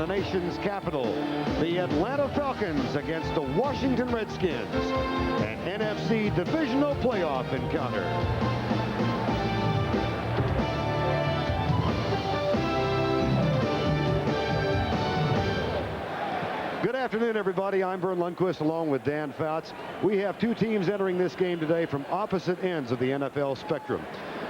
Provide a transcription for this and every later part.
the nation's capital. The Atlanta Falcons against the Washington Redskins. An NFC Divisional playoff encounter. Good afternoon, everybody. I'm Vern Lundquist along with Dan Fouts. We have two teams entering this game today from opposite ends of the NFL spectrum.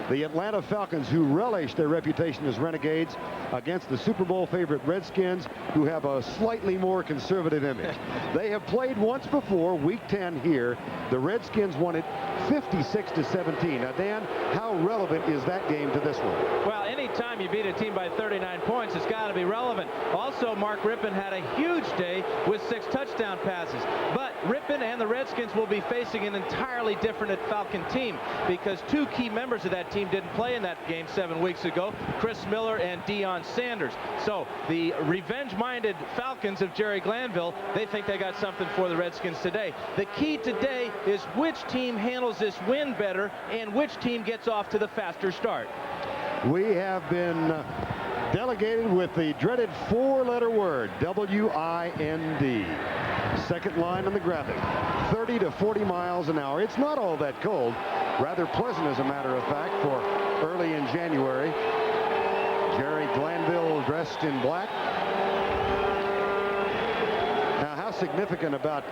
The Atlanta Falcons, who relish their reputation as renegades, against the Super Bowl favorite Redskins, who have a slightly more conservative image. They have played once before, Week 10 here. The Redskins won it 56-17. Now, Dan, how relevant is that game to this one? Well, anytime you beat a team by 39 points, it's got to be relevant. Also, Mark Rypien had a huge day with 6 touchdown passes. But Rypien and the Redskins will be facing an entirely different Falcon team, because two key members of that team didn't play in that game 7 weeks ago, Chris Miller and Deion Sanders. So the revenge-minded Falcons of Jerry Glanville, they think they got something for the Redskins today. The key today is which team handles this win better and which team gets off to the faster start. We have been delegated with the dreaded 4-letter word, W-I-N-D. Second line on the graphic, 30 to 40 miles an hour. It's not all that cold. Rather pleasant, as a matter of fact, for early in January. Jerry Glanville dressed in black. Now, how significant about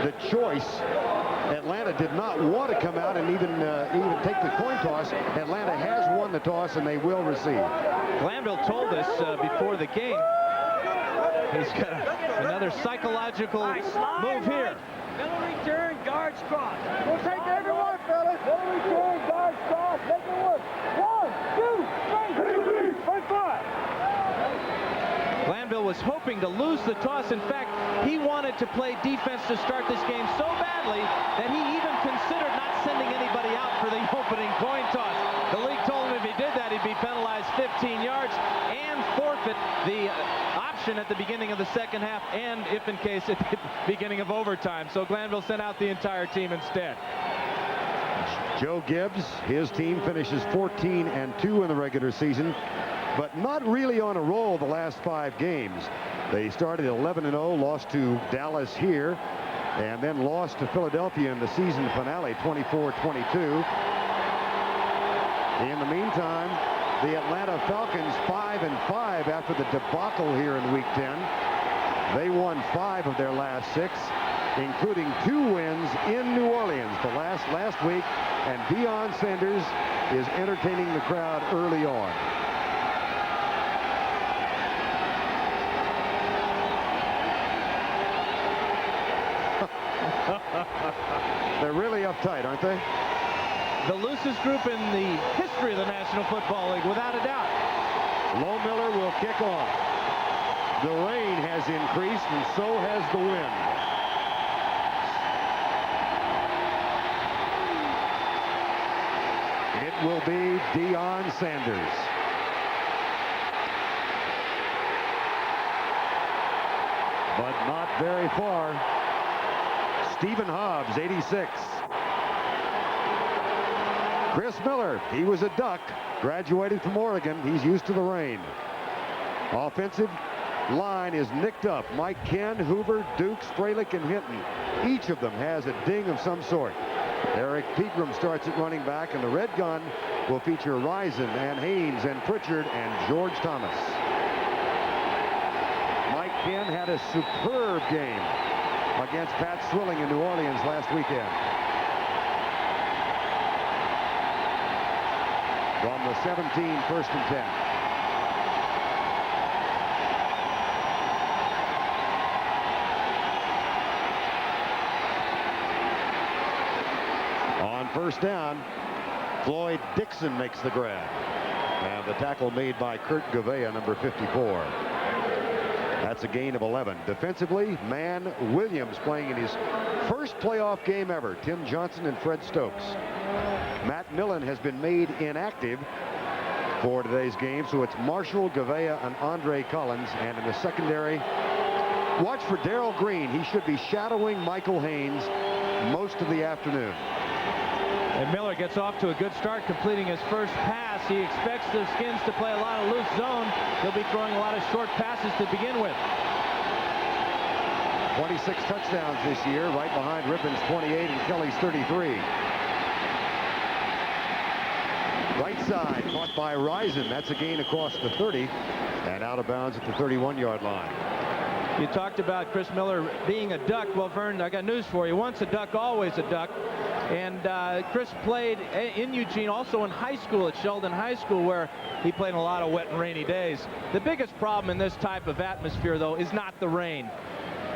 the choice. Atlanta did not want to come out and even take the coin toss. Atlanta has won the toss, and they will receive. Glanville told us before the game he's got another psychological move here. Middle return, guards cross. We'll take everyone, fellas. Middle return, guards cross. Make it work. 1, 2, 3, 4. Glanville was hoping to lose the toss. In fact, he wanted to play defense to start this game so badly that he even considered not sending anybody out for the opening coin toss. The league told him if he did that, he'd be penalized 15 yards and forfeit the option at the beginning of the second half, and if in case at the beginning of overtime. So Glanville sent out the entire team instead. Joe Gibbs, his team finishes 14-2 in the regular season, but not really on a roll the last 5 games. They started 11-0, lost to Dallas here, and then lost to Philadelphia in the season finale, 24-22. In the meantime, the Atlanta Falcons 5-5 after the debacle here in Week 10. They won 5 of their last 6, including 2 wins in New Orleans the last week, and Deion Sanders is entertaining the crowd early on. They're really uptight, aren't they? The loosest group in the history of the National Football League, without a doubt. Low Miller will kick off. The rain has increased, and so has the wind. It will be Deion Sanders. But not very far. Stephen Hobbs, 86. Chris Miller, he was a Duck, graduated from Oregon. He's used to the rain. Offensive line is nicked up. Mike Ken, Hoover, Dukes, Freilich, and Hinton. Each of them has a ding of some sort. Eric Pegram starts at running back, and the red gun will feature Rison and Haynes and Pritchard and George Thomas. Mike Ken had a superb game against Pat Swilling in New Orleans last weekend. From the 17, 1st and 10. On first down, Floyd Dixon makes the grab. And the tackle made by Kurt Gouveia, number 54. That's a gain of 11. Defensively, Man Williams playing in his first playoff game ever. Tim Johnson and Fred Stokes. Matt Millen has been made inactive for today's game, so it's Marshall, Gouveia, and Andre Collins. And in the secondary, watch for Darrell Green. He should be shadowing Michael Haynes most of the afternoon. And Miller gets off to a good start, completing his first pass. He expects the Skins to play a lot of loose zone. He'll be throwing a lot of short passes to begin with. 26 touchdowns this year, right behind Rippon's 28 and Kelly's 33. Right side, caught by Risen. That's a gain across the 30 and out of bounds at the 31-yard line. You talked about Chris Miller being a duck. Well, Vern, I got news for you. Once a duck, always a duck. And Chris played in Eugene, also in high school at Sheldon High School, where he played in a lot of wet and rainy days. The biggest problem in this type of atmosphere, though, is not the rain.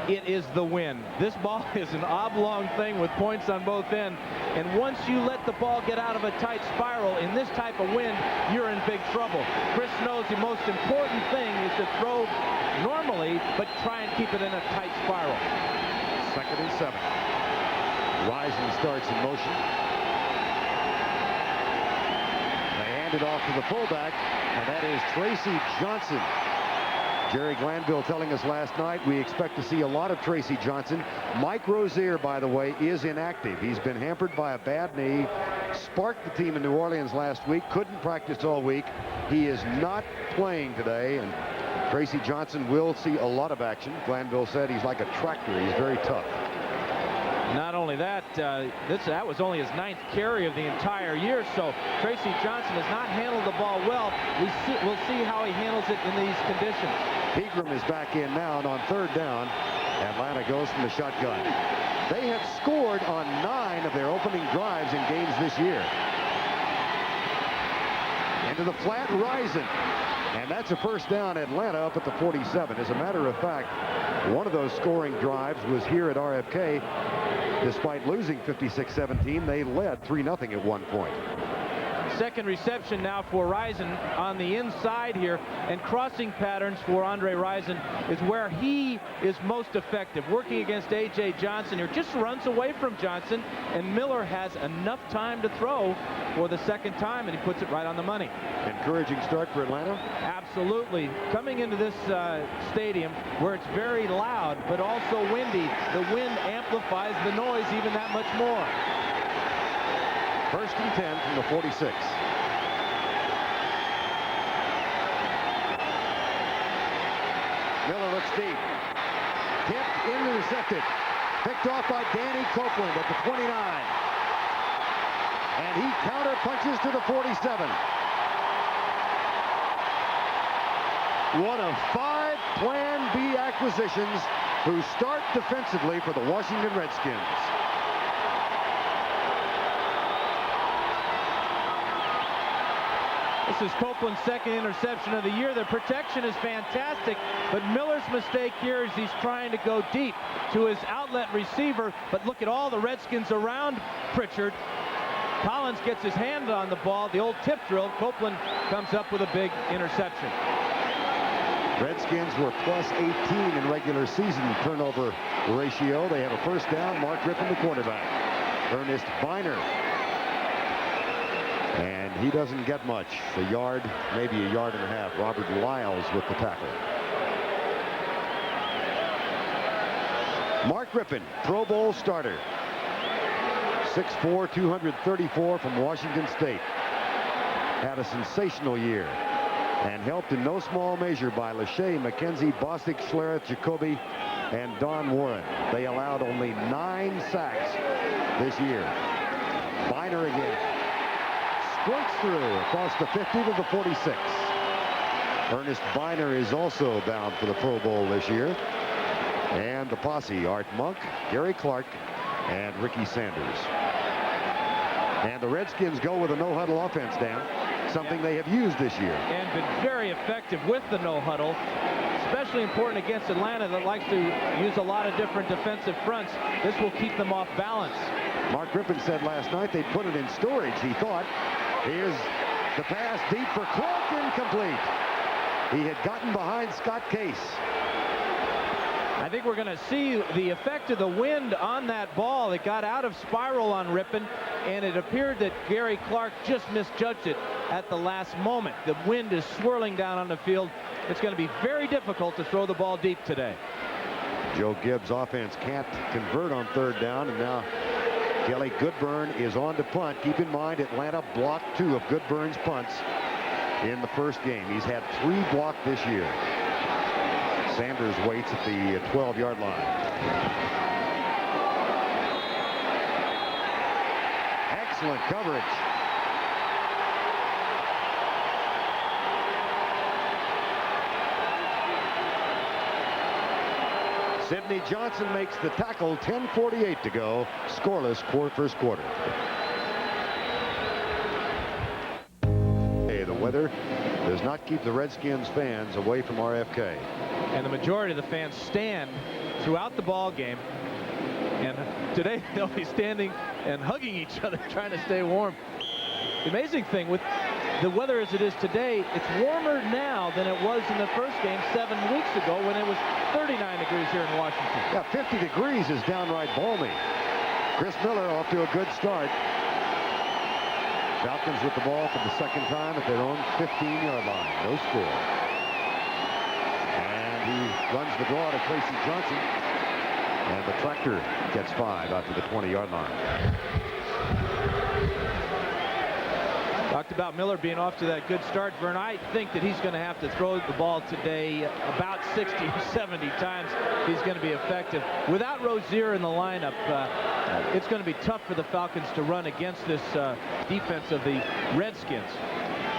It is the wind. This ball is an oblong thing with points on both ends. And once you let the ball get out of a tight spiral in this type of wind, you're in big trouble. Chris knows the most important thing is to throw normally, but try and keep it in a tight spiral. 2nd and 7. Risen starts in motion. They hand it off to the fullback, and that is Tracy Johnson. Jerry Glanville telling us last night we expect to see a lot of Tracy Johnson. Mike Rozier, by the way, is inactive. He's been hampered by a bad knee. Sparked the team in New Orleans last week. Couldn't practice all week. He is not playing today, and Tracy Johnson will see a lot of action. Glanville said he's like a tractor. He's very tough. Not only that, that was only his 9th carry of the entire year, so Tracy Johnson has not handled the ball well. We'll see how he handles it in these conditions. Pegram is back in now, and on 3rd down, Atlanta goes from the shotgun. They have scored on 9 of their opening drives in games this year. Into the flat, Risen. And that's a first down, Atlanta up at the 47. As a matter of fact, one of those scoring drives was here at RFK. Despite losing 56-17, they led 3-0 at one point. Second reception now for Risen on the inside here, and crossing patterns for Andre Risen is where he is most effective. Working against A.J. Johnson here, just runs away from Johnson, and Miller has enough time to throw for the second time, and he puts it right on the money. Encouraging start for Atlanta? Absolutely. Coming into this stadium where it's very loud but also windy, the wind amplifies the noise even that much more. 1st and 10 from the 46. Miller looks deep. Tipped, intercepted. Picked off by Danny Copeland at the 29. And he counter punches to the 47. One of 5 Plan B acquisitions who start defensively for the Washington Redskins. This is Copeland's 2nd interception of the year. The protection is fantastic, but Miller's mistake here is he's trying to go deep to his outlet receiver, but look at all the Redskins around Pritchard. Collins gets his hand on the ball, the old tip drill. Copeland comes up with a big interception. Redskins were plus 18 in regular season turnover ratio. They have a first down. Mark Rippon, the quarterback. Ernest Biner. And he doesn't get much. A yard, maybe a yard and a half. Robert Lyles with the tackle. Mark Rippon, Pro Bowl starter. 6'4", 234 from Washington State. Had a sensational year. And helped in no small measure by Lachey, McKenzie, Bostic, Schlereth, Jacoby, and Don Warren. They allowed only 9 sacks this year. Biner again. Squirts through across the 50 to the 46. Ernest Biner is also bound for the Pro Bowl this year. And the posse, Art Monk, Gary Clark, and Ricky Sanders. And the Redskins go with a no-huddle offense, Dan. Something they have used this year. And been very effective with the no-huddle. Especially important against Atlanta that likes to use a lot of different defensive fronts. This will keep them off balance. Mark Rippon said last night they put it in storage, he thought. Here's the pass deep for Clark, incomplete. He had gotten behind Scott Case. I think we're going to see the effect of the wind on that ball. It got out of spiral on Rippon, and it appeared that Gary Clark just misjudged it at the last moment. The wind is swirling down on the field. It's going to be very difficult to throw the ball deep today. Joe Gibbs' offense can't convert on 3rd down, and now Kelly Goodburn is on to punt. Keep in mind, Atlanta blocked 2 of Goodburn's punts in the first game. He's had 3 blocked this year. Sanders waits at the 12-yard line. Excellent coverage. Sidney Johnson makes the tackle. 10:48 to go. Scoreless first quarter. The weather does not keep the Redskins fans away from RFK. And the majority of the fans stand throughout the ball game. And today they'll be standing and hugging each other, trying to stay warm. The amazing thing with the weather as it is today, it's warmer now than it was in the first game 7 weeks ago when it was 39 degrees here in Washington. Yeah, 50 degrees is downright balmy. Chris Miller off to a good start. Falcons with the ball for the second time at their own 15-yard line. No score. And he runs the draw to Tracy Johnson. And the tractor gets 5 out to the 20-yard line. Talked about Miller being off to that good start, Vern. I think that he's going to have to throw the ball today about 60 or 70 times. He's going to be effective. Without Rozier in the lineup, it's going to be tough for the Falcons to run against this defense of the Redskins.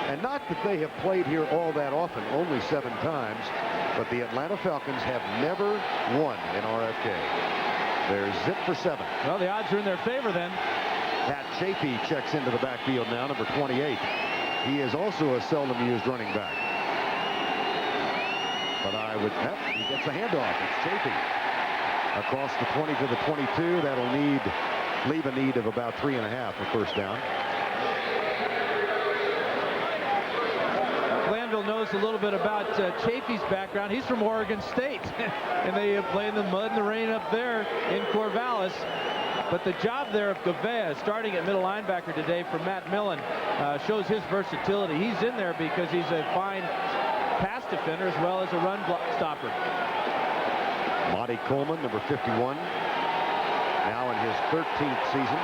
And not that they have played here all that often, only 7 times, but the Atlanta Falcons have never won in RFK. They're zip for 7. Well, the odds are in their favor then. Pat Chafee checks into the backfield now, number 28. He is also a seldom used running back. But he gets a handoff. It's Chafee. Across the 20 to the 22. That'll leave a need of about 3.5 for first down. Glanville knows a little bit about Chafee's background. He's from Oregon State. And they play in the mud and the rain up there in Corvallis. But the job there of Gavea, starting at middle linebacker today for Matt Millen, shows his versatility. He's in there because he's a fine pass defender as well as a run stopper. Monty Coleman, number 51, now in his 13th season.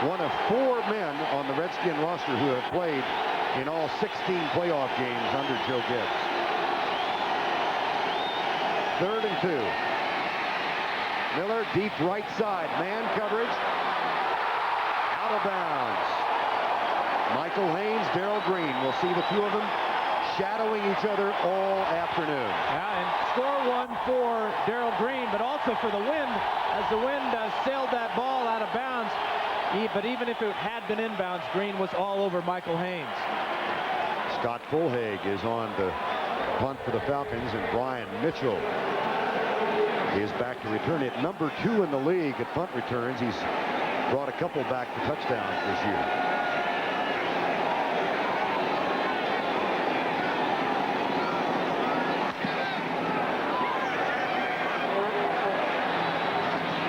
One of 4 men on the Redskin roster who have played in all 16 playoff games under Joe Gibbs. 3rd and 2. Miller, deep right side, man coverage, out of bounds. Michael Haynes, Darrell Green. We'll see the 2 of them shadowing each other all afternoon. Yeah, and score 1 for Darrell Green, but also for the wind, as the wind sailed that ball out of bounds. But even if it had been inbounds, Green was all over Michael Haynes. Scott Fulhag is on the punt for the Falcons, and Brian Mitchell is back to return it. Number 2 in the league at punt returns. He's brought a couple back to touchdowns this year.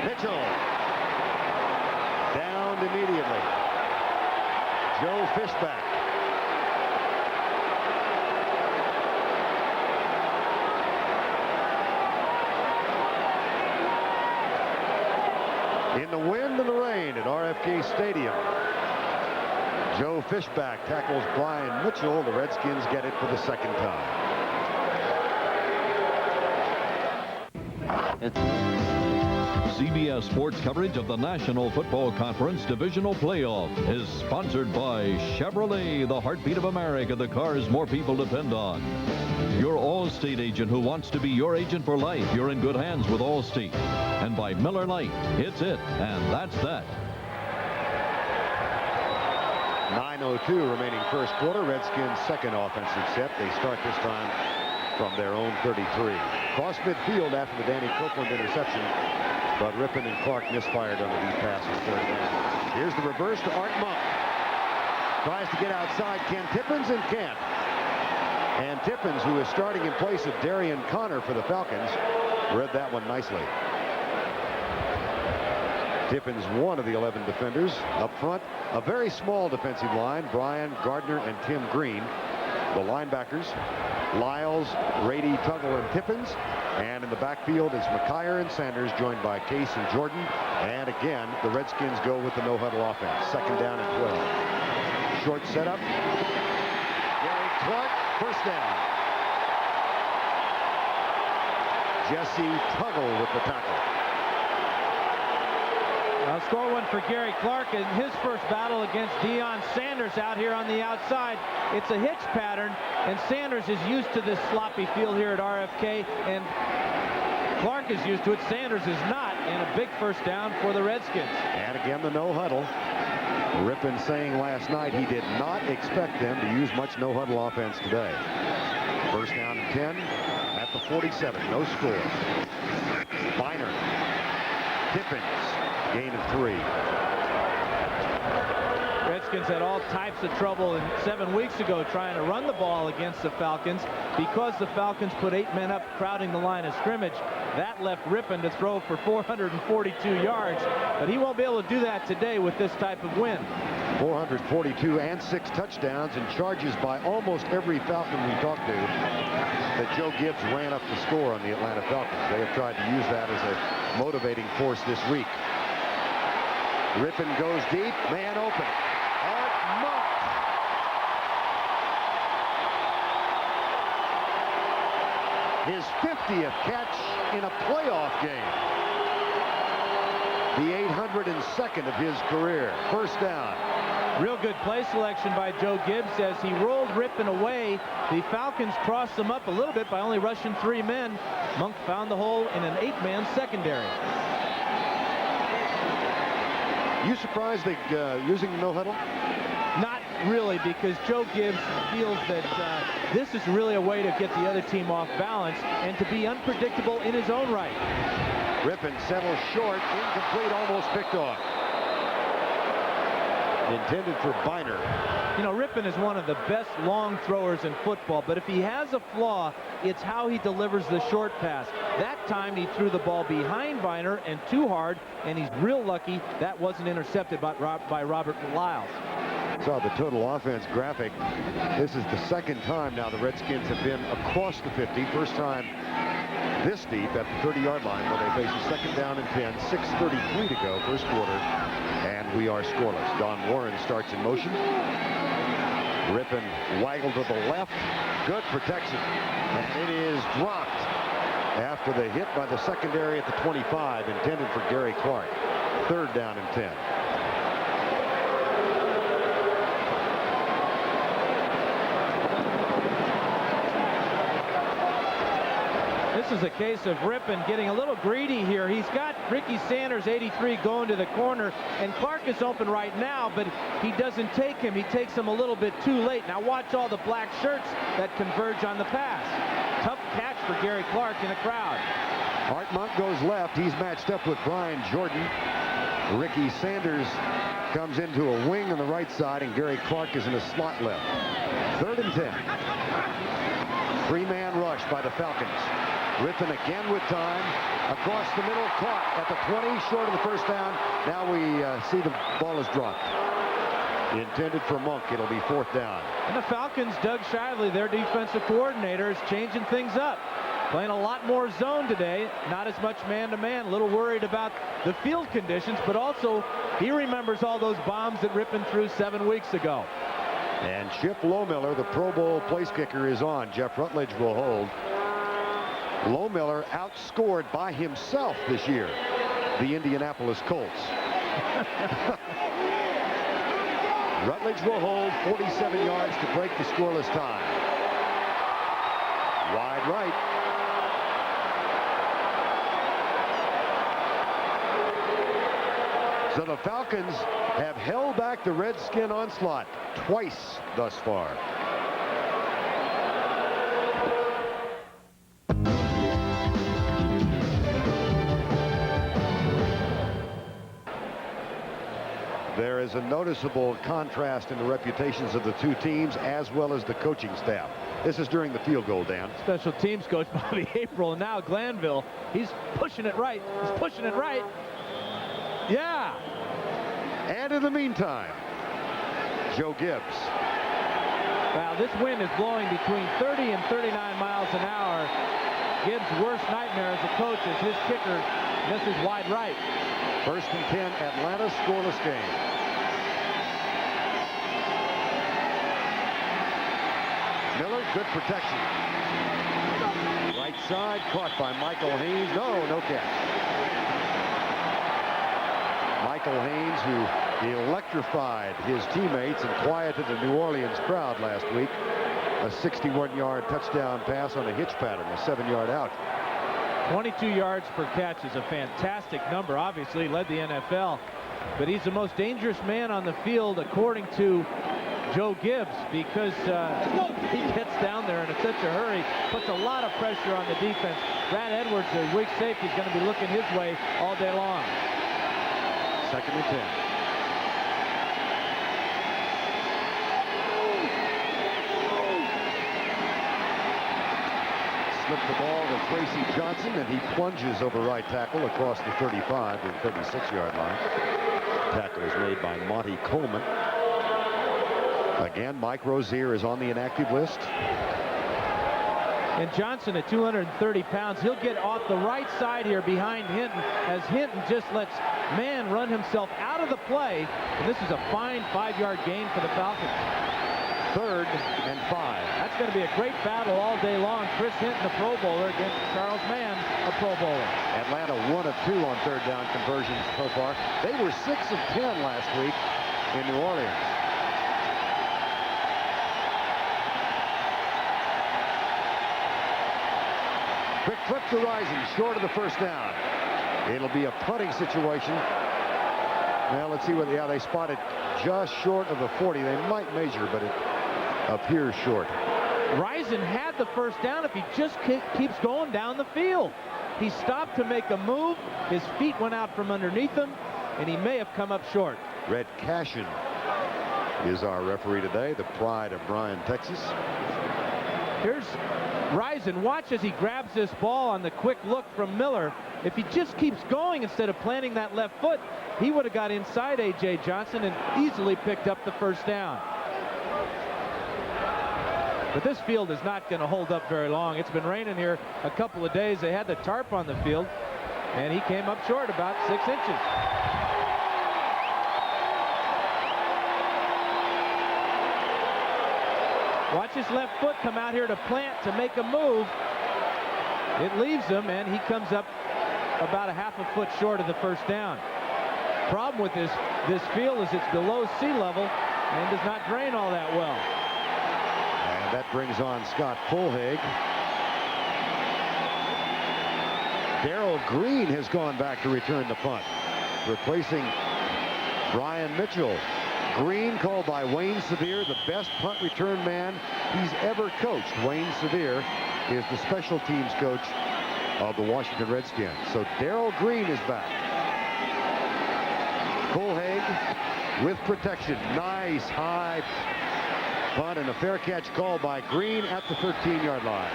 Mitchell downed immediately. Joe Fishback. In the wind and the rain at RFK Stadium, Joe Fishback tackles Brian Mitchell. The Redskins get it for the second time. CBS Sports coverage of the National Football Conference Divisional Playoff is sponsored by Chevrolet, the heartbeat of America, the cars more people depend on. Your Allstate agent who wants to be your agent for life. You're in good hands with Allstate. And by Miller Lite, it's it, and that's that. 9:02 remaining first quarter. Redskins' second offensive set. They start this time from their own 33. Cross midfield after the Danny Copeland interception, but Rippon and Clark misfired on the deep pass for third down. Here's the reverse to Art Monk. Tries to get outside Ken Tippins and can't. And Tippins, who is starting in place of Darian Connor for the Falcons, read that one nicely. Tippins, one of the 11 defenders. Up front, a very small defensive line. Brian Gardner and Tim Green. The linebackers, Lyles, Rady, Tuggle, and Tippins. And in the backfield is McKyer and Sanders, joined by Case and Jordan. And again, the Redskins go with the no-huddle offense. 2nd down and 12. Short setup. Gary Clark, 1st down. Jesse Tuggle with the tackle. Score one for Gary Clark in his first battle against Deion Sanders out here on the outside. It's a hitch pattern, and Sanders is used to this sloppy field here at RFK, and Clark is used to it. Sanders is not, and a big 1st down for the Redskins. And again, the no-huddle. Rippon saying last night he did not expect them to use much no-huddle offense today. 1st down and 10 at the 47. No score. Biner. Tippins. Gain of 3. Redskins had all types of trouble 7 weeks ago trying to run the ball against the Falcons because the Falcons put 8 men up crowding the line of scrimmage. That left Rippon to throw for 442 yards, but he won't be able to do that today with this type of win. 442 and 6 touchdowns and charges by almost every Falcon we talked to that Joe Gibbs ran up the score on the Atlanta Falcons. They have tried to use that as a motivating force this week. Rippon goes deep, man open. Art Monk. His 50th catch in a playoff game. The 802nd of his career. 1st down. Real good play selection by Joe Gibbs as he rolled Rippon away. The Falcons crossed them up a little bit by only rushing 3 men. Monk found the hole in an 8-man secondary. You surprised they're using the no-huddle? Not really, because Joe Gibbs feels that this is really a way to get the other team off balance and to be unpredictable in his own right. Rippon settles short, incomplete, almost picked off. Intended for Biner. You know, Rippon is one of the best long throwers in football, but if he has a flaw, it's how he delivers the short pass. That time he threw the ball behind Biner and too hard, and he's real lucky that wasn't intercepted by Robert Lyles. Saw the total offense graphic. This is the 2nd time now the Redskins have been across the 50. 1st time this deep at the 30-yard line when they face a 2nd down and 10. 6:33 to go, 1st quarter. And we are scoreless. Don Warren starts in motion. Rippon waggled to the left. Good protection. And it is dropped after the hit by the secondary at the 25, intended for Gary Clark. 3rd down and 10. This is a case of Rippon getting a little greedy here. He's got Ricky Sanders, 83, going to the corner, and Clark is open right now, but he doesn't take him. He takes him a little bit too late. Now watch all the black shirts that converge on the pass. Tough catch for Gary Clark in a crowd. Art Monk goes left. He's matched up with Brian Jordan. Ricky Sanders comes into a wing on the right side, and Gary Clark is in a slot left. 3rd and 10. 3-man rush by the Falcons. Rippon again with time. Across the middle, caught at the 20, short of the 1st down. Now we see the ball is dropped. Intended for Monk. It'll be 4th down. And the Falcons, Doug Shively, their defensive coordinator, is changing things up. Playing a lot more zone today, not as much man-to-man. A little worried about the field conditions, but also he remembers all those bombs that Rippon threw 7 weeks ago. And Chip Lohmiller, the Pro Bowl place kicker, is on. Jeff Rutledge will hold. Lohmiller outscored by himself this year the Indianapolis Colts. Rutledge will hold, 47 yards to break the scoreless tie. Wide right. So the Falcons have held back the Redskin onslaught twice thus far. There is a noticeable contrast in the reputations of the two teams as well as the coaching staff. This is during the field goal, Dan. Special teams coach Bobby April, and now Glanville. He's pushing it right. He's pushing it right. Yeah. And in the meantime, Joe Gibbs. Wow, this wind is blowing between 30 and 39 miles an hour. Gibbs' worst nightmare as a coach is his kicker misses wide right. 1st and 10, Atlanta, scoreless game. Miller, good protection. Right side, caught by Michael Haynes. No catch. Michael Haynes, who electrified his teammates and quieted the New Orleans crowd last week. A 61-yard touchdown pass on a hitch pattern, a 7-yard out. 22 yards per catch is a fantastic number. Obviously, led the NFL, but he's the most dangerous man on the field, according to Joe Gibbs, because he gets down there and in such a hurry, puts a lot of pressure on the defense. Brad Edwards, the weak safety, is going to be looking his way all day long. 2nd and 10. Slipped the ball to Tracy Johnson, and he plunges over right tackle across the 35 to the 36-yard line. Tackle is made by Monty Coleman. Again, Mike Rozier is on the inactive list. And Johnson at 230 pounds, he'll get off the right side here behind Hinton, as Hinton just lets Mann run himself out of the play. And this is a fine 5-yard gain for the Falcons. 3rd and 5. That's going to be a great battle all day long. Chris Hinton, a Pro Bowler, against Charles Mann, a Pro Bowler. Atlanta 1 of 2 on 3rd down conversions so far. They were 6 of 10 last week in New Orleans. Quick flip to Rising, short of the 1st down. It'll be a punting situation. Well, let's see what, yeah, they spotted just short of the 40. They might measure, but it appears short. Rising had the 1st down if he just keeps going down the field. He stopped to make a move. His feet went out from underneath him, and he may have come up short. Red Cashin is our referee today, the pride of Bryan, Texas. Here's Rising. Watch as he grabs this ball on the quick look from Miller. If he just keeps going instead of planting that left foot, he would have got inside A.J. Johnson and easily picked up the 1st down. But this field is not going to hold up very long. It's been raining here a couple of days. They had the tarp on the field, and he came up short about 6 inches. Watch his left foot come out here to plant, to make a move. It leaves him, and he comes up about a half a foot short of the 1st down. Problem with this field is it's below sea level and does not drain all that well. And that brings on Scott Fulhag. Darrell Green has gone back to return the punt, replacing Brian Mitchell. Green, called by Wayne Sevier the best punt return man he's ever coached. Wayne Sevier is the special teams coach of the Washington Redskins. So Darrell Green is back. Fulhag with protection. Nice high punt and a fair catch called by Green at the 13-yard line.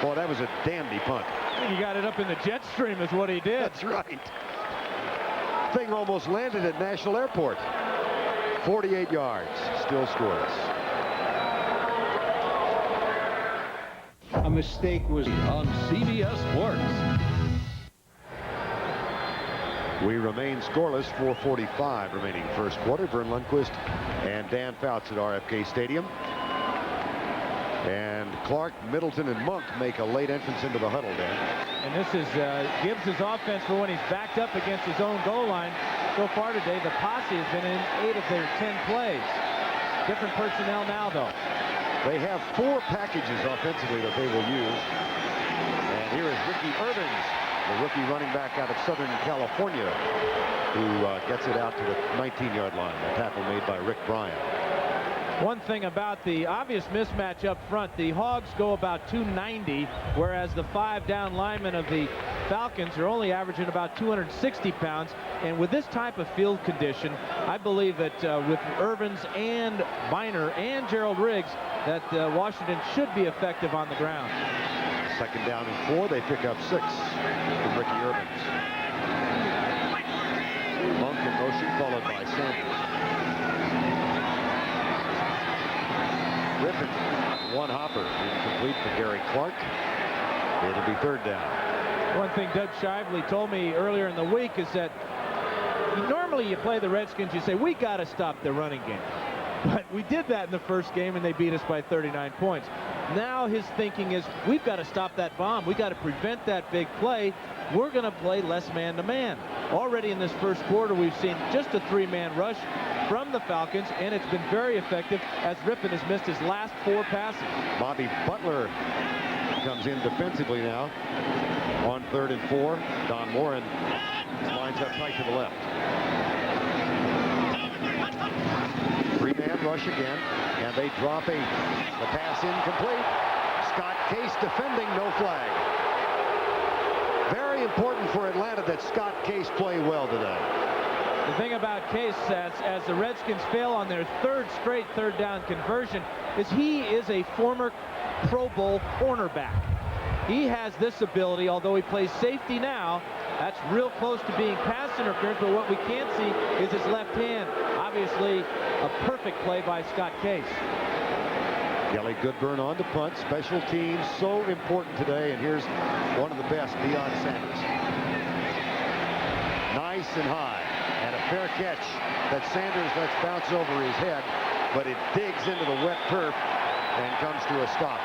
Boy, that was a dandy punt. He got it up in the jet stream is what he did. That's right. Thing almost landed at National Airport. 48 yards, still scoreless. A mistake was on CBS Sports. We remain scoreless, 4:45 remaining 1st quarter. Vern Lundquist and Dan Fouts at RFK Stadium. And Clark, Middleton, and Monk make a late entrance into the huddle, Dan. And this is Gibbs' offense for when he's backed up against his own goal line. So far today, the posse has been in 8 of their 10 plays. Different personnel now, though. They have 4 packages offensively that they will use. And here is Ricky Irvins, the rookie running back out of Southern California, who gets it out to the 19-yard line. A tackle made by Rick Bryan. One thing about the obvious mismatch up front, the Hogs go about 290, whereas the 5 down linemen of the Falcons are only averaging about 260 pounds. And with this type of field condition, I believe that with Irvins and Biner and Gerald Riggs, that Washington should be effective on the ground. 2nd down and 4. They pick up 6 from Ricky Irvins. Monk in motion, followed by Sanders. Griffin, one hopper, incomplete for Gary Clark. It'll be third down. One thing Doug Shively told me earlier in the week is that normally you play the Redskins, you say, we got to stop their running game. But we did that in the first game, and they beat us by 39 points. Now his thinking is, we've got to stop that bomb. We've got to prevent that big play. We're going to play less man-to-man. Already in this first quarter, we've seen just a 3-man rush from the Falcons, and it's been very effective as Rippon has missed his last 4 passes. Bobby Butler comes in defensively now on 3rd and 4. Don Warren lines up tight to the left. 3-man rush again, and they drop 8. The pass incomplete. Scott Case defending, no flag. Very important for Atlanta that Scott Case play well today. The thing about Case, as the Redskins fail on their 3rd straight 3rd down conversion, is he is a former Pro Bowl cornerback. He has this ability, although he plays safety now, that's real close to being pass interference, but what we can't see is his left hand. Obviously, a perfect play by Scott Case. Kelly Goodburn on to punt. Special teams so important today, and here's one of the best, Deion Sanders. Nice and high, and a fair catch that Sanders lets bounce over his head, but it digs into the wet turf and comes to a stop.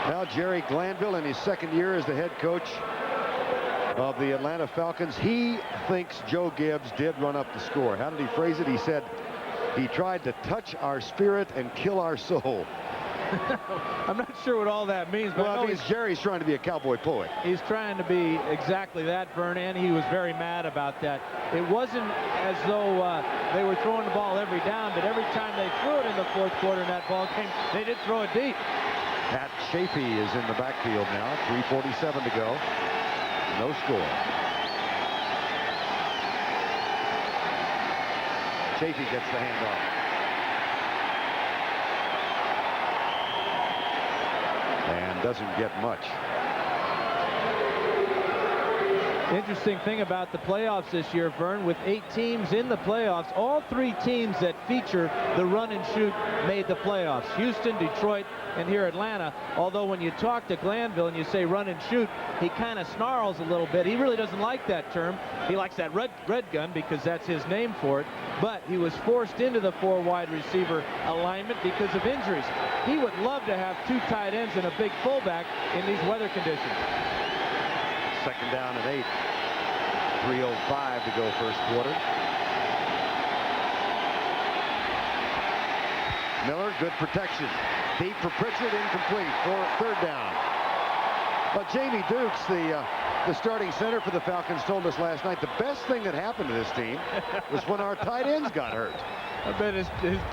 Now Jerry Glanville, in his 2nd year as the head coach of the Atlanta Falcons, he thinks Joe Gibbs did run up the score. How did he phrase it? He said he tried to touch our spirit and kill our soul. I'm not sure what all that means, but well, I mean, Jerry's trying to be a cowboy poet. He's trying to be exactly that, Vern, and he was very mad about that. It wasn't as though they were throwing the ball every down, but every time they threw it in the 4th quarter in that ball game, they did throw it deep. Pat Chafee is in the backfield now. 3:47 to go. No score. Chafee gets the handoff. And doesn't get much. Interesting thing about the playoffs this year, Vern, with 8 teams in the playoffs, all 3 teams that feature the run and shoot made the playoffs. Houston, Detroit, and here Atlanta. Although when you talk to Glanville and you say run and shoot, he kind of snarls a little bit. He really doesn't like that term. He likes that red gun because that's his name for it. But he was forced into the 4 wide receiver alignment because of injuries. He would love to have 2 tight ends and a big fullback in these weather conditions. 2nd down and 8. 3:05 to go first quarter. Miller, good protection. Deep for Pritchard, incomplete for 3rd down. But Jamie Dukes, the starting center for the Falcons, told us last night the best thing that happened to this team was when our tight ends got hurt. I bet his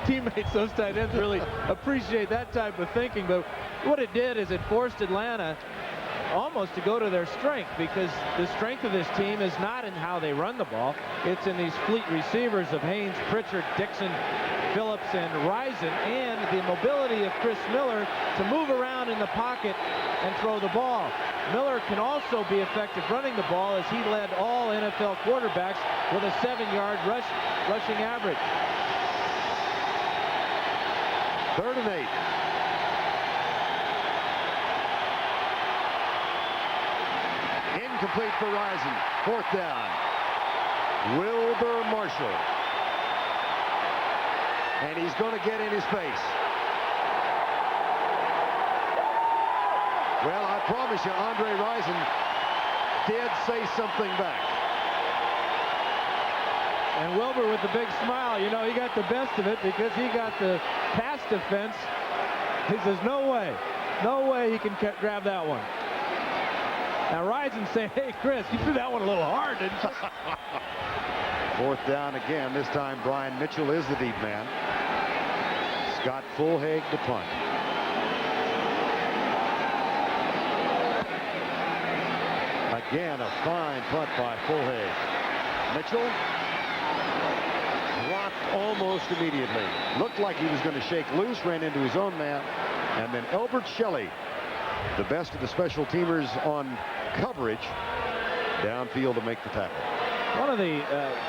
teammates, those tight ends, really appreciate that type of thinking. But what it did is it forced Atlanta almost to go to their strength, because the strength of this team is not in how they run the ball. It's in these fleet receivers of Haynes, Pritchard, Dixon, Phillips, and Rison, and the mobility of Chris Miller to move around in the pocket and throw the ball. Miller can also be effective running the ball, as he led all NFL quarterbacks with a 7-yard rushing average. 3rd and 8. Incomplete for Rison. 4th down. Wilbur Marshall. And he's going to get in his face. Well, I promise you, Andre Rison did say something back. And Wilbur with the big smile, you know, he got the best of it because he got the pass defense. He says, no way he can grab that one. Now Rison saying, hey, Chris, you threw that one a little hard, didn't you? 4th down again. This time Brian Mitchell is the deep man. Scott Fulhaig to punt. Again, a fine punt by Fulhaig. Mitchell dropped almost immediately. Looked like he was going to shake loose, ran into his own man. And then Elbert Shelley, the best of the special teamers on coverage, downfield to make the tackle. One of the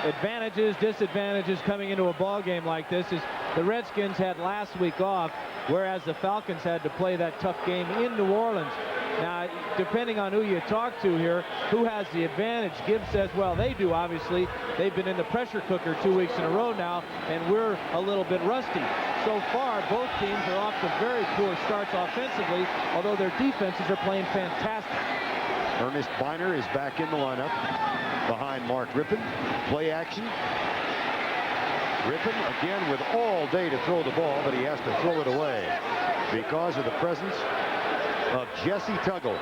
advantages, disadvantages coming into a ball game like this is the Redskins had last week off, whereas the Falcons had to play that tough game in New Orleans. Now, depending on who you talk to here, who has the advantage? Gibbs says, well, they do, obviously. They've been in the pressure cooker 2 weeks in a row now, and we're a little bit rusty. So far, both teams are off to very poor starts offensively, although their defenses are playing fantastic. Ernest Biner is back in the lineup behind Mark Rippon. Play action. Rippon again with all day to throw the ball, but he has to throw it away because of the presence of Jesse Tuggle.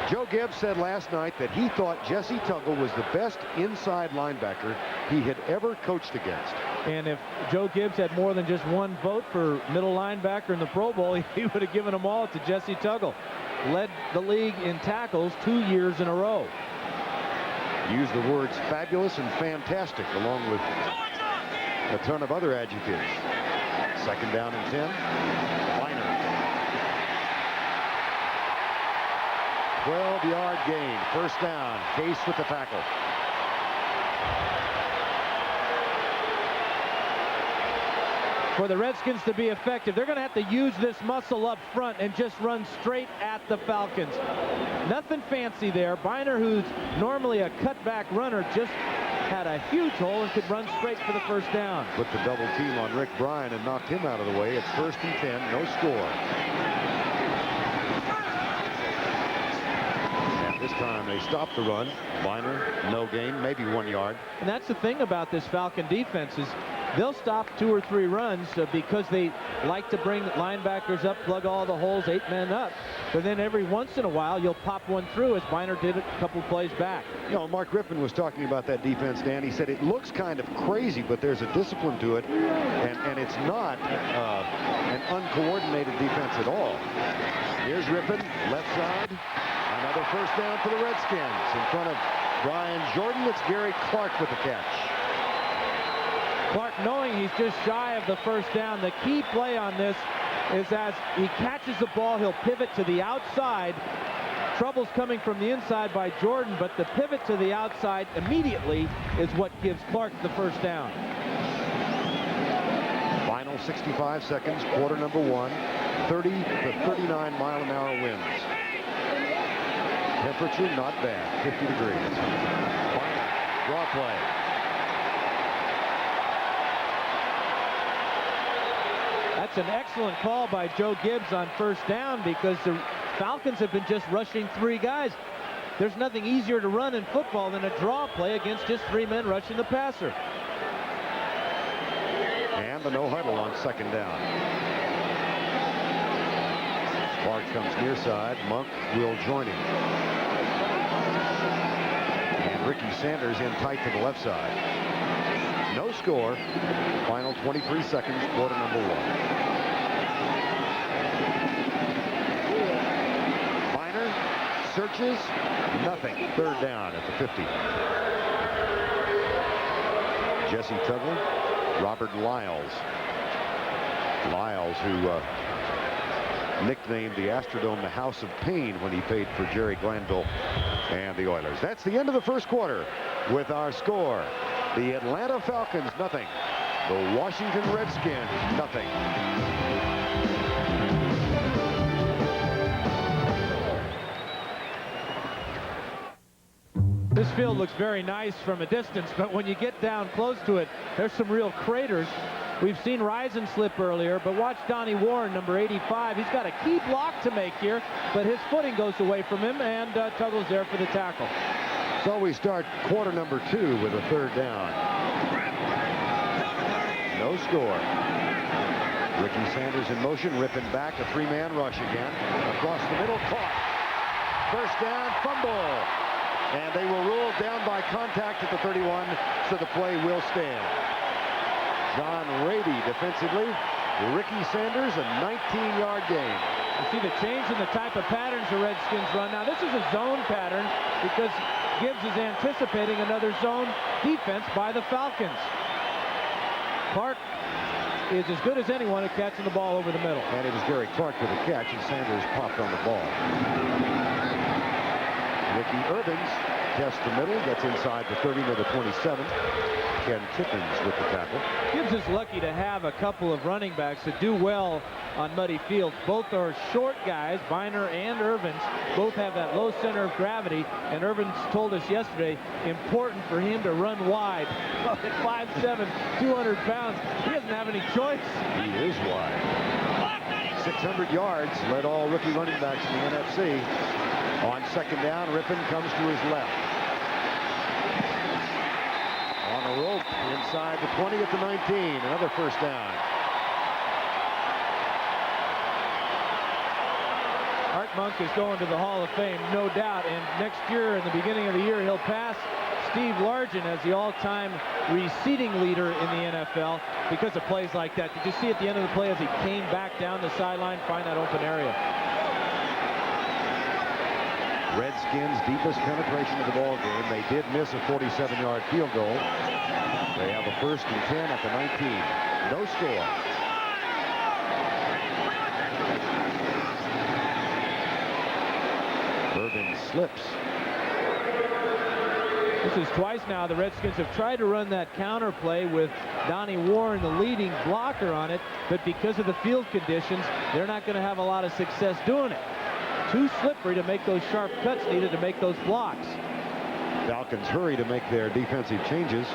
Joe Gibbs said last night that he thought Jesse Tuggle was the best inside linebacker he had ever coached against. And if Joe Gibbs had more than just one vote for middle linebacker in the Pro Bowl, he would have given them all to Jesse Tuggle. Led the league in tackles 2 years in a row. Used the words fabulous and fantastic along with a ton of other adjectives. Second down and 10. Biner. 12-yard gain. First down. Case with the tackle. For the Redskins to be effective, they're going to have to use this muscle up front and just run straight at the Falcons. Nothing fancy there. Biner, who's normally a cutback runner, just had a huge hole and could run straight for the first down. Put the double team on Rick Bryan and knocked him out of the way. It's first and 10, no score. And this time they stopped the run. Biner, no gain, maybe 1 yard. And that's the thing about this Falcon defense is they'll stop 2 or 3 runs because they like to bring linebackers up, plug all the holes, 8 men up. But then every once in a while, you'll pop one through, as Biner did a couple plays back. You know, Mark Rippon was talking about that defense, Dan. He said it looks kind of crazy, but there's a discipline to it, and it's not an uncoordinated defense at all. Here's Rippon, left side. Another first down for the Redskins. In front of Brian Jordan, it's Gary Clark with the catch. Clark, knowing he's just shy of the first down, the key play on this is as he catches the ball, he'll pivot to the outside. Trouble's coming from the inside by Jordan, but the pivot to the outside immediately is what gives Clark the first down. Final 65 seconds, quarter number 1, 30 to 39 mile-an-hour winds. Temperature not bad, 50 degrees. Draw play. That's an excellent call by Joe Gibbs on first down because the Falcons have been just rushing 3 guys. There's nothing easier to run in football than a draw play against just 3 men rushing the passer. And the no huddle on second down. Clark comes near side. Monk will join him. And Ricky Sanders in tight to the left side. No score. Final 23 seconds, quarter number 1. Biner searches, nothing. Third down at the 50. Jesse Tuggle, Robert Lyles. Lyles, who nicknamed the Astrodome the House of Pain when he paid for Jerry Glanville and the Oilers. That's the end of the first quarter with our score. The Atlanta Falcons, nothing. The Washington Redskins, nothing. This field looks very nice from a distance, but when you get down close to it, there's some real craters. We've seen Risen slip earlier, but watch Donnie Warren, number 85. He's got a key block to make here, but his footing goes away from him, and Tuggle's there for the tackle. So we start quarter number 2 with a third down. No score. Ricky Sanders in motion, ripping back, a 3-man rush again. Across the middle, caught. First down, fumble. And they will rule down by contact at the 31, so the play will stand. John Rady defensively. Ricky Sanders, a 19-yard gain. You see the change in the type of patterns the Redskins run. Now, this is a zone pattern because Gibbs is anticipating another zone defense by the Falcons. Clark is as good as anyone at catching the ball over the middle. And it was Gary Clark with the catch, and Sanders popped on the ball. Ricky Urbans contests the middle, gets inside the 30 to the 27. Ken Tippins with the tackle. Gibbs is lucky to have a couple of running backs that do well on muddy fields. Both are short guys, Biner and Irvins. Both have that low center of gravity, and Irvins told us yesterday, important for him to run wide. Well, at 5'7", 200 pounds, he doesn't have any choice. He is wide. 600 yards, led all rookie running backs in the NFC. On second down, Rippon comes to his left. On a rope inside the 20 at the 19. Another first down. Art Monk is going to the Hall of Fame, no doubt. And next year, in the beginning of the year, he'll pass Steve Largent as the all-time receiving leader in the NFL because of plays like that. Did you see at the end of the play as he came back down the sideline, find that open area? Redskins' deepest penetration of the ball game. They did miss a 47-yard field goal. They have a 1st and 10 at the 19. No score. Irvin slips. This is twice now the Redskins have tried to run that counter play with Donnie Warren, the leading blocker, on it, but because of the field conditions, they're not going to have a lot of success doing it. Too slippery to make those sharp cuts needed to make those blocks. Falcons hurry to make their defensive changes.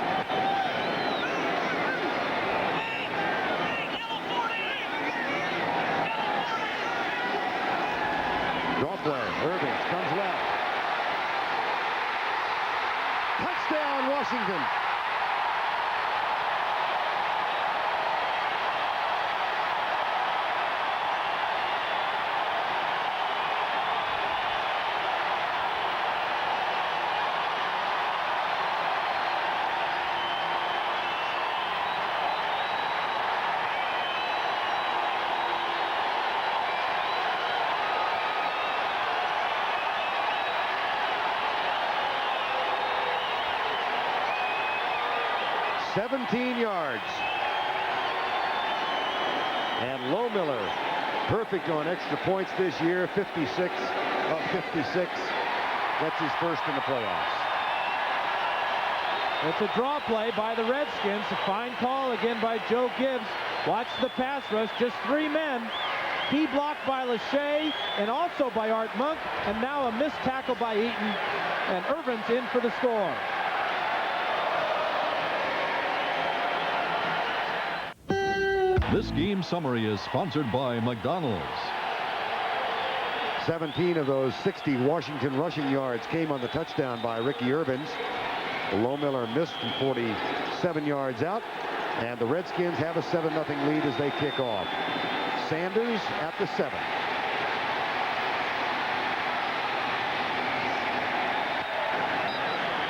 Draw play. Irvin comes left. Touchdown, Washington. $17 yards. And Lohmiller, perfect on extra points this year, 56 of 56. That's his first in the playoffs. It's a draw play by the Redskins. A fine call again by Joe Gibbs. Watch the pass rush, just 3 men. Key blocked by Lachey and also by Art Monk, and now a missed tackle by Eaton, and Irvin's in for the score. This game summary is sponsored by McDonald's. 17 of those 60 Washington rushing yards came on the touchdown by Ricky Irvins. Lohmiller missed from 47 yards out, and the Redskins have a 7-0 lead as they kick off. Sanders at the 7.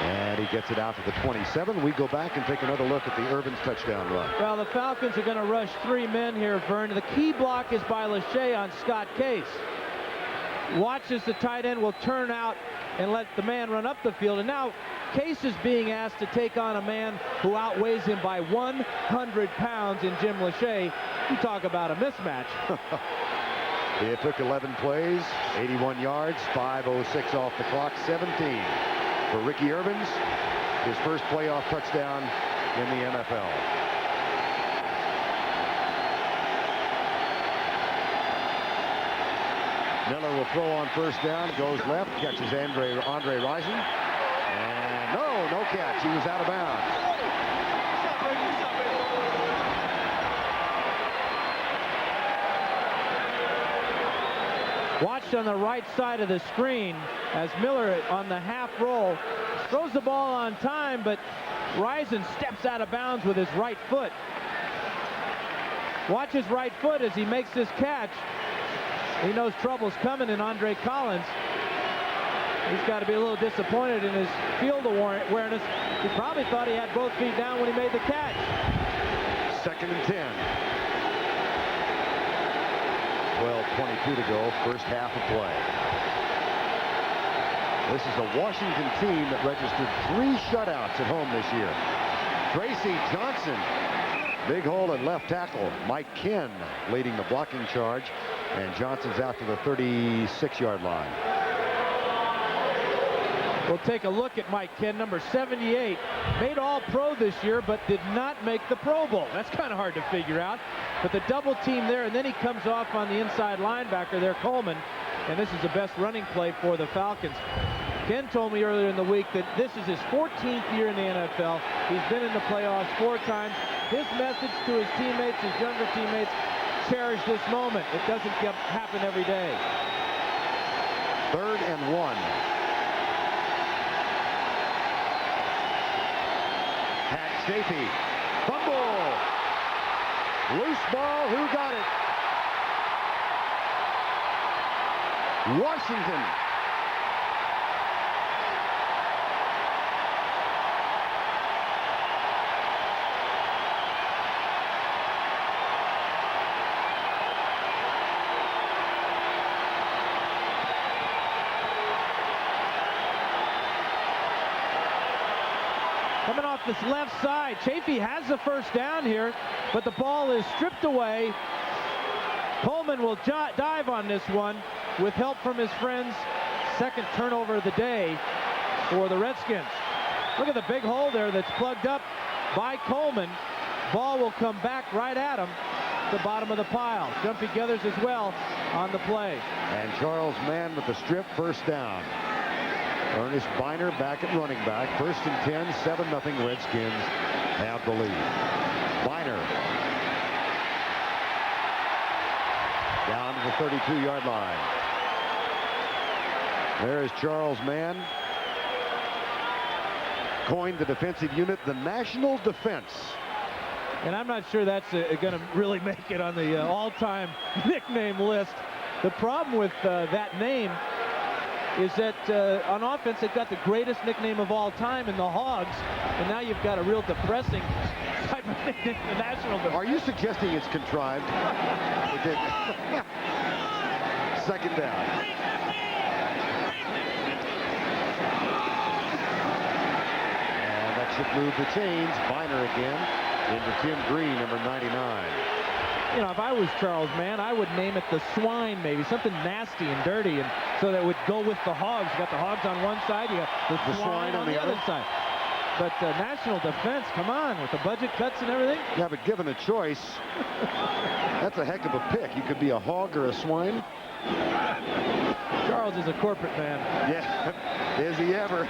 And he gets it out to the 27. We go back and take another look at the Irvins touchdown run. Well, the Falcons are going to rush 3 men here, Vern. The key block is by Lachey on Scott Case. Watch as the tight end will turn out and let the man run up the field. And now Case is being asked to take on a man who outweighs him by 100 pounds in Jim Lachey. You talk about a mismatch. It took 11 plays, 81 yards, 5:06 off the clock, 17 for Ricky Irvins, his first playoff touchdown in the NFL. Miller will throw on first down, goes left, catches Andre Rison, and no catch. He was out of bounds. Watched on the right side of the screen as Miller on the half roll throws the ball on time, but Rison steps out of bounds with his right foot. Watch his right foot as he makes this catch. He knows trouble's coming in Andre Collins. He's got to be a little disappointed in his field awareness. He probably thought he had both feet down when he made the catch. 2nd and 10. 12:22 to go, first half of play. This is a Washington team that registered 3 shutouts at home this year. Tracy Johnson, big hole at left tackle. Mike Ken leading the blocking charge, and Johnson's out to the 36-yard line. We'll take a look at Mike Ken, number 78. Made All-Pro this year, but did not make the Pro Bowl. That's kind of hard to figure out. But the double team there, and then he comes off on the inside linebacker there, Coleman. And this is the best running play for the Falcons. Ken told me earlier in the week that this is his 14th year in the NFL. He's been in the playoffs 4 times. His message to his teammates, his younger teammates, cherish this moment. It doesn't happen every day. 3rd and 1. Pat Chafee. Fumble. Loose ball. Who got it? Washington. Coming off this left side, Chafee has the first down here, but the ball is stripped away. Coleman will dive on this one with help from his friends. 2nd turnover of the day for the Redskins. Look at the big hole there that's plugged up by Coleman. Ball will come back right at him, the bottom of the pile. Jumpy Gathers as well on the play. And Charles Mann with the strip, first down. Ernest Biner back at running back. 1st and 10, 7-0 Redskins have the lead. Biner down to the 32-yard line. There is Charles Mann. Coined the defensive unit the National Defense. And I'm not sure that's going to really make it on the all-time nickname list. The problem with that name is that on offense they've got the greatest nickname of all time in the Hogs, and now you've got a real depressing type of nickname, the National Defense. Are you suggesting it's contrived? It did. 2nd down. And that should move the chains. Biner again into Tim Green, number 99. You know, if I was Charles Mann, I would name it the Swine, maybe something nasty and dirty, and so that would go with the Hogs. You got the Hogs on one side, you got the swine on the other side. But National Defense, come on, with the budget cuts and everything. Yeah, but given a choice, that's a heck of a pick. You could be a hog or a swine. Charles is a corporate man. Yeah, is he ever?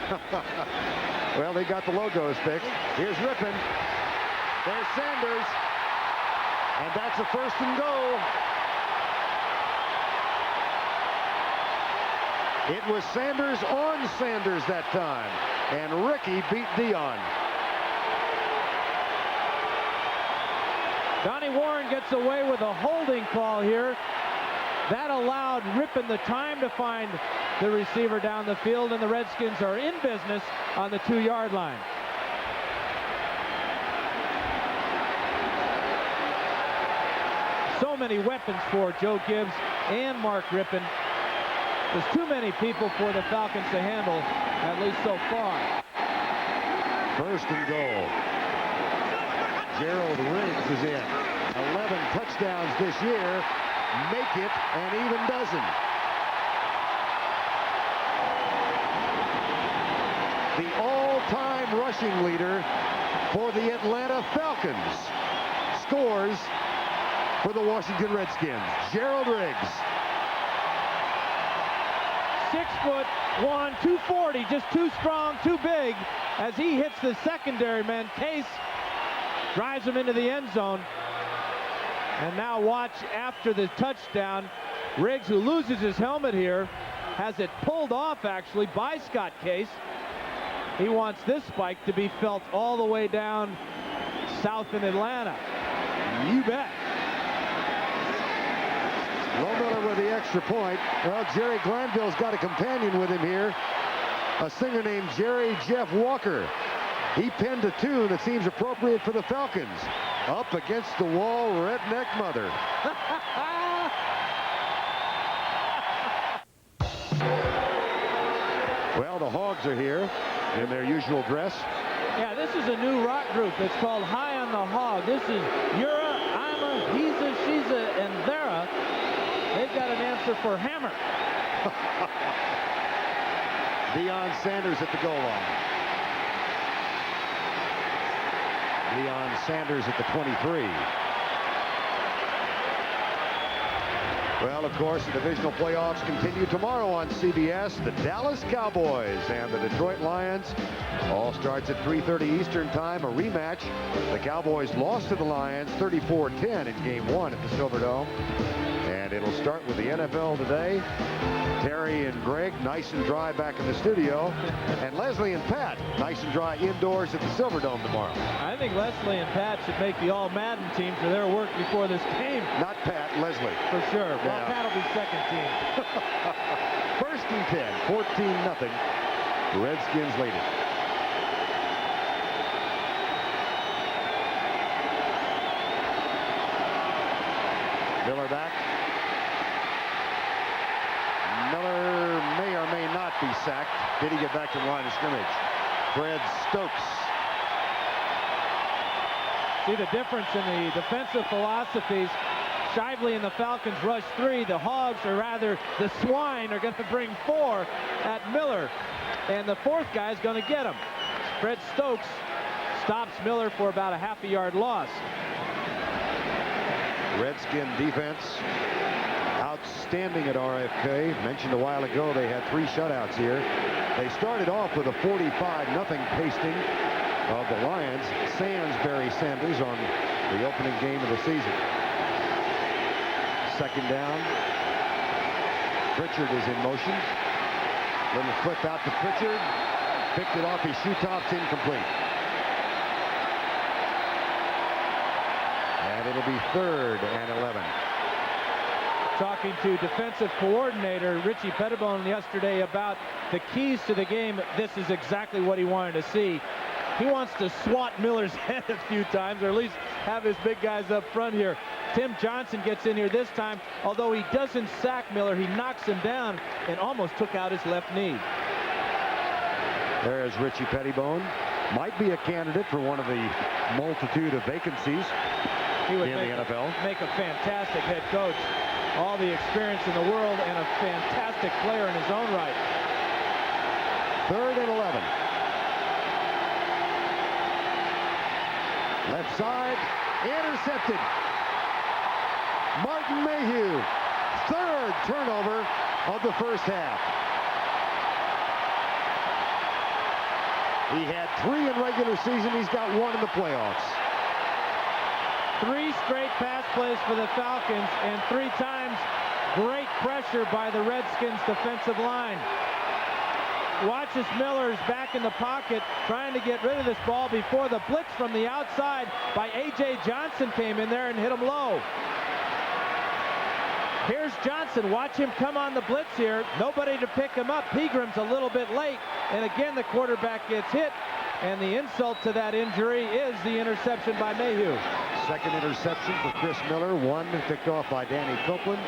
Well, they got the logos fixed. Here's Rippon. There's Sanders. And that's a 1st and goal. It was Sanders on Sanders that time. And Ricky beat Dion. Donnie Warren gets away with a holding call here. That allowed Rippon the time to find the receiver down the field, and the Redskins are in business on the 2-yard line. So many weapons for Joe Gibbs and Mark Rippon. There's too many people for the Falcons to handle, at least so far. 1st and goal. Gerald Riggs is in. 11 touchdowns this year. Make it and even dozen. The all-time rushing leader for the Atlanta Falcons scores for the Washington Redskins. Gerald Riggs. 6'1", 240, just too strong, too big, as he hits the secondary man. Case drives him into the end zone. And now watch after the touchdown. Riggs, who loses his helmet here, has it pulled off actually by Scott Case. He wants this spike to be felt all the way down south in Atlanta. You bet. Lohmiller with the extra point. Well, Jerry Glanville's got a companion with him here, a singer named Jerry Jeff Walker. He penned a tune that seems appropriate for the Falcons. Up against the wall, redneck mother. Well, the Hogs are here in their usual dress. Yeah, this is a new rock group. It's called High on the Hog. This is You're a, I'm a, He's a, She's a, and They're a. They've got an answer for Hammer. Deion Sanders at the goal line. Deion Sanders at the 23. Well, of course, the divisional playoffs continue tomorrow on CBS. The Dallas Cowboys and the Detroit Lions. All starts at 3:30 Eastern Time, a rematch. The Cowboys lost to the Lions 34-10 in Game 1 at the Silverdome. And it'll start with the NFL today. Terry and Greg, nice and dry back in the studio. And Leslie and Pat, nice and dry indoors at the Silverdome tomorrow. I think Leslie and Pat should make the All-Madden team for their work before this game. Not Pat, Leslie. For sure. Well, Yeah. Pat will be second team. First and 10, 14-0. The Redskins lead it. Miller back. Miller may or may not be sacked. Did he get back to the line of scrimmage? Fred Stokes. See the difference in the defensive philosophies. Shively and the Falcons rush 3. The Hogs, or rather the Swine, are going to bring 4 at Miller. And the fourth guy is going to get him. Fred Stokes stops Miller for about a half-a-yard loss. Redskin defense outstanding at RFK. Mentioned a while ago they had 3 shutouts here. They started off with a 45-0 pasting of the Lions. Sanders Sanders on the opening game of the season. Second down. Pritchard is in motion. Little flip out to Pritchard. Picked it off his shoe tops, incomplete. And it'll be 3rd and 11. Talking to defensive coordinator Richie Pettibone yesterday about the keys to the game, this is exactly what he wanted to see. He wants to swat Miller's head a few times, or at least have his big guys up front here. Tim Johnson gets in here this time. Although he doesn't sack Miller, he knocks him down and almost took out his left knee. There's Richie Pettibone. Might be a candidate for one of the multitude of vacancies He would in the NFL. Make a fantastic head coach. All the experience in the world and a fantastic player in his own right. 3rd and 11. Left side, intercepted. Martin Mayhew, 3rd turnover of the first half. He had 3 in regular season. He's got 1 in the playoffs. 3 straight pass plays for the Falcons, and 3 times great pressure by the Redskins defensive line. Watch as Miller's back in the pocket trying to get rid of this ball before the blitz from the outside by A.J. Johnson came in there and hit him low. Here's Johnson. Watch him come on the blitz here. Nobody to pick him up. Pegram's a little bit late, and again the quarterback gets hit, and the insult to that injury is the interception by Mayhew. Second interception for Chris Miller. 1 picked off by Danny Copeland.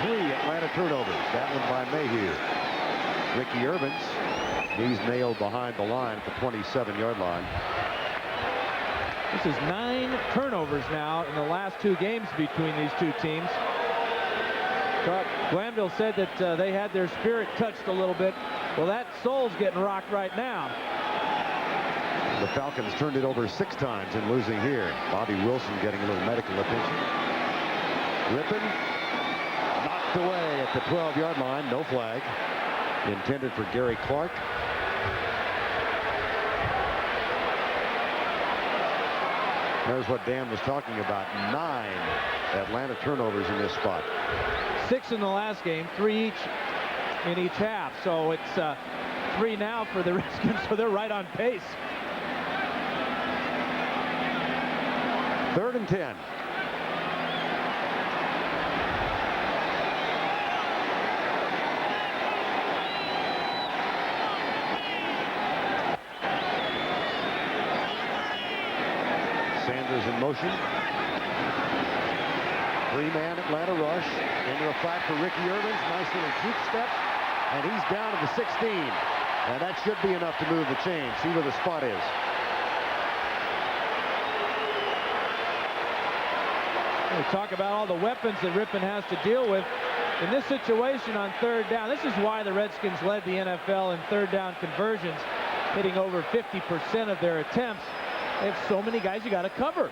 3 Atlanta turnovers. That one by Mayhew. Ricky Irvins, he's nailed behind the line at the 27-yard line. This is 9 turnovers now in the last 2 games between these 2 teams. Glanville said that they had their spirit touched a little bit. Well, that soul's getting rocked right now. The Falcons turned it over 6 times in losing here. Bobby Wilson getting a little medical attention. Rippon knocked away at the 12-yard line. No flag. Intended for Gary Clark. There's what Dan was talking about. 9 Atlanta turnovers in this spot. 6 in the last game, 3 each in each half. So it's 3 now for the Redskins, so they're right on pace. 3rd and 10. Sanders in motion. 3-man Atlanta rush. Into the flat for Ricky Irvins. Nice little juke step. And he's down to the 16. And that should be enough to move the chain. See where the spot is. We talk about all the weapons that Rippon has to deal with. in this situation on third down, this is why the Redskins led the NFL in third down conversions, hitting over 50% of their attempts. They have so many guys you got to cover.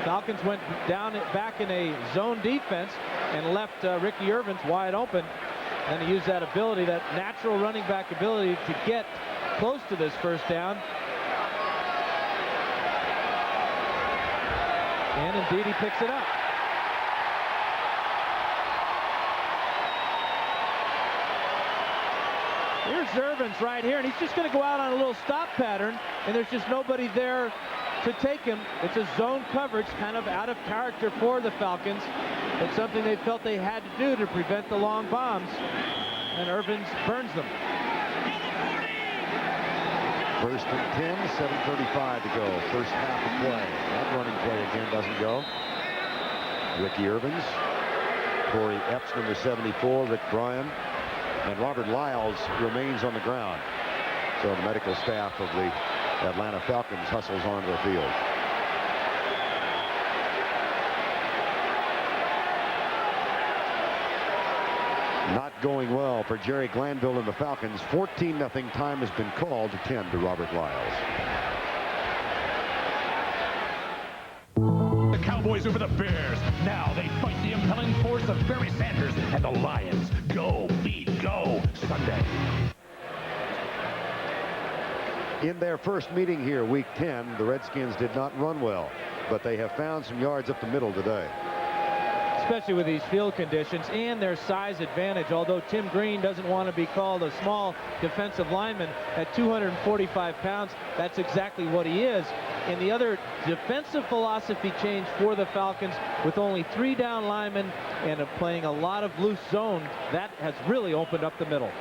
Falcons went down back in a zone defense and left Ricky Irvins wide open. And he used that ability, that natural running back ability, to get close to this first down. And indeed, he picks it up. Here's Irvins right here, and he's just going to go out on a little stop pattern, and there's just nobody there to take him. It's a zone coverage, kind of out of character for the Falcons. It's something they felt they had to do to prevent the long bombs, and Irvins burns them. First and 10, 7:35 to go. First half of play. That running play again doesn't go. Ricky Irvins, Corey Epps, number 74, Rick Bryan, and Robert Lyles remains on the ground. So the medical staff of the Atlanta Falcons hustles onto the field. Not going well for Jerry Glanville and the Falcons. 14-0. Time has been called to 10 to Robert Lyles. The Cowboys over the Bears. Now they fight the impelling force of Barry Sanders and the Lions. Go, Beat, go, Sunday. In their first meeting here, Week 10, the Redskins did not run well, but they have found some yards up the middle today. Especially with these field conditions and their size advantage. Although Tim Green doesn't want to be called a small defensive lineman at 245 pounds, that's exactly what he is. And the other defensive philosophy change for the Falcons, with only 3 down linemen and playing a lot of loose zone, that has really opened up the middle.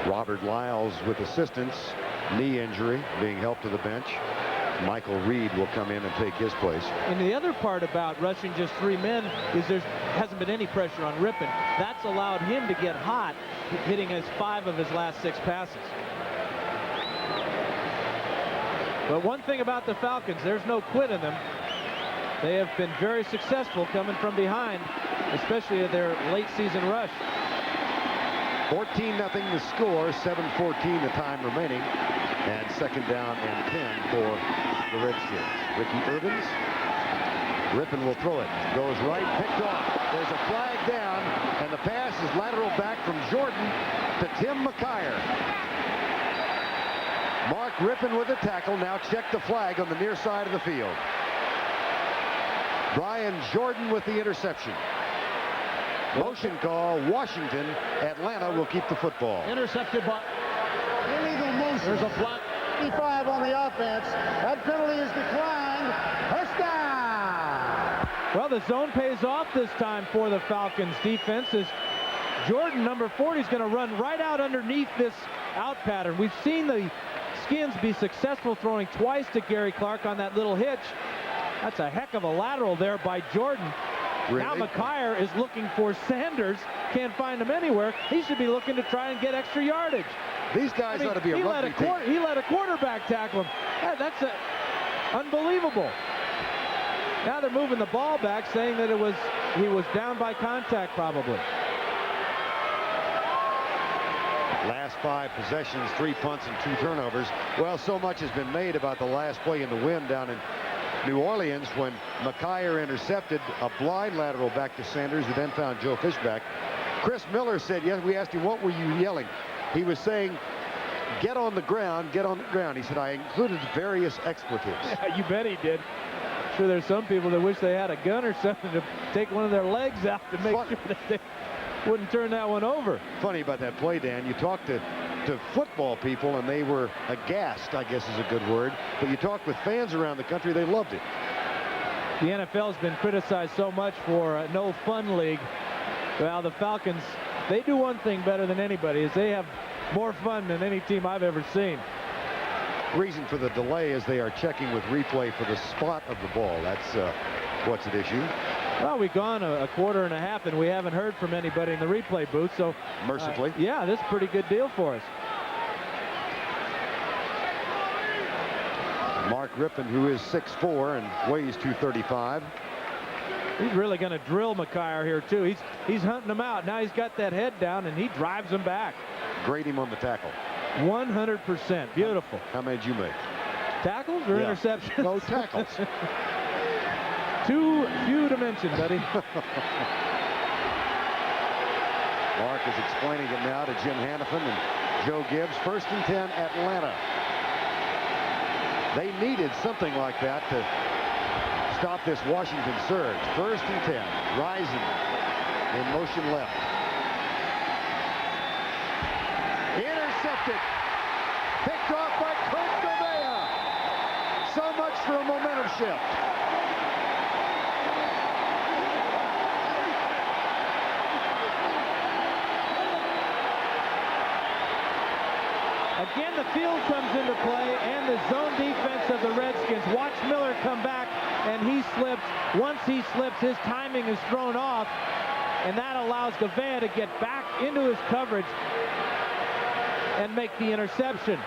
Robert Lyles with assistance, knee injury, being helped to the bench. Michael Reed will come in and take his place. And the other part about rushing just 3 men is there hasn't been any pressure on Rippon. That's allowed him to get hot, hitting 5 of his last 6 passes. But one thing about the Falcons, there's no quit in them. They have been very successful coming from behind, especially at their late season rush. 14-0 the score, 7:14 the time remaining, and second down and 10 for the Redskins. Ricky Irvins, Rippon will throw it, goes right, picked off. There's a flag down, and the pass is lateral back from Jordan to Tim McKyer. Mark Rippon with the tackle. Now check the flag on the near side of the field. Brian Jordan with the interception. Motion call, Washington. Atlanta will keep the football. Intercepted by illegal motion. There's a flag. 55 on the offense. That penalty is declined. First down. Well, the zone pays off this time for the Falcons defense, as Jordan, number 40, is going to run right out underneath this out pattern. We've seen the Skins be successful throwing twice to Gary Clark on that little hitch. That's a heck of a lateral there by Jordan. Really? Now McKyer is looking for Sanders. Can't find him anywhere. He should be looking to try and get extra yardage. These guys ought to be a rugby team. He let a quarterback tackle him. That's unbelievable. Now they're moving the ball back, saying that he was down by contact probably. Last 5 possessions, 3 punts and 2 turnovers. Well, so much has been made about the last play in the wind down in New Orleans when McKyer intercepted a blind lateral back to Sanders, who then found Joe Fishback. Chris Miller said, yes, we asked him, what were you yelling? He was saying, get on the ground, get on the ground. He said, I included various expletives. Yeah, you bet he did. I'm sure there's some people that wish they had a gun or something to take one of their legs out to make sure that they wouldn't turn that one over. Funny about that play, Dan. You talked to football people, and they were aghast, I guess is a good word. But you talked with fans around the country, they loved it. The NFL has been criticized so much for a no fun league. Well, the Falcons, they do one thing better than anybody, is they have more fun than any team I've ever seen. Reason for the delay is they are checking with replay for the spot of the ball. That's what's at issue. Well, we've gone a quarter and a half, and we haven't heard from anybody in the replay booth. So, mercifully. Yeah, this is a pretty good deal for us. Mark Rippon, who is 6'4" and weighs 235. He's really going to drill McKyer here, too. He's hunting him out. Now he's got that head down, and he drives him back. Grade him on the tackle. 100%. Beautiful. How many did you make? Tackles or interceptions? No, tackles. Too few to mention, buddy. Mark is explaining it now to Jim Hannafin and Joe Gibbs. 1st and 10, Atlanta. They needed something like that to stop this Washington surge. 1st and 10. Rising in motion left. Intercepted. Picked off by Kurt Gouveia. So much for a momentum shift. Again, the field comes into play and the zone defense of the Redskins. Watch Miller come back, and he slips. Once he slips, his timing is thrown off, and that allows Gouveia to get back into his coverage and make the interception.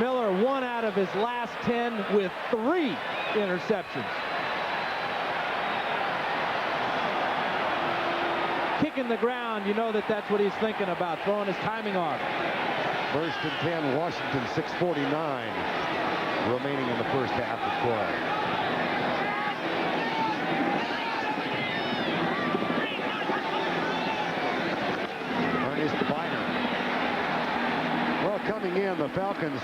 Miller 1 out of his last 10 with 3 interceptions. Kicking the ground, you know that's what he's thinking about, throwing his timing off. 1st and 10, Washington, 6:49 remaining in the first half of play. Ernest Biner. Well, coming in, the Falcons,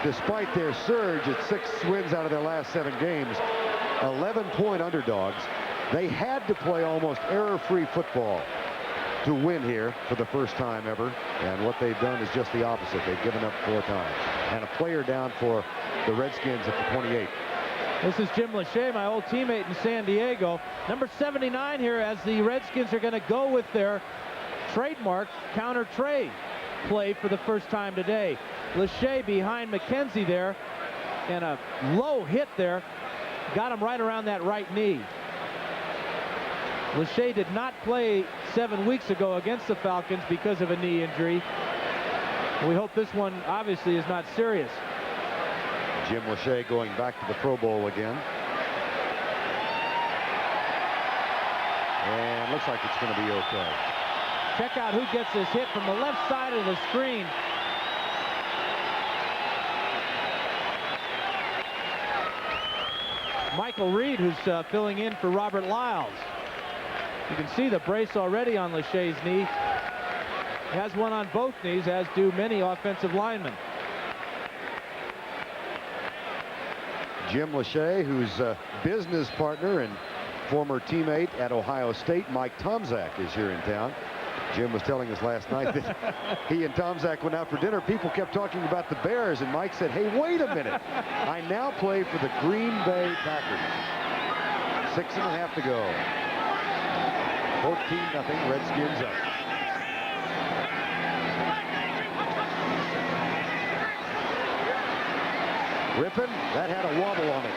despite their surge at 6 wins out of their last 7 games, 11-point underdogs. They had to play almost error-free football to win here for the first time ever, and what they've done is just the opposite. They've given up 4 times, and a player down for the Redskins at the 28. This is Jim Lachey, my old teammate in San Diego. Number 79 here, as the Redskins are going to go with their trademark counter trey play for the first time today. Lachey behind McKenzie there, and a low hit there got him right around that right knee. Lachey did not play 7 weeks ago against the Falcons because of a knee injury. We hope this one obviously is not serious. Jim Lachey going back to the Pro Bowl again. And looks like it's going to be okay. Check out who gets this hit from the left side of the screen. Michael Reed, who's filling in for Robert Lyles. You can see the brace already on Lachey's knee. He has one on both knees, as do many offensive linemen. Jim Lachey, whose business partner and former teammate at Ohio State, Mike Tomczak, is here in town. Jim was telling us last night that he and Tomczak went out for dinner. People kept talking about the Bears, and Mike said, hey, wait a minute. I now play for the Green Bay Packers. 6.5 to go. 14-0, Redskins up. Rippon, that had a wobble on it.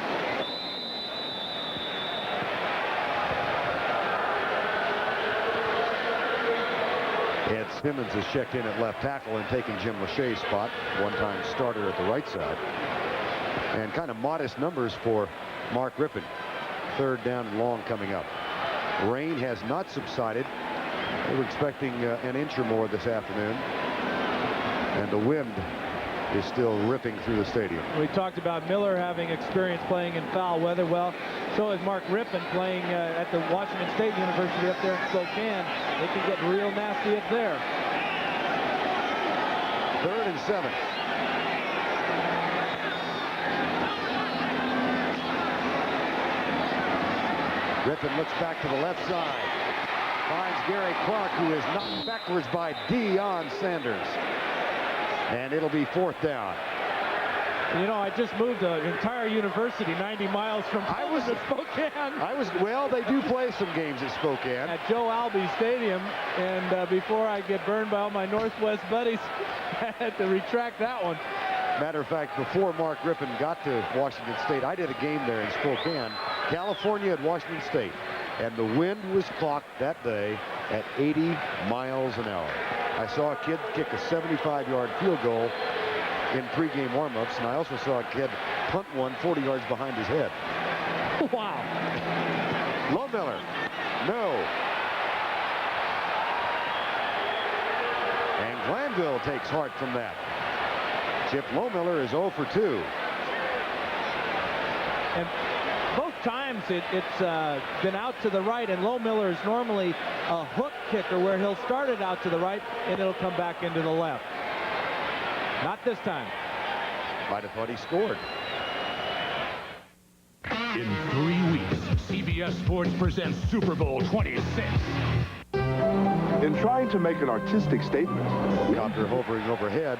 Ed Simmons has checked in at left tackle and taken Jim Lachey's spot, one-time starter at the right side. And kind of modest numbers for Mark Rippon. 3rd down and long coming up. Rain has not subsided. They were expecting an inch or more this afternoon. And the wind is still ripping through the stadium. We talked about Miller having experience playing in foul weather. Well, so is Mark Rippon playing at the Washington State University up there in Spokane. It can get real nasty up there. 3rd and 7. Rippon looks back to the left side. Finds Gary Clark, who is knocked backwards by Deion Sanders. And it'll be 4th down. You know, I just moved an entire university 90 miles from Spokane. Well, they do play some games at Spokane. At Joe Albee Stadium. And before I get burned by all my Northwest buddies, I had to retract that one. Matter of fact, before Mark Rippon got to Washington State, I did a game there in Spokane, California at Washington State. And the wind was clocked that day at 80 miles an hour. I saw a kid kick a 75-yard field goal in pregame warmups, and I also saw a kid punt one 40 yards behind his head. Wow. Low Miller No. And Glanville takes heart from that. Chip Lohmiller is 0 for 2. And both times it's been out to the right, and Lohmiller is normally a hook kicker where he'll start it out to the right and it'll come back into the left. Not this time. Might have thought he scored. In 3 weeks, CBS Sports presents Super Bowl 26. In trying to make an artistic statement, Copter hovering overhead,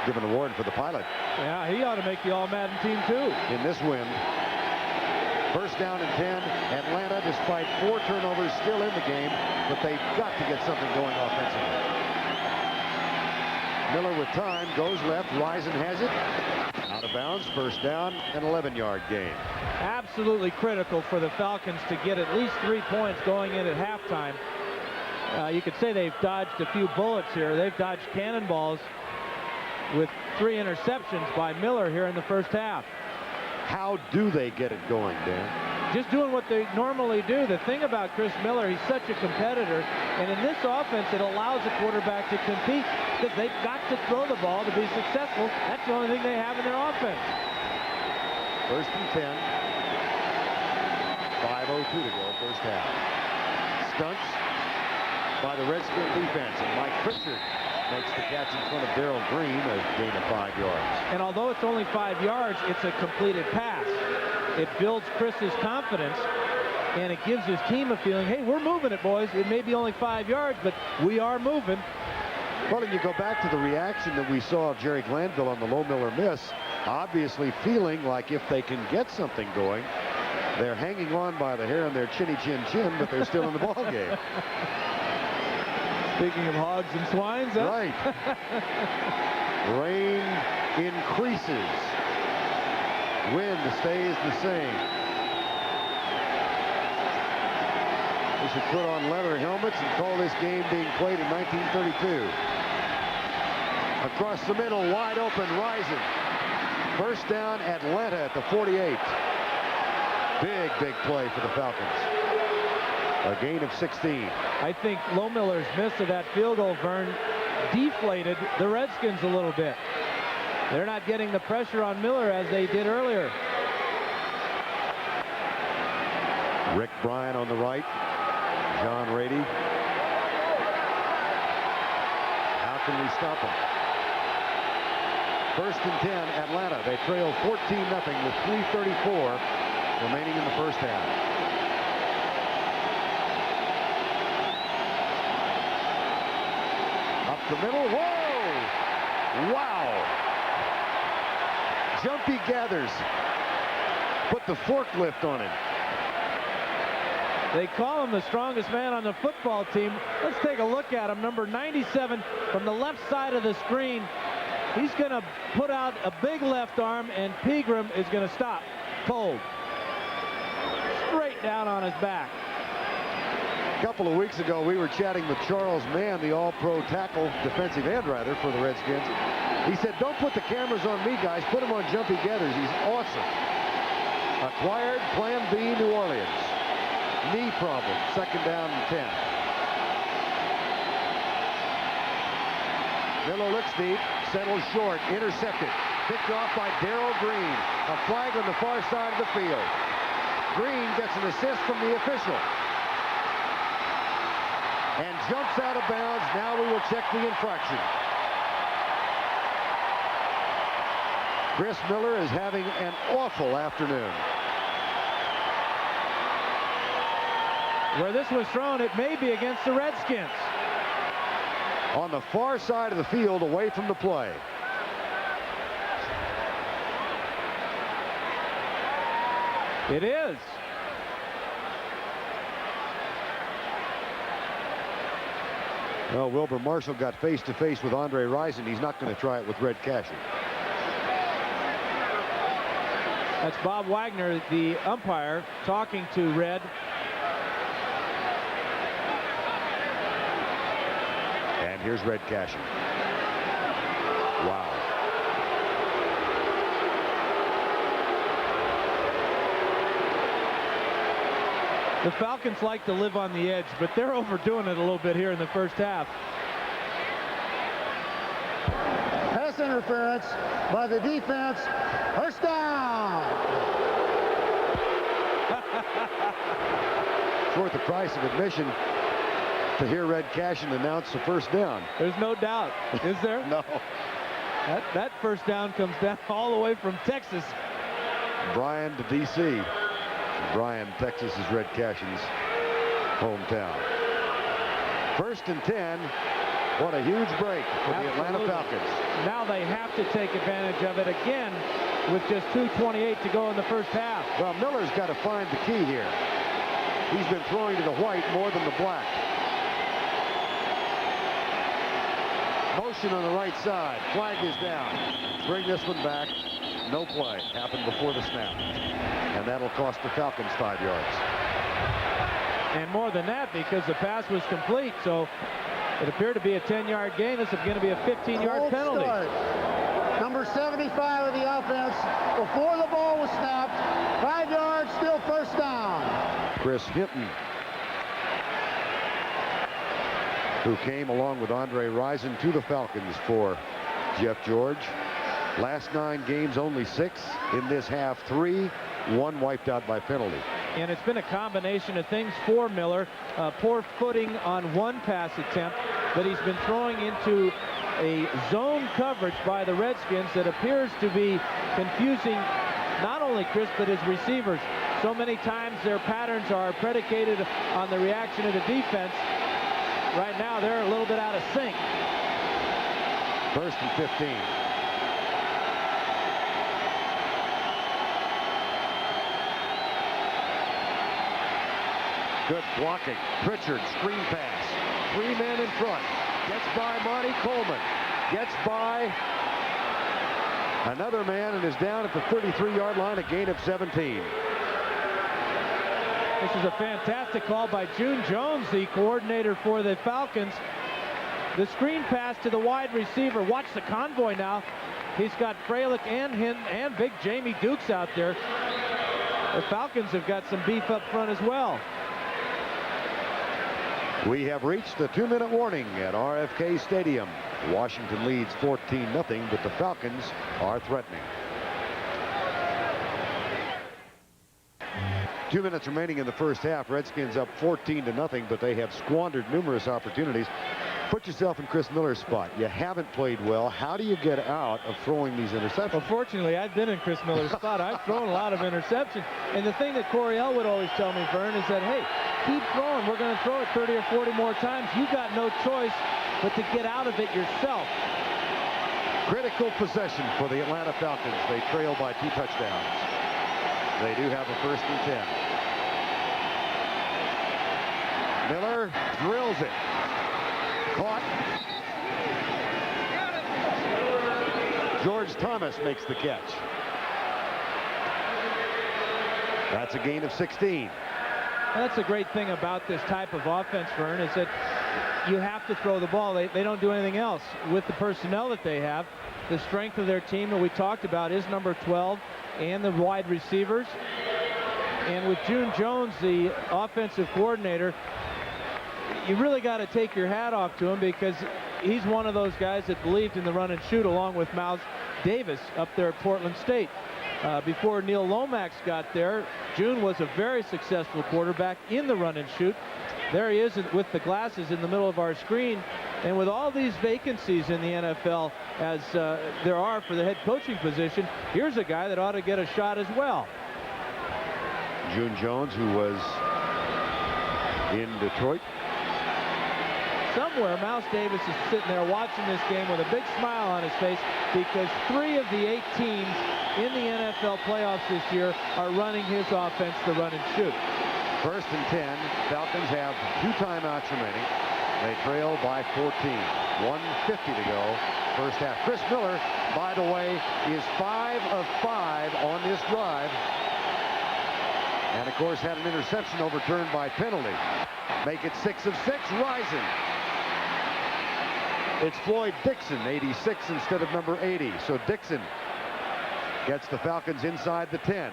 given a warning for the pilot. Yeah, he ought to make the All-Madden team too. In this win, first down and 10. Atlanta, despite 4 turnovers, still in the game, but they've got to get something going offensively. Miller with time, goes left, Risen has it. Out of bounds, first down, an 11-yard gain. Absolutely critical for the Falcons to get at least 3 points going in at halftime. You could say they've dodged a few bullets here. They've dodged cannonballs with 3 interceptions by Miller here in the first half. How do they get it going, Dan? Just doing what they normally do. The thing about Chris Miller, he's such a competitor, and in this offense, it allows a quarterback to compete because they've got to throw the ball to be successful. That's the only thing they have in their offense. First and 10. 5:02 to go, first half. Stunts by the Redskin defense, and Mike Pritchard makes the catch in front of Darrell Green, a gain of 5 yards. And although it's only 5 yards, it's a completed pass. It builds Chris's confidence, and it gives his team a feeling, hey, we're moving it, boys. It may be only 5 yards, but we are moving. Well, and you go back to the reaction that we saw of Jerry Glanville on the Lohmiller miss, obviously feeling like if they can get something going, they're hanging on by the hair on their chinny chin chin, but they're still in the ball game. Speaking of hogs and swines, huh? Right. Rain increases. Wind stays the same. We should put on leather helmets and call this game being played in 1932. Across the middle, wide open, Risen. First down, Atlanta at the 48. Big play for the Falcons. A gain of 16. I think Lohmiller's miss of that field goal, Vern, deflated the Redskins a little bit. They're not getting the pressure on Miller as they did earlier. Rick Bryan on the right. John Rady. How can we stop them? First and 10, Atlanta. They trail 14-0 with 3:34 remaining in the first half. Up the middle. Whoa! Wow! Jumpy Gathers put the forklift on him. They call him the strongest man on the football team. Let's take a look at him. Number 97 from the left side of the screen. He's going to put out a big left arm, and Pegram is going to stop cold. Straight down on his back. A couple of weeks ago, we were chatting with Charles Mann, the all-pro tackle, defensive end rather, for the Redskins. He said, don't put the cameras on me, guys. Put them on Jumpy Gathers. He's awesome. Acquired Plan B, New Orleans. Knee problem. Second down and 10. Miller looks deep. Settles short. Intercepted. Picked off by Darrell Green. A flag on the far side of the field. Green gets an assist from the official. And jumps out of bounds. Now we will check the infraction. Chris Miller is having an awful afternoon. Where this was thrown, it may be against the Redskins. On the far side of the field, away from the play. It is. Well, Wilbur Marshall got face-to-face with Andre Rison. He's not going to try it with Red Casher. That's Bob Wagner, the umpire, talking to Red. And here's Red Casher. Wow. The Falcons like to live on the edge, but they're overdoing it a little bit here in the first half. Pass interference by the defense. First down. It's worth the price of admission to hear Red Cashin announce the first down. There's no doubt, is there? No. That first down comes down all the way from Texas. Bryan to D.C. Bryan, Texas is Red Cashin's hometown. 1st and 10. What a huge break for the Atlanta Falcons. Now they have to take advantage of it again with just 2:28 to go in the first half. Well, Miller's got to find the key here. He's been throwing to the white more than the black. Motion on the right side. Flag is down. Bring this one back. No play. Happened before the snap. And that'll cost the Falcons 5 yards. And more than that, because the pass was complete. So it appeared to be a 10-yard gain. This is going to be a 15-yard penalty. Start. Number 75 of the offense before the ball was snapped. 5 yards, still first down. Chris Hinton, who came along with Andre Rison to the Falcons for Jeff George. Last 9 games, only 6. In this half, 3. 1 wiped out by penalty. And it's been a combination of things for Miller. Poor footing on one pass attempt, but he's been throwing into a zone coverage by the Redskins that appears to be confusing not only Chris, but his receivers. So many times their patterns are predicated on the reaction of the defense. Right now, they're a little bit out of sync. 1st and 15. Good blocking. Pritchard, screen pass. 3 men in front. Gets by Monty Coleman. Gets by another man and is down at the 33-yard line, a gain of 17. This is a fantastic call by June Jones, the coordinator for the Falcons. The screen pass to the wide receiver. Watch the convoy now. He's got Freilich and Hinton and big Jamie Dukes out there. The Falcons have got some beef up front as well. We have reached the 2-minute warning at RFK Stadium. Washington leads 14-0, but the Falcons are threatening. 2 minutes remaining in the first half. Redskins up 14-0, but they have squandered numerous opportunities. Put yourself in Chris Miller's spot. You haven't played well. How do you get out of throwing these interceptions? Well, fortunately, I've been in Chris Miller's spot. I've thrown a lot of interceptions. And the thing that Coryell would always tell me, Vern, is that, hey, keep throwing. We're going to throw it 30 or 40 more times. You got no choice but to get out of it yourself. Critical possession for the Atlanta Falcons. They trail by 2 touchdowns. They do have a 1st and 10. Miller drills it. Caught. George Thomas makes the catch. That's a gain of 16. That's the great thing about this type of offense, Vern, is that you have to throw the ball. They don't do anything else. With the personnel that they have, the strength of their team that we talked about is number 12 and the wide receivers. And with June Jones, the offensive coordinator, you really got to take your hat off to him, because he's one of those guys that believed in the run and shoot along with Miles Davis up there at Portland State. Before Neil Lomax got there, June was a very successful quarterback in the run and shoot. There he is with the glasses in the middle of our screen. And with all these vacancies in the NFL, as there are for the head coaching position, here's a guy that ought to get a shot as well. June Jones, who was in Detroit. Somewhere, Miles Davis is sitting there watching this game with a big smile on his face, because 3 of the 8 teams in the NFL playoffs this year are running his offense, the run and shoot. 1st and 10. Falcons have 2 timeouts remaining. They trail by 14. 1:50 to go. First half. Chris Miller, by the way, is 5 of 5 on this drive. And, of course, had an interception overturned by penalty. Make it 6 of 6. Rising. It's Floyd Dixon, 86 instead of number 80. So Dixon gets the Falcons inside the 10.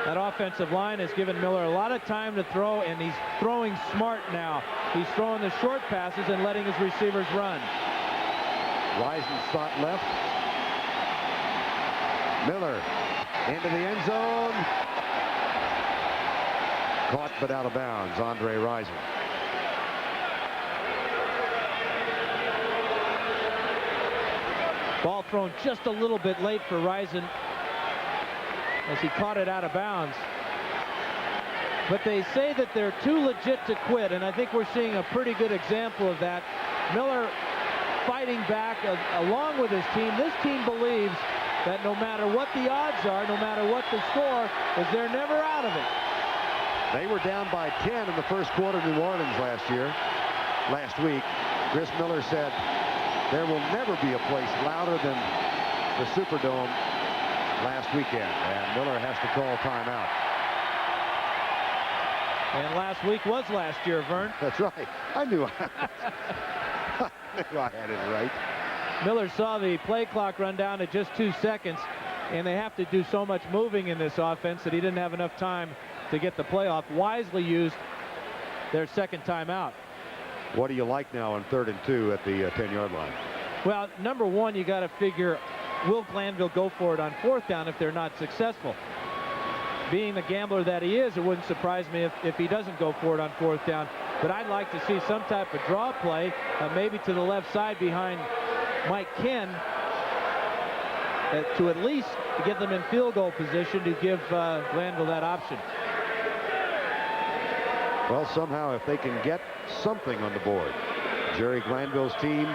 That offensive line has given Miller a lot of time to throw, and he's throwing smart now. He's throwing the short passes and letting his receivers run. Rising slot left. Miller into the end zone. Caught but out of bounds. Andre Rison. Ball thrown just a little bit late for Rison as he caught it out of bounds. But they say that they're too legit to quit, and I think we're seeing a pretty good example of that. Miller fighting back along with his team. This team believes that no matter what the odds are, no matter what the score, is they're never out of it. They were down by 10 in the first quarter in New Orleans last week. Chris Miller said, there will never be a place louder than the Superdome last weekend, and Miller has to call timeout. And last week was last year, Vern. That's right. I knew I had it right. Miller saw the play clock run down to just 2 seconds, and they have to do so much moving in this offense that he didn't have enough time to get the play off. Wisely used their second timeout. What do you like now on 3rd and 2 at the 10-yard line? Well, number one, you got to figure, will Glanville go for it on 4th down if they're not successful? Being the gambler that he is, it wouldn't surprise me if he doesn't go for it on 4th down. But I'd like to see some type of draw play, maybe to the left side behind Mike Ken, to at least get them in field goal position to give Glanville that option. Well, somehow if they can get something on the board, Jerry Glanville's team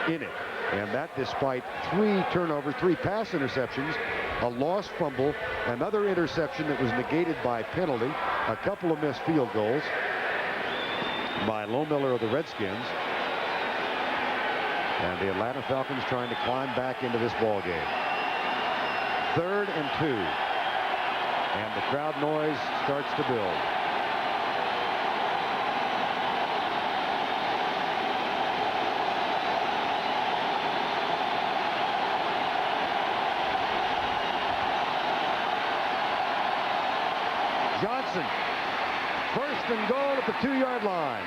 in it. And that despite 3 turnovers, 3 pass interceptions, a lost fumble, another interception that was negated by penalty, a couple of missed field goals by Low Miller of the Redskins. And the Atlanta Falcons trying to climb back into this ball game. 3rd and 2. And the crowd noise starts to build. Johnson, 1st and goal at the 2-yard line.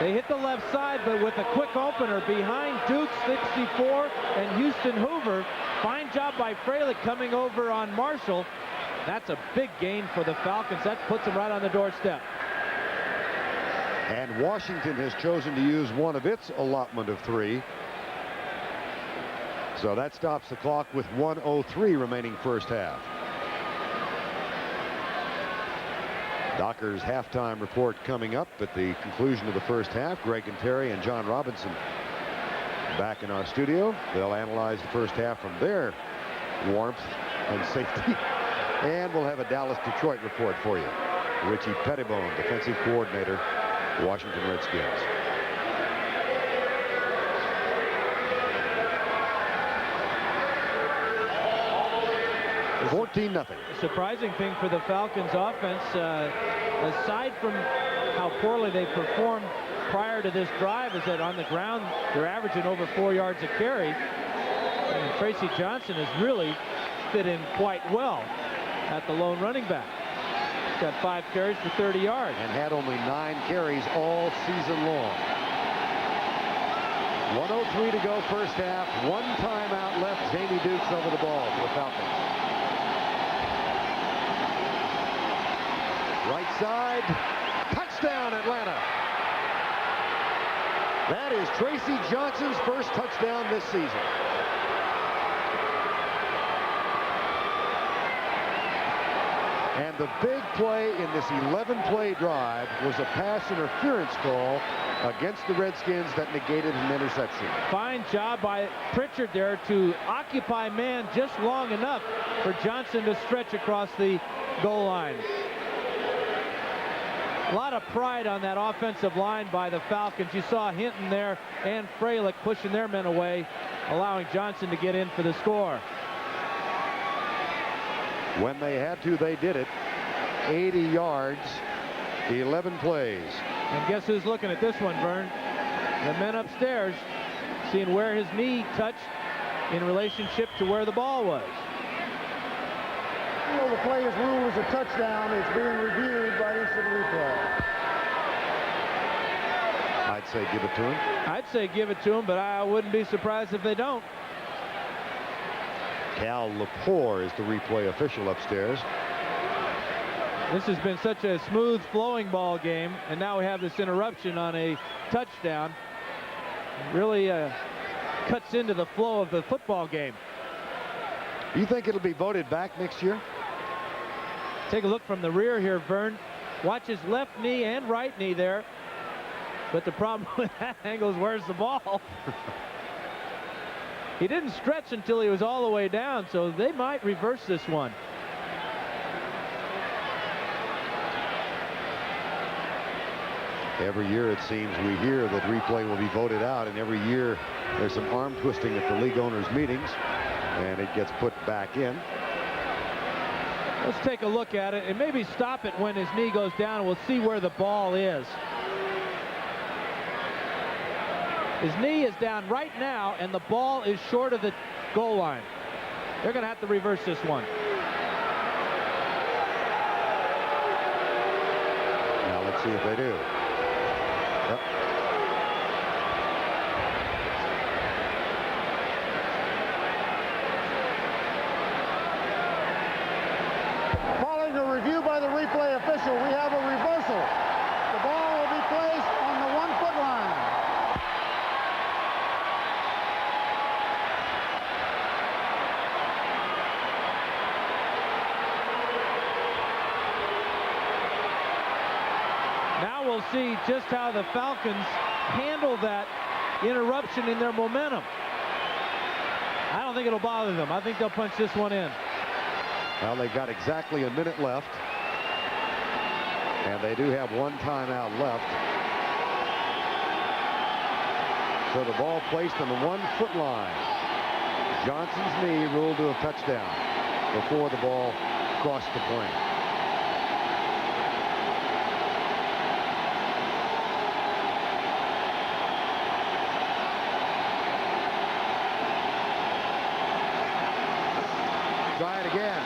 They hit the left side, but with a quick opener behind Duke 64 and Houston Hoover. Fine job by Freilich coming over on Marshall. That's a big gain for the Falcons. That puts them right on the doorstep. And Washington has chosen to use one of its allotment of 3. So that stops the clock with 1:03 remaining first half. Dockers halftime report coming up at the conclusion of the first half. Greg and Terry and John Robinson back in our studio. They'll analyze the first half from their warmth and safety. And we'll have a Dallas-Detroit report for you. Richie Pettibone, defensive coordinator, Washington Redskins. 14-0. The surprising thing for the Falcons offense, aside from how poorly they performed prior to this drive, is that on the ground they're averaging over 4 yards a carry. And Tracy Johnson has really fit in quite well at the lone running back. He's got 5 carries for 30 yards. And had only 9 carries all season long. 1:03 to go first half. 1 timeout left. Jamie Dukes over the ball for the Falcons. Right side, touchdown Atlanta. That is Tracy Johnson's first touchdown this season. And the big play in this 11-play drive was a pass interference call against the Redskins that negated an interception. Fine job by Pritchard there to occupy man just long enough for Johnson to stretch across the goal line. A lot of pride on that offensive line by the Falcons. You saw Hinton there and Freilich pushing their men away, allowing Johnson to get in for the score. When they had to, they did it. 80 yards, 11 plays. And guess who's looking at this one, Vern? The men upstairs. seeing where his knee touched in relationship to where the ball was. You know, the play is ruled as a touchdown. It's being reviewed by instant replay. I'd say give it to him. I'd say give it to him, but I wouldn't be surprised if they don't. Cal Lepore is the replay official upstairs. This has been such a smooth flowing ball game, and now we have this interruption on a touchdown. Really cuts into the flow of the football game. You think it'll be voted back next year? Take a look from the rear here, Vern. Watch his left knee and right knee there. But the problem with that angle is where's the ball? He didn't stretch until he was all the way down, so they might reverse this one. Every year it seems we hear that replay will be voted out, and every year there's some arm twisting at the league owners' meetings, and it gets put back in. Let's take a look at it and maybe stop it when his knee goes down, and we'll see where the ball is. His knee is down right now, and the ball is short of the goal line. They're going to have to reverse this one. Now let's see if they do. Yep. Following a review by the replay official, we have a reversal. The ball will be placed on the 1-foot line. Now we'll see just how the Falcons handle that interruption in their momentum. I don't think it'll bother them. I think they'll punch this one in. Well, they've got exactly a minute left, and they do have one timeout left. So the ball placed on the 1-foot line. Johnson's knee ruled to a touchdown before the ball crossed the plane. Try it again.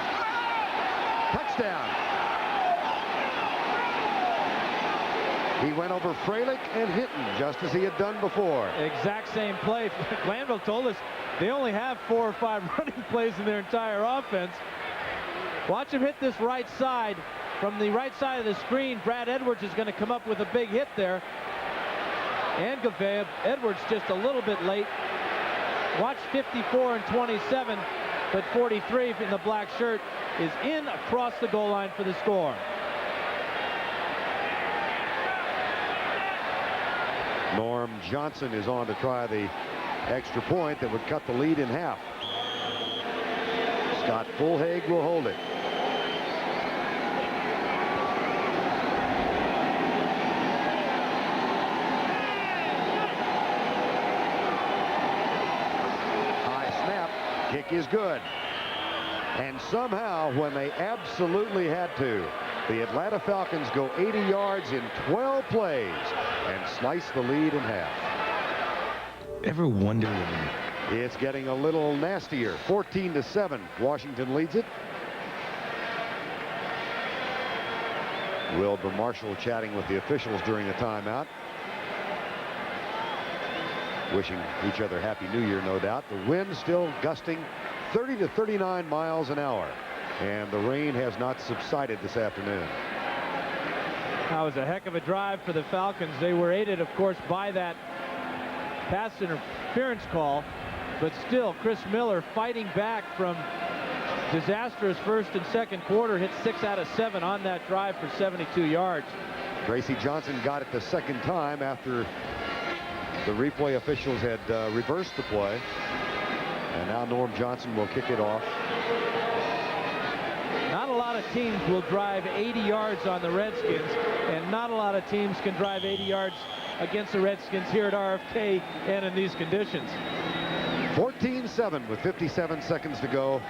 Touchdown. He went over Freilich and Hinton just as he had done before. Exact same play. Glanville told us they only have 4 or 5 running plays in their entire offense. Watch him hit this right side. From the right side of the screen, Brad Edwards is going to come up with a big hit there. And Gavea. Edwards just a little bit late. Watch 54 and 27. But 43 in the black shirt is in across the goal line for the score. Norm Johnson is on to try the extra point that would cut the lead in half. Scott Fulhaig will hold it. Kick is good. And somehow, when they absolutely had to, the Atlanta Falcons go 80 yards in 12 plays and slice the lead in half. Ever wonder when it's getting a little nastier? 14-7. Washington leads it. Wilbur Marshall chatting with the officials during the timeout. Wishing each other Happy New Year, no doubt. The wind still gusting 30 to 39 miles an hour, and the rain has not subsided this afternoon. That was a heck of a drive for the Falcons. They were aided, of course, by that pass interference call, but still, Chris Miller fighting back from disastrous first and second quarter, hit 6 out of 7 on that drive for 72 yards. Tracy Johnson got it the second time after the replay officials had reversed the play. And now Norm Johnson will kick it off. Not a lot of teams will drive 80 yards on the Redskins, and not a lot of teams can drive 80 yards against the Redskins here at RFK and in these conditions. 14-7 with 57 seconds to go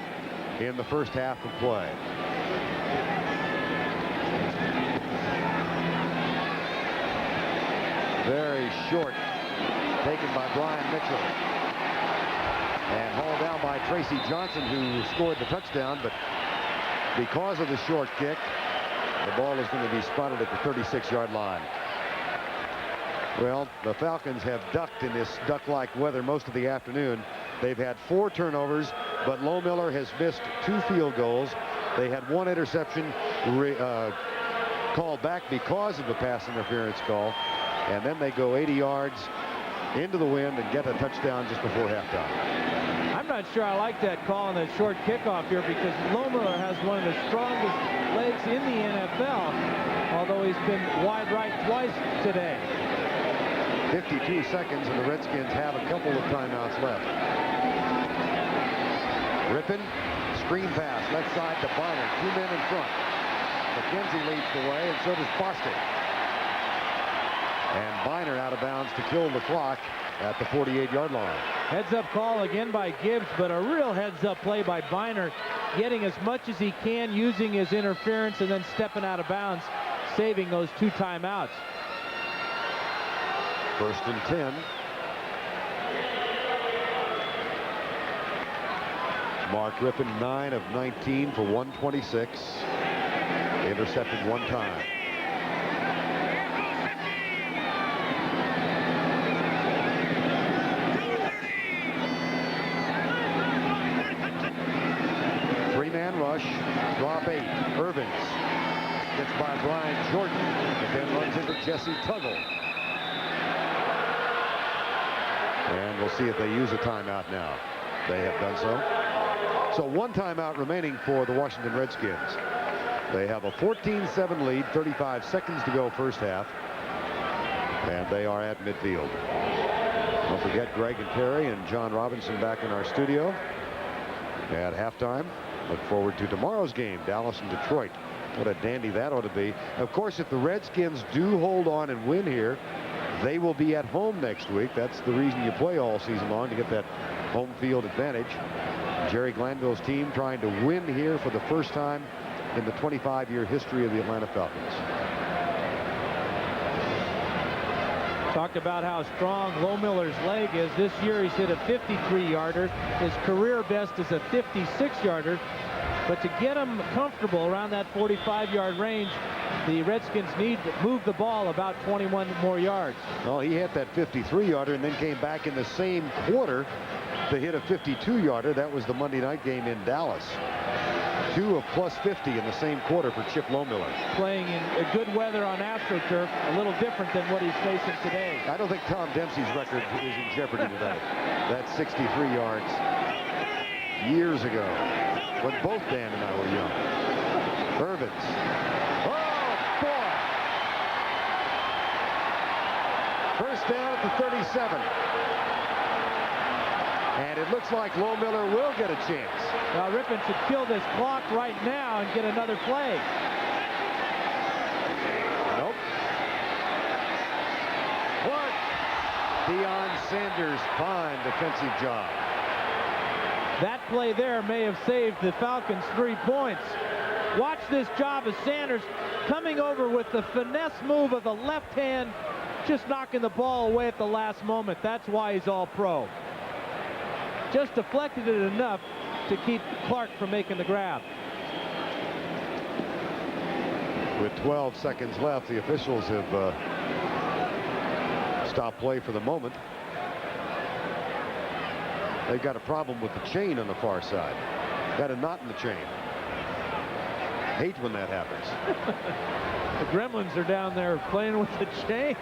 in the first half of play. Very short taken by Brian Mitchell. And hauled down by Tracy Johnson, who scored the touchdown, but because of the short kick, the ball is going to be spotted at the 36-yard line. Well, the Falcons have ducked in this duck-like weather most of the afternoon. They've had 4 turnovers, but Lohmiller has missed 2 field goals. They had 1 interception called back because of the pass interference call. And then they go 80 yards into the wind and get a touchdown just before halftime. I'm not sure I like that call on that short kickoff here, because Lohmiller has one of the strongest legs in the NFL, although he's been wide right twice today. 52 seconds, and the Redskins have a couple of timeouts left. Rippon, screen pass, left side to Bonner, 2 men in front. McKenzie leads the way, and so does Bostic. And Biner out of bounds to kill the clock at the 48-yard line. Heads-up call again by Gibbs, but a real heads-up play by Biner, getting as much as he can, using his interference, and then stepping out of bounds, saving those 2 timeouts. 1st and 10. Mark Rippon, 9 of 19 for 126. Intercepted 1 time. Three-man rush, drop 8. Irvins gets by Brian Jordan, but then runs into Jesse Tuggle. And we'll see if they use a timeout now. They have done so. So 1 timeout remaining for the Washington Redskins. They have a 14-7 lead, 35 seconds to go first half. And they are at midfield. Don't forget Greg and Terry and John Robinson back in our studio at halftime. Look forward to tomorrow's game, Dallas and Detroit. What a dandy that ought to be. Of course, if the Redskins do hold on and win here, they will be at home next week. That's the reason you play all season long, to get that home field advantage. Jerry Glanville's team trying to win here for the first time in the 25-year history of the Atlanta Falcons. Talked about how strong Lohmiller's leg is. This year he's hit a 53-yarder. His career best is a 56-yarder. But to get him comfortable around that 45-yard range, the Redskins need to move the ball about 21 more yards. Well, he hit that 53-yarder and then came back in the same quarter to hit a 52-yarder. That was the Monday night game in Dallas. 2 of plus 50 in the same quarter for Chip Lohmiller. Playing in good weather on AstroTurf, a little different than what he's facing today. I don't think Tom Dempsey's record is in jeopardy today. That's 63 yards years ago, when both Dan and I were young. Irvins. Oh, boy! First down at the 37. And it looks like Lohmiller will get a chance. Now Rippon should kill this clock right now and get another play. Nope. What? Deion Sanders' fine defensive job. That play there may have saved the Falcons 3 points. Watch this job of Sanders coming over with the finesse move of the left hand, just knocking the ball away at the last moment. That's why he's all pro. Just deflected it enough to keep Clark from making the grab. With 12 seconds left, the officials have stopped play for the moment. They've got a problem with the chain on the far side. Got a knot in the chain. Hate when that happens. The Gremlins are down there playing with the chain.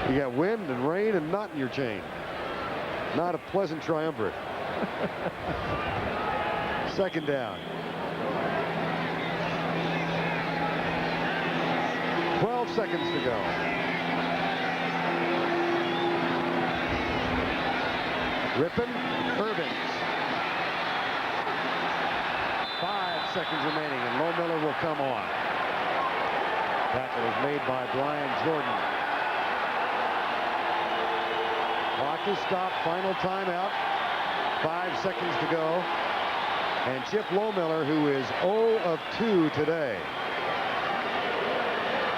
You got wind and rain and knot in your chain. Not a pleasant triumvirate. Second down. 12 seconds to go. Rippon, Irvins. 5 seconds remaining, and Lohmiller will come on. Tackle is made by Brian Jordan. Clock is stopped. Final timeout. 5 seconds to go. And Chip Lohmiller, who is 0 of 2 today.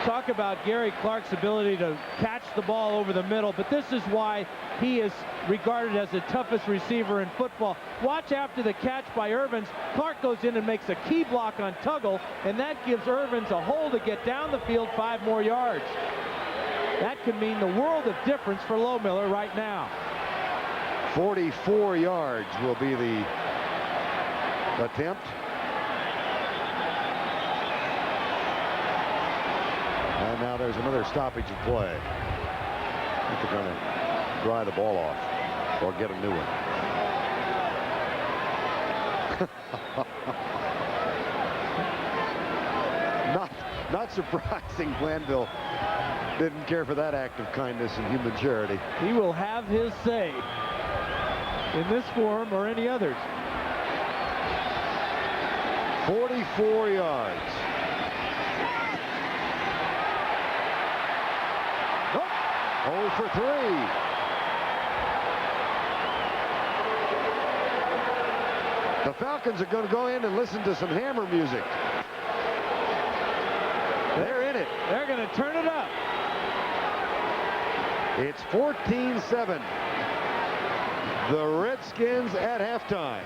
talk about Gary Clark's ability to catch the ball over the middle, but this is why he is regarded as the toughest receiver in football. Watch after the catch by Irvins. Clark goes in and makes a key block on Tuggle, and that gives Irvins a hole to get down the field 5 more yards. That could mean the world of difference for Lohmiller right now. 44 yards will be the attempt. And now there's another stoppage of play. I think they're going to dry the ball off or get a new one. Not surprising Glanville didn't care for that act of kindness and human charity. He will have his say in this forum or any others. 44 yards. Oh, 0 for 3. The Falcons are going to go in and listen to some Hammer music. They're in it. They're going to turn it up. It's 14-7. The Redskins at halftime.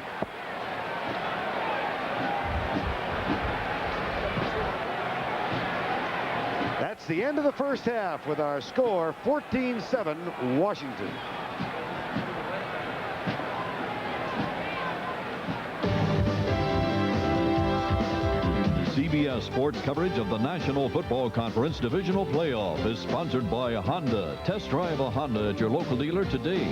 That's the end of the first half with our score 14-7 Washington. CBS Sports coverage of the National Football Conference Divisional Playoff is sponsored by Honda. Test drive a Honda at your local dealer today.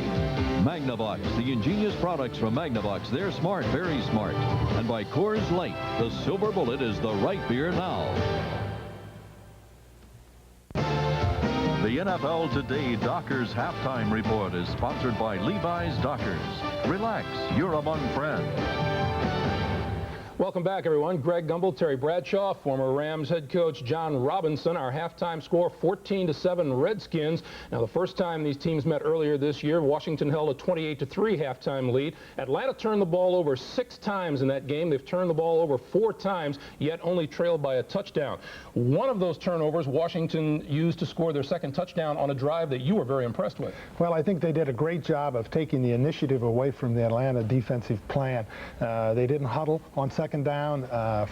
Magnavox, the ingenious products from Magnavox. They're smart, very smart. And by Coors Light, the Silver Bullet is the right beer now. The NFL Today Dockers Halftime Report is sponsored by Levi's Dockers. Relax, you're among friends. Welcome back, everyone. Greg Gumbel, Terry Bradshaw, former Rams head coach John Robinson. Our halftime score, 14-7 Redskins. Now, the first time these teams met earlier this year, Washington held a 28-3 halftime lead. Atlanta turned the ball over 6 times in that game. They've turned the ball over 4 times, yet only trailed by a touchdown. One of those turnovers Washington used to score their second touchdown on a drive that you were very impressed with. Well, I think they did a great job of taking the initiative away from the Atlanta defensive plan. They didn't huddle on second down,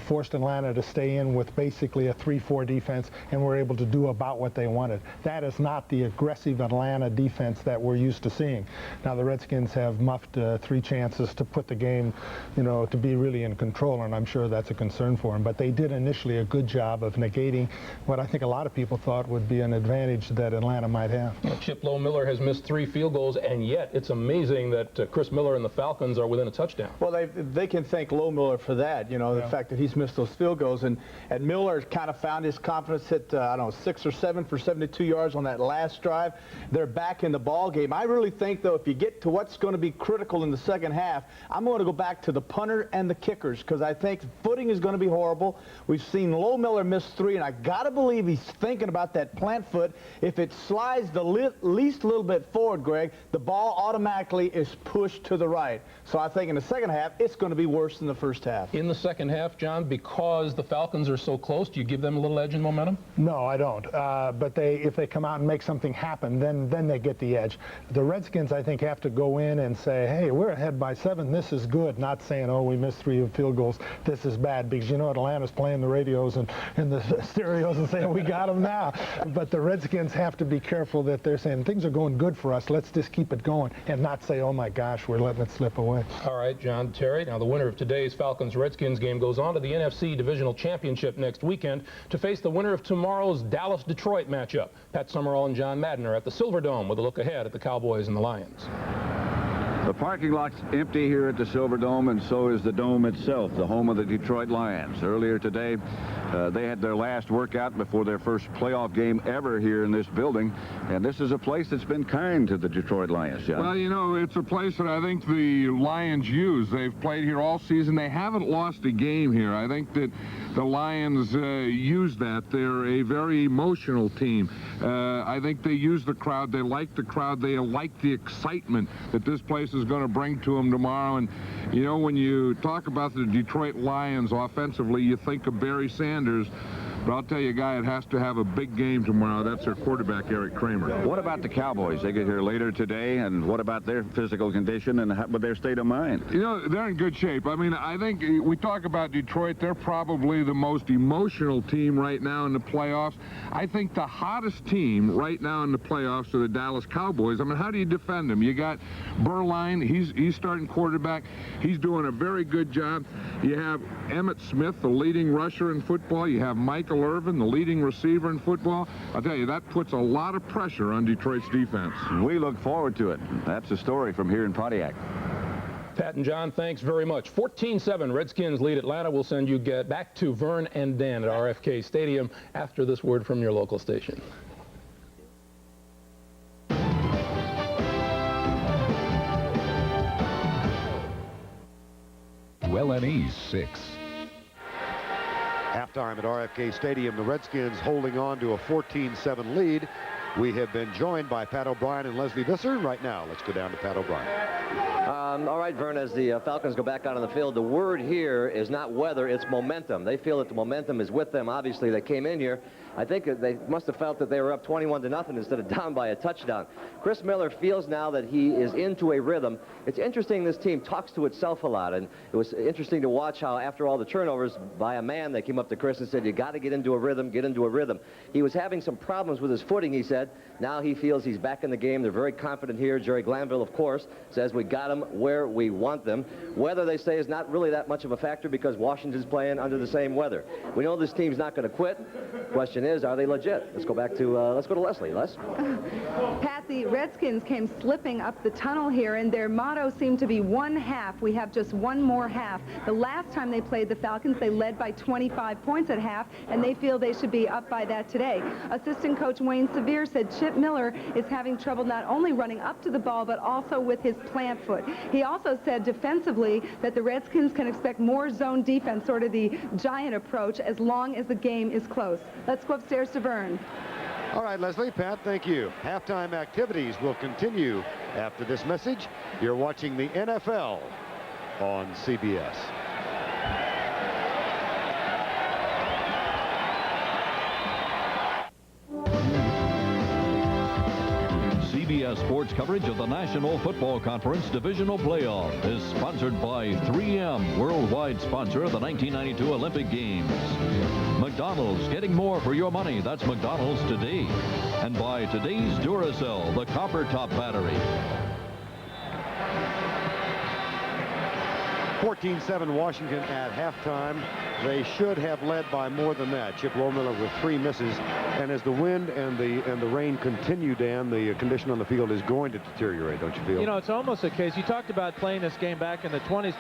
forced Atlanta to stay in with basically a 3-4 defense, and were able to do about what they wanted. That is not the aggressive Atlanta defense that we're used to seeing. Now, the Redskins have muffed 3 chances to put the game, to be really in control, and I'm sure that's a concern for them. But they did initially a good job of negating what I think a lot of people thought would be an advantage that Atlanta might have. Chip Lohmiller has missed 3 field goals, and yet it's amazing that Chris Miller and the Falcons are within a touchdown. Well, they can thank Lohmiller for that. The fact that he's missed those field goals. And Miller kind of found his confidence, hit, 6 or 7 for 72 yards on that last drive. They're back in the ball game. I really think, though, if you get to what's going to be critical in the second half, I'm going to go back to the punter and the kickers, because I think footing is going to be horrible. We've seen Lohmiller miss 3, and I got to believe he's thinking about that plant foot. If it slides the least little bit forward, Greg, the ball automatically is pushed to the right. So I think in the second half, it's going to be worse than the first half. In the second half, John, because the Falcons are so close, do you give them a little edge in momentum? No, I don't. But if they come out and make something happen, then they get the edge. The Redskins, I think, have to go in and say, hey, we're ahead by 7. This is good. Not saying, oh, we missed 3 field goals. This is bad. Because, Atlanta's playing the radios and the stereos and saying, we got them now. But the Redskins have to be careful that they're saying, things are going good for us. Let's just keep it going and not say, oh, my gosh, we're letting it slip away. All right, John, Terry. Now, the winner of today's Falcons-Redskins game goes on to the NFC Divisional Championship next weekend to face the winner of tomorrow's Dallas-Detroit matchup. Pat Summerall and John Madden are at the Silverdome with a look ahead at the Cowboys and the Lions. The parking lot's empty here at the Silverdome, and so is the dome itself, the home of the Detroit Lions. Earlier today, they had their last workout before their first playoff game ever here in this building, and this is a place that's been kind to the Detroit Lions, John. Well, it's a place that I think the Lions use. They've played here all season. They haven't lost a game here. I think that the Lions use that. They're a very emotional team. I think they use the crowd. They like the crowd. They like the excitement that this place is going to bring to them tomorrow. And, when you talk about the Detroit Lions offensively, you think of Barry Sanders. But I'll tell you a guy that has to have a big game tomorrow. That's their quarterback, Eric Kramer. What about the Cowboys? They get here later today, and what about their physical condition and their state of mind? You know, they're in good shape. I mean, I think we talk about Detroit. They're probably the most emotional team right now in the playoffs. I think the hottest team right now in the playoffs are the Dallas Cowboys. I mean, how do you defend them? You got Berline. He's starting quarterback. He's doing a very good job. You have Emmitt Smith, the leading rusher in football. You have Michael Irvin, the leading receiver in football. I'll tell you, that puts a lot of pressure on Detroit's defense. We look forward to it. That's the story from here in Pontiac. Pat and John, thanks very much. 14-7, Redskins lead Atlanta. We'll send you back to Vern and Dan at RFK Stadium after this word from your local station. LNE's 6. Halftime at RFK Stadium, the Redskins holding on to a 14-7 lead. We have been joined by Pat O'Brien and Leslie Visser. Right now, let's go down to Pat O'Brien. All right, Vern, as the Falcons go back out on the field, the word here is not weather, it's momentum. They feel that the momentum is with them. Obviously, they came in here. I think they must have felt that they were up 21-0 instead of down by a touchdown. Chris Miller feels now that he is into a rhythm. It's interesting this team talks to itself a lot, and it was interesting to watch how after all the turnovers by a man, they came up to Chris and said, you got to get into a rhythm, get into a rhythm. He was having some problems with his footing, he said. Now he feels he's back in the game. They're very confident here. Jerry Glanville, of course, says we got them where we want them. Weather, they say, is not really that much of a factor because Washington's playing under the same weather. We know this team's not going to quit. Question is, are they legit? Let's go to Leslie. Les? Pat, the Redskins came slipping up the tunnel here, and their motto seemed to be one half. We have just one more half. The last time they played the Falcons, they led by 25 points at half, and they feel they should be up by that today. Assistant coach Wayne Sevier said Chip Miller is having trouble not only running up to the ball, but also with his plant foot. He also said defensively that the Redskins can expect more zone defense, sort of the giant approach, as long as the game is close. Let's go upstairs to Vern. All right, Leslie, Pat, thank you. Halftime activities will continue after this message. You're watching the NFL on CBS. CBS Sports coverage of the National Football Conference Divisional Playoff is sponsored by 3M, worldwide sponsor of the 1992 Olympic Games. McDonald's, getting more for your money. That's McDonald's today. And by today's Duracell, the copper top battery. 14-7 Washington at halftime. They should have led by more than that. Chip Lohmiller with 3 misses. And as the wind and the rain continue, Dan, the condition on the field is going to deteriorate, don't you feel? You know, it's almost a case. You talked about playing this game back in the 20s.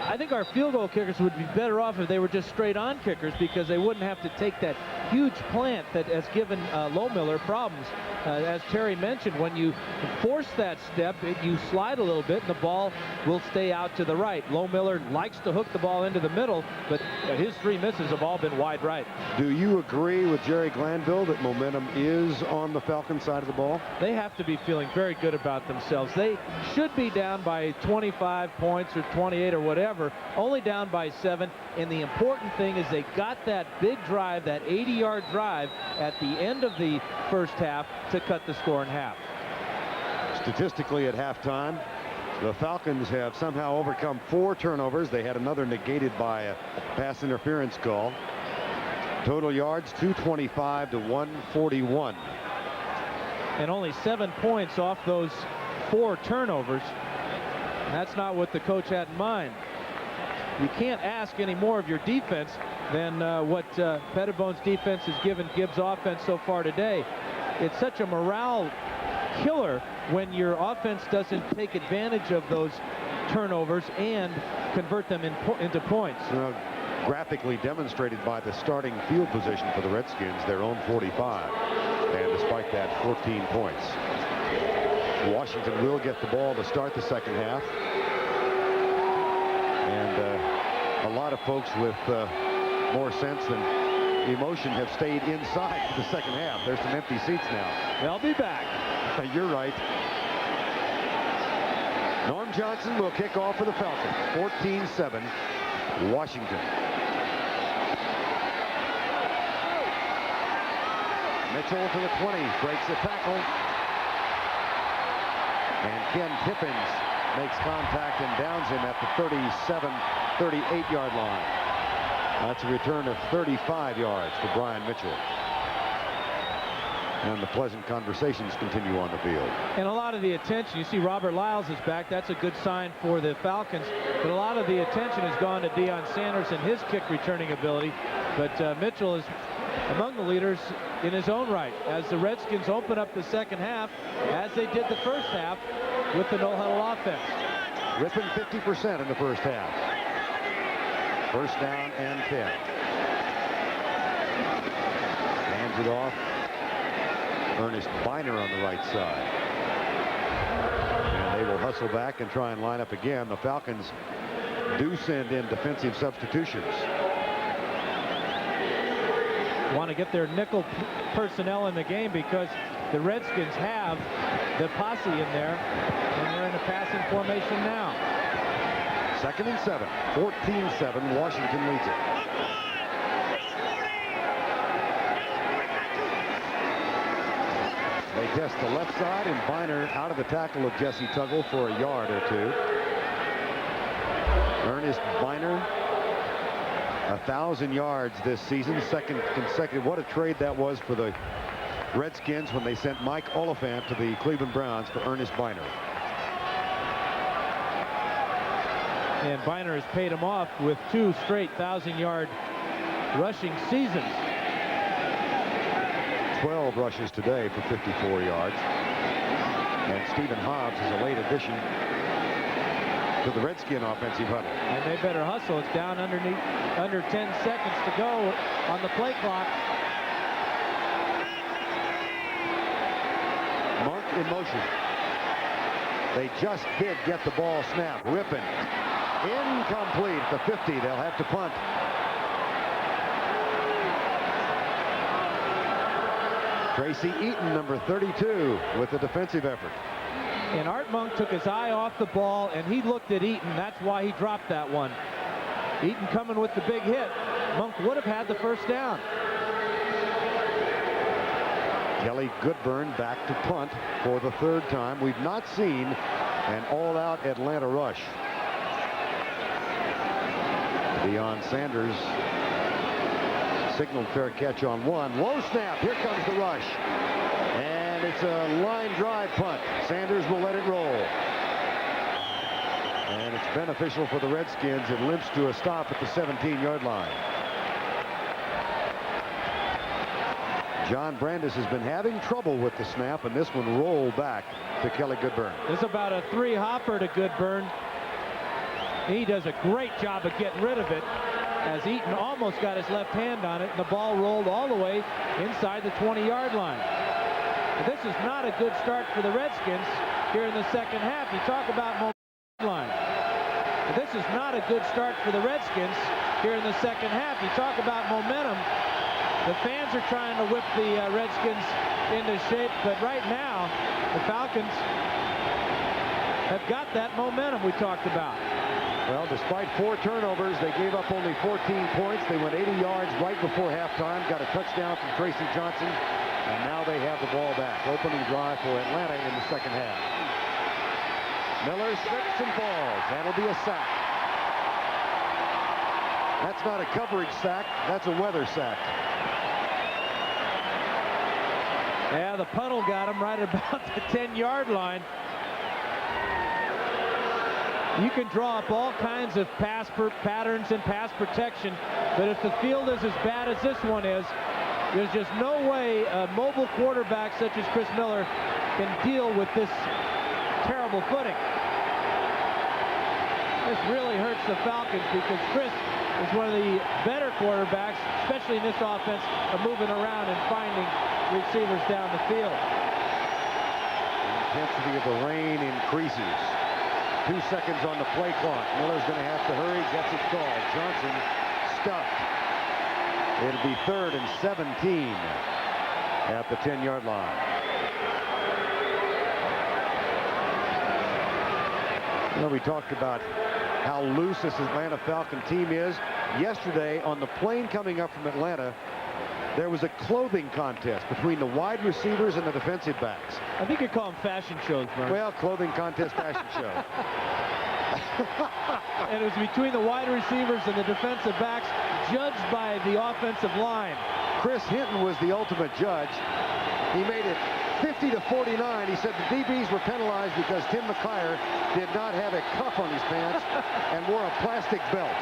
I think our field goal kickers would be better off if they were just straight-on kickers because they wouldn't have to take that huge plant that has given Lohmiller problems. As Terry mentioned, when you force that step, you slide a little bit, and the ball will stay out to the right. Lohmiller likes to hook the ball into the middle, but his 3 misses have all been wide right. Do you agree with Jerry Glanville that momentum is on the Falcon side of the ball? They have to be feeling very good about themselves. They should be down by 25 points or 28 or whatever, only down by 7. And the important thing is they got that big drive, that 80-yard drive at the end of the first half to cut the score in half. Statistically at halftime, the Falcons have somehow overcome 4 turnovers. They had another negated by a pass interference call. Total yards, 225 to 141. And only 7 points off those 4 turnovers. And that's not what the coach had in mind. You can't ask any more of your defense than what Pettibone's defense has given Gibbs' offense so far today. It's such a morale killer when your offense doesn't take advantage of those turnovers and convert them into points. Graphically demonstrated by the starting field position for the Redskins, their own 45. And despite that, 14 points. Washington will get the ball to start the second half. And a lot of folks with more sense than emotion have stayed inside for the second half. There's some empty seats now. They'll be back. You're right. Norm Johnson will kick off for the Falcons. 14-7, Washington. Mitchell to the 20, breaks the tackle. And Ken Tippins makes contact and downs him at the 38-yard line. That's a return of 35 yards for Brian Mitchell. And the pleasant conversations continue on the field. And a lot of the attention, you see Robert Lyles is back. That's a good sign for the Falcons. But a lot of the attention has gone to Deion Sanders and his kick returning ability. But Mitchell is among the leaders in his own right as the Redskins open up the second half, as they did the first half with the no-huddle offense. Ripping 50% in the first half. First down and 10. Hands it off. Ernest Biner on the right side. And they will hustle back and try and line up again. The Falcons do send in defensive substitutions. Want to get their nickel personnel in the game because the Redskins have the posse in there, and they're in a passing formation now. 2nd and 7, 14-7, Washington leads it. They test the left side, and Biner out of the tackle of Jesse Tuggle for a yard or two. Ernest Biner, 1,000 yards this season, second consecutive. What a trade that was for the Redskins when they sent Mike Oliphant to the Cleveland Browns for Ernest Biner. And Biner has paid him off with 2 straight 1,000-yard rushing seasons. 12 rushes today for 54 yards. And Stephen Hobbs is a late addition to the Redskin offensive huddle. And they better hustle. It's down under 10 seconds to go on the play clock. Monk in motion. They just did get the ball snapped. Rippon. Incomplete at the 50. They'll have to punt. Tracy Eaton, number 32, with the defensive effort. And Art Monk took his eye off the ball, and he looked at Eaton. That's why he dropped that one. Eaton coming with the big hit. Monk would have had the first down. Kelly Goodburn back to punt for the 3rd time. We've not seen an all-out Atlanta rush. Deion Sanders signaled fair catch on one. Low snap. Here comes the rush. And it's a line drive punt. Sanders will let it roll. And it's beneficial for the Redskins. It limps to a stop at the 17-yard line. John Brandis has been having trouble with the snap, and this one rolled back to Kelly Goodburn. This is about a 3-hopper to Goodburn. He does a great job of getting rid of it, as Eaton almost got his left hand on it, and the ball rolled all the way inside the 20-yard line. But this is not a good start for the Redskins here in the second half. You talk about momentum line. But this is not a good start for the Redskins here in the second half. You talk about momentum. The fans are trying to whip the Redskins into shape, but right now the Falcons have got that momentum we talked about. Well, despite 4 turnovers, they gave up only 14 points. They went 80 yards right before halftime, got a touchdown from Tracy Johnson, and now they have the ball back. Opening drive for Atlanta in the second half. Miller slips and falls. That'll be a sack. That's not a coverage sack. That's a weather sack. Yeah, the puddle got him right about the 10-yard line. You can draw up all kinds of pass patterns and pass protection, but if the field is as bad as this one is, there's just no way a mobile quarterback such as Chris Miller can deal with this terrible footing. This really hurts the Falcons because Chris is one of the better quarterbacks, especially in this offense, of moving around and finding receivers down the field. The intensity of the rain increases. 2 seconds on the play clock. Miller's going to have to hurry. Gets it called. Johnson stuffed. It'll be 3rd and 17 at the 10-yard line. You know, we talked about how loose this Atlanta Falcon team is. Yesterday, on the plane coming up from Atlanta, there was a clothing contest between the wide receivers and the defensive backs. I think you call them fashion shows, Vern. Well, clothing contest, fashion show. And it was between the wide receivers and the defensive backs, judged by the offensive line. Chris Hinton was the ultimate judge. He made it 50-49. He said the DBs were penalized because Tim McKyer did not have a cuff on his pants and wore a plastic belt.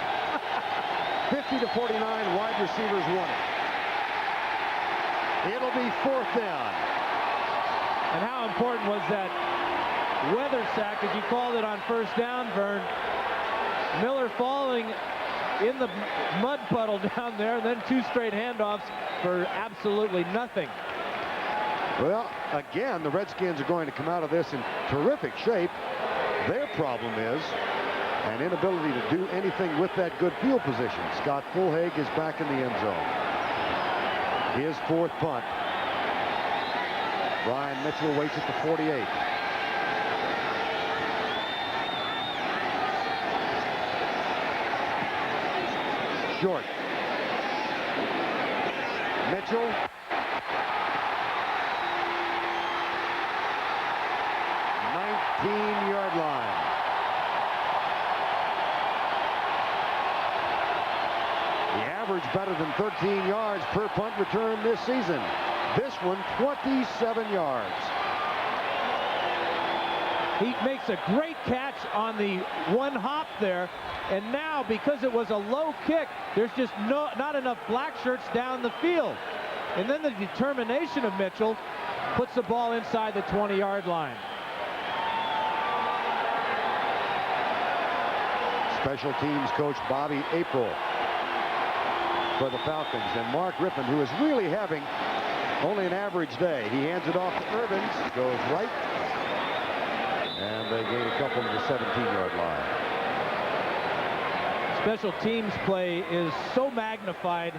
50-49, wide receivers won it. It'll be 4th down. And how important was that weather sack, as you called it on 1st down, Vern? Miller falling in the mud puddle down there, and then 2 straight handoffs for absolutely nothing. Well, again, the Redskins are going to come out of this in terrific shape. Their problem is an inability to do anything with that good field position. Scott Fulhaig is back in the end zone. His 4th punt. Brian Mitchell waits at the 48. Short. Mitchell. Yard line. The average better than 13 yards per punt return this season. This one, 27 yards. He makes a great catch on the one hop there, and now because it was a low kick, there's just not enough black shirts down the field. And then the determination of Mitchell puts the ball inside the 20-yard line. Special teams coach Bobby April for the Falcons, and Mark Rippon, who is really having only an average day. He hands it off to Irvins, goes right, and they gain a couple to the 17-yard line. Special teams play is so magnified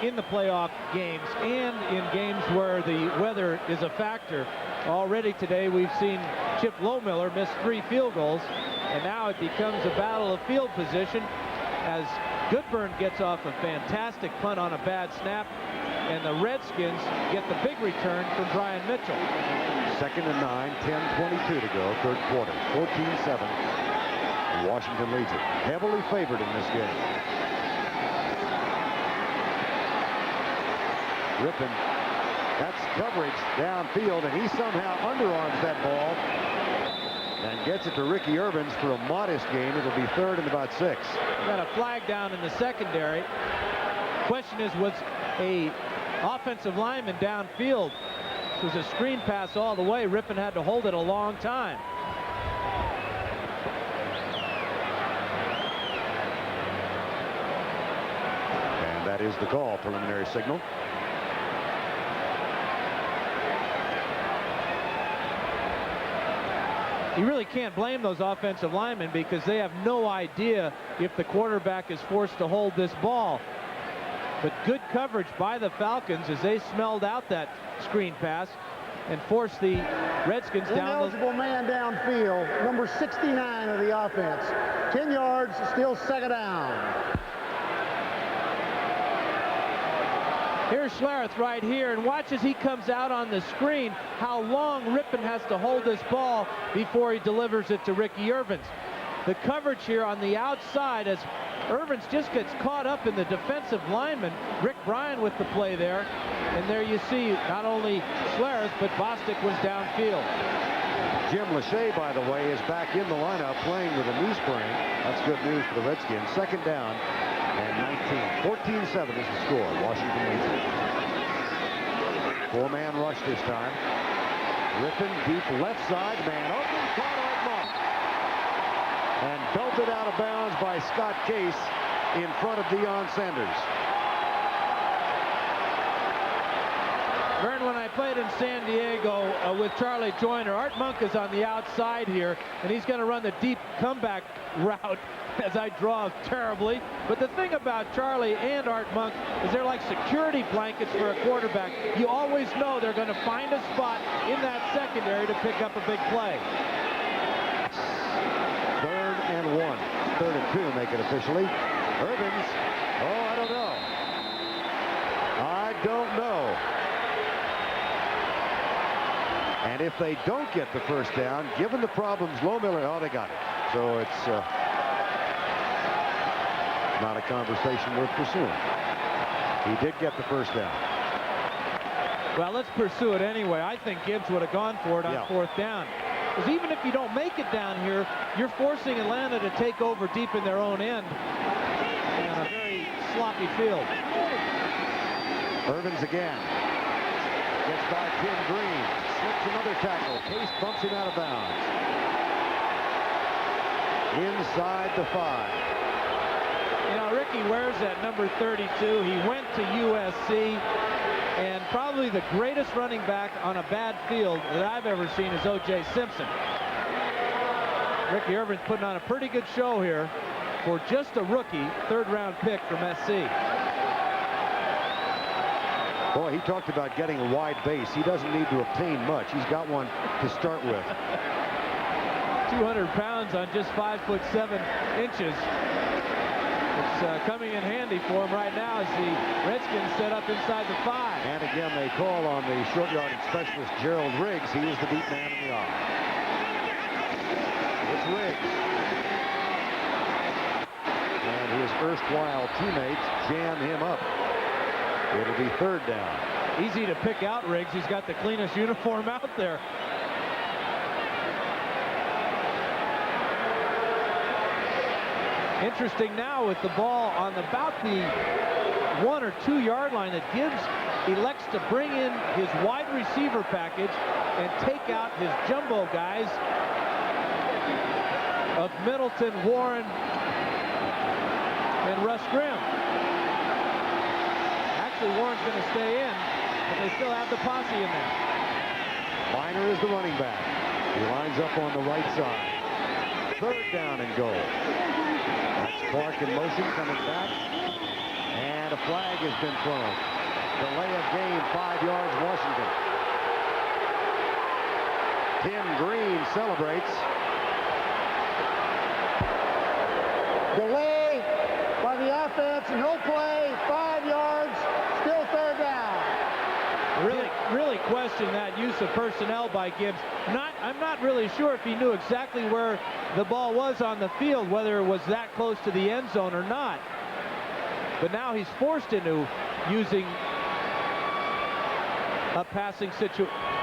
in the playoff games and in games where the weather is a factor. Already today we've seen Chip Lohmiller miss 3 field goals, and now it becomes a battle of field position as Goodburn gets off a fantastic punt on a bad snap, and the Redskins get the big return from Brian Mitchell. 2nd and 9, 10:22 to go, 3rd quarter, 14-7. Washington leads it, heavily favored in this game. Rippon, that's coverage downfield, and he somehow underarms that ball and gets it to Ricky Irvins for a modest gain. It'll be 3rd and about 6. Got a flag down in the secondary. Question is, was a offensive lineman downfield? It was a screen pass all the way. Rippon had to hold it a long time. And that is the call, preliminary signal. You really can't blame those offensive linemen because they have no idea if the quarterback is forced to hold this ball. But good coverage by the Falcons as they smelled out that screen pass and forced the Redskins down. Ineligible man downfield, number 69 of the offense. 10 yards, still 2nd down. Here's Schlereth right here, and watch as he comes out on the screen how long Rippon has to hold this ball before he delivers it to Ricky Irvins. The coverage here on the outside as Irvins just gets caught up in the defensive lineman. Rick Bryan with the play there, and there you see not only Schlereth, but Bostic was downfield. Jim Lachey, by the way, is back in the lineup playing with a knee sprain. That's good news for the Redskins. 2nd down and 19. 14-7 is the score. Washington leads it. 4-man rush this time. Rippon deep left side. Man open. Caught Art Monk. And belted out of bounds by Scott Case in front of Deion Sanders. Vern, when I played in San Diego with Charlie Joyner, Art Monk is on the outside here, and he's going to run the deep comeback route as I draw terribly. But the thing about Charlie and Art Monk is they're like security blankets for a quarterback. You always know they're going to find a spot in that secondary to pick up a big play. 3rd and 1. 3rd and 2 make it officially. Irvins, oh, I don't know. I don't know. And if they don't get the first down, given the problems Lohmiller, oh, they got it. So it's not a conversation worth pursuing. He did get the first down. Well, let's pursue it anyway. I think Gibbs would have gone for it on fourth down. Because even if you don't make it down here, you're forcing Atlanta to take over deep in their own end in a very sloppy field. Irvins again. Gets by Tim Green. Slips another tackle. Case bumps him out of bounds. Inside the 5. You know, Ricky wears that number 32. He went to USC. And probably the greatest running back on a bad field that I've ever seen is O.J. Simpson. Ricky Irvin's putting on a pretty good show here for just a rookie, third-round pick from SC. Boy, he talked about getting a wide base. He doesn't need to obtain much. He's got one to start with. 200 pounds on just 5'7" inches. It's coming in handy for him right now as the Redskins set up inside the 5. And again, they call on the short yardage specialist, Gerald Riggs. He is the deep man in the eye. It's Riggs. And his erstwhile teammates jam him up. It'll be third down. Easy to pick out Riggs. He's got the cleanest uniform out there. Interesting now with the ball on about the 1 or 2 yard line that Gibbs elects to bring in his wide receiver package and take out his jumbo guys of Middleton, Warren, and Russ Grimm. Actually, Warren's going to stay in, but they still have the posse in there. Miner is the running back. He lines up on the right side. Third down and goal. That's Clark in motion coming back. And a flag has been thrown. Delay of game, 5 yards, Washington. Tim Green celebrates. Delay by the offense, no play, 5 yards, still third down. Really question that use of personnel by Gibbs. I'm not really sure if he knew exactly where the ball was on the field, whether it was that close to the end zone or not. But now he's forced into using a passing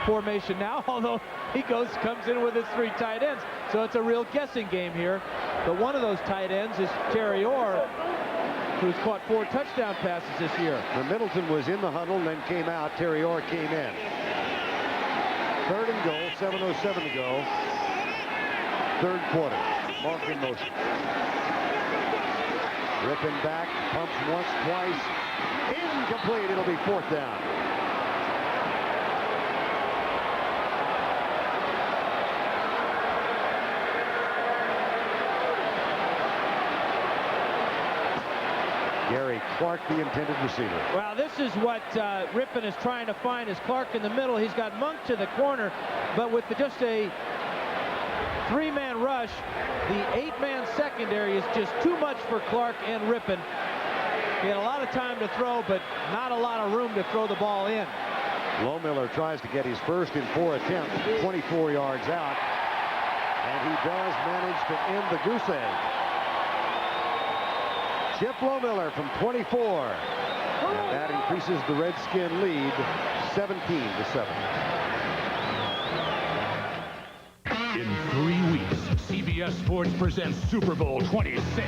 formation now, although he comes in with his 3 tight ends. So it's a real guessing game here. But one of those tight ends is Terry Orr, who's caught 4 touchdown passes this year. The Middleton was in the huddle and then came out. Terry Orr came in. Third and goal, 7:07 to go. Third quarter. Mark in motion. Ripping back, pumps once, twice. Incomplete. It'll be fourth down. Gary Clark, the intended receiver. Well, this is what Rippon is trying to find, is Clark in the middle. He's got Monk to the corner, but with just a 3-man rush, the 8-man secondary is just too much for Clark and Rippon. He had a lot of time to throw, but not a lot of room to throw the ball in. Lohmiller tries to get his first in 4 attempts, 24 yards out, and he does manage to end the goose egg. Chip Lohmiller from 24. And that increases the Redskin lead 17-7. In 3 weeks, CBS Sports presents Super Bowl 26.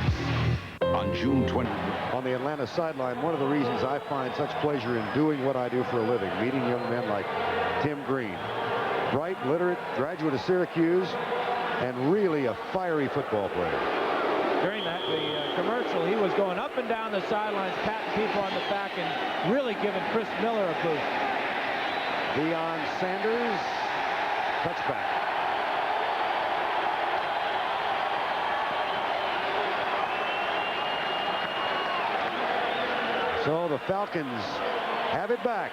On June 20. On the Atlanta sideline, one of the reasons I find such pleasure in doing what I do for a living, meeting young men like Tim Green. Bright, literate, graduate of Syracuse, and really a fiery football player. During the commercial, he was going up and down the sidelines, patting people on the back, and really giving Chris Miller a boost. Deion Sanders, touchback. So the Falcons have it back.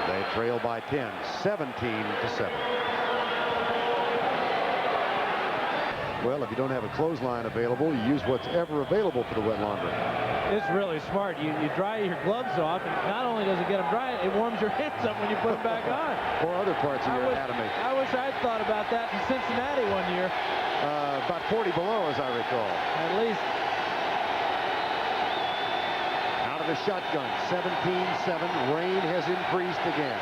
They trail by 10, 17-7. Well, if you don't have a clothesline available, you use what's ever available for the wet laundry. It's really smart. You dry your gloves off, and not only does it get them dry, it warms your hands up when you put them back on. Or other parts of your anatomy. I wish I'd thought about that in Cincinnati one year. About 40 below, as I recall. At least. Out of the shotgun, 17-7. Rain has increased again.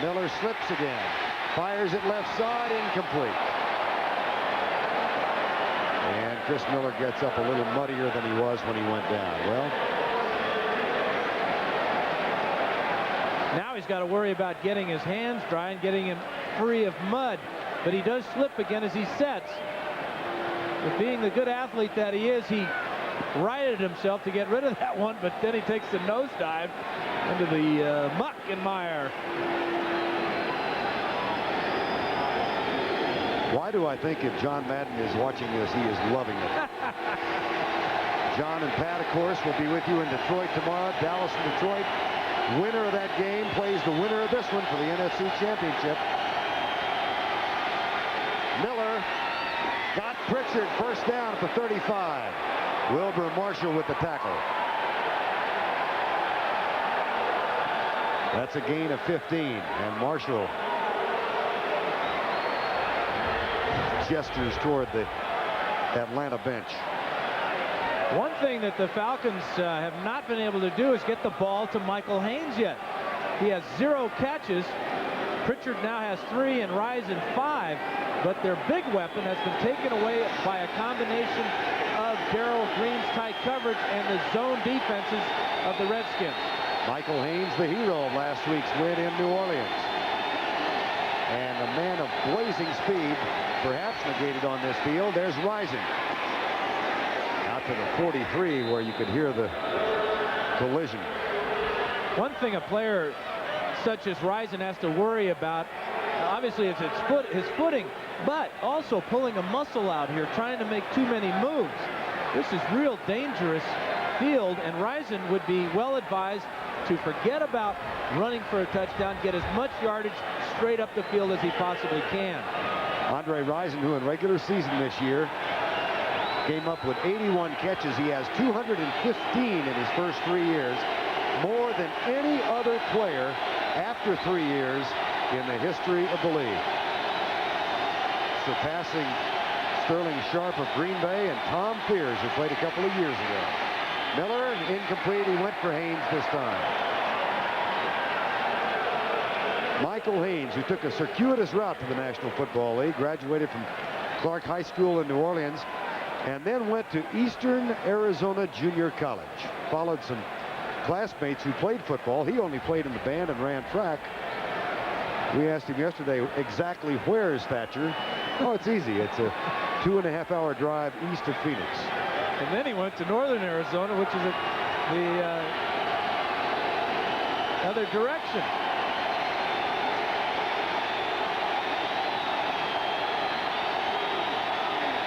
Miller slips again. Fires it left side, incomplete. And Chris Miller gets up a little muddier than he was when he went down. Well, now he's got to worry about getting his hands dry and getting him free of mud. But he does slip again as he sets. But being the good athlete that he is, he righted himself to get rid of that one, but then he takes the nosedive into the muck and mire. why do I think if John Madden is watching this, he is loving it? John and Pat, of course, will be with you in Detroit tomorrow. Dallas and Detroit. Winner of that game plays the winner of this one for the NFC Championship. Miller got Pritchard first down at the 35. Wilbur Marshall with the tackle. That's a gain of 15, and Marshall gestures toward the Atlanta bench. One thing that the Falcons have not been able to do is get the ball to Michael Haynes yet. He has 0 catches. Pritchard now has 3 and Rison 5, but their big weapon has been taken away by a combination of Darrell Green's tight coverage and the zone defenses of the Redskins. Michael Haynes, the hero of last week's win in New Orleans. And a man of blazing speed, perhaps negated on this field. There's Rison. Out to the 43 where you could hear the collision. One thing a player such as Rison has to worry about, obviously, is his footing, but also pulling a muscle out here, trying to make too many moves. This is real dangerous field, and Rison would be well advised to forget about running for a touchdown, get as much yardage straight up the field as he possibly can. Andre Rison, who in regular season this year came up with 81 catches. He has 215 in his first 3 years, more than any other player after 3 years in the history of the league. Surpassing Sterling Sharp of Green Bay and Tom Fears, who played a couple of years ago. Miller, incomplete. He went for Haynes this time. Michael Haynes, who took a circuitous route to the National Football League, graduated from Clark High School in New Orleans, and then went to Eastern Arizona Junior College. Followed some classmates who played football. He only played in the band and ran track. We asked him yesterday exactly where is Thatcher. Oh, it's easy. It's a 2.5-hour drive east of Phoenix. And then he went to northern Arizona, which is the other direction.